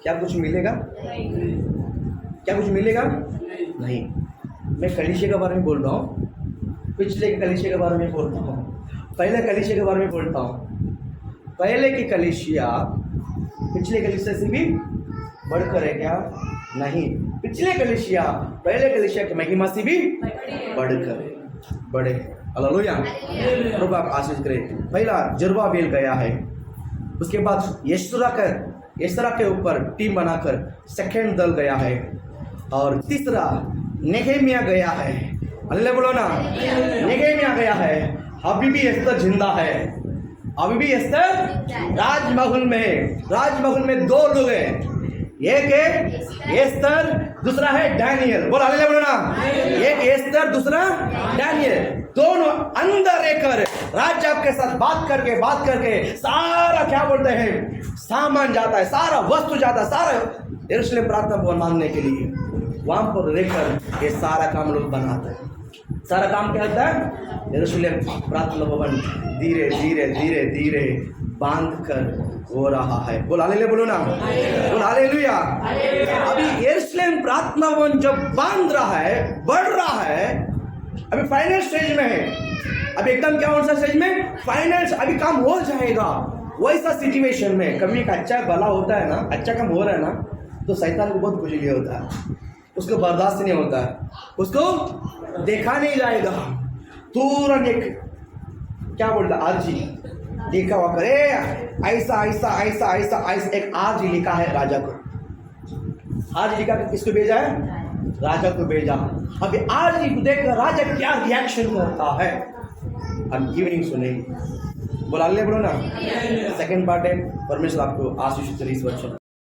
क्या कुछ मिलेगा? क्या कुछ मिलेगा? नहीं। मैं कलीसिया के बारे में बोल रहा हूँ, पिछले कलीसिया के बारे में बोलता हूँ, पहले कलीसिया के बारे में बोलता हूँ। पहले की कलीसिया पिछले कलीसिया से भी बढ़कर है क्या? नहीं। पिछले कलीसिया पहले कलीसिया की महिमा से भी बढ़कर बड़े। हालेलुया। प्रभु आप आशीष करे। पहला जरुब्बाबेल गया है, उसके बाद यशरा के ऊपर टीम बनाकर सेकंड दल गया है, और तीसरा नेहेमिया गया है। अल्लाह बोलो ना, नेहेमिया गया है। अभी भी एस्तर जिंदा है, अभी भी एस्तर राजमहल में दो लोग हैं, एक है एस्तर, दूसरा है डैनियल। बोलो हालेलुया बोलो ना, एक एस्तर दूसरा डैनियल, दोनों अंदर रहकर राजा के साथ बात करके सारा क्या बोलते हैं सामान जाता है, सारा वस्तु जाता है, सारा यरूशलेम प्रार्थना भवन मांगने के लिए वहां पर रहकर ये सारा काम लोग बनाते हैं। सारा काम क्या होता है? यरूशलेम प्रार्थना भवन धीरे धीरे बांध कर हो रहा है। बोल हालेलुया बोलो ना, बोल हालेलुया। अभी यरूशलेम प्रार्थना भवन जब बांध रहा है, बढ़ रहा है, अभी फाइनल स्टेज में है। अभी एकदम क्या कौन सा स्टेज में? फाइनल। अभी काम हो जाएगा। वैसा सिचुएशन में कभी का अच्छा भला होता है ना, अच्छा काम हो रहा है ना, तो शैतान को बहुत खुशी होता है, उसको बर्दाश्त नहीं होता है, उसको देखा नहीं जाएगा। तुरंत एक क्या बोलता आरजी लिखा हुआ करे, ऐसा एक आरजी लिखा है राजा को। आरजी लिखा किसको भेजा है? राजा को भेजा। अभी आरजी को देखकर राजा क्या रिएक्शन करता है हम इवनिंग सुनेंगे। बोला ले बोलो ना। सेकंड पार्ट है, परमेश्वर आपको आशीष करे इस वचन।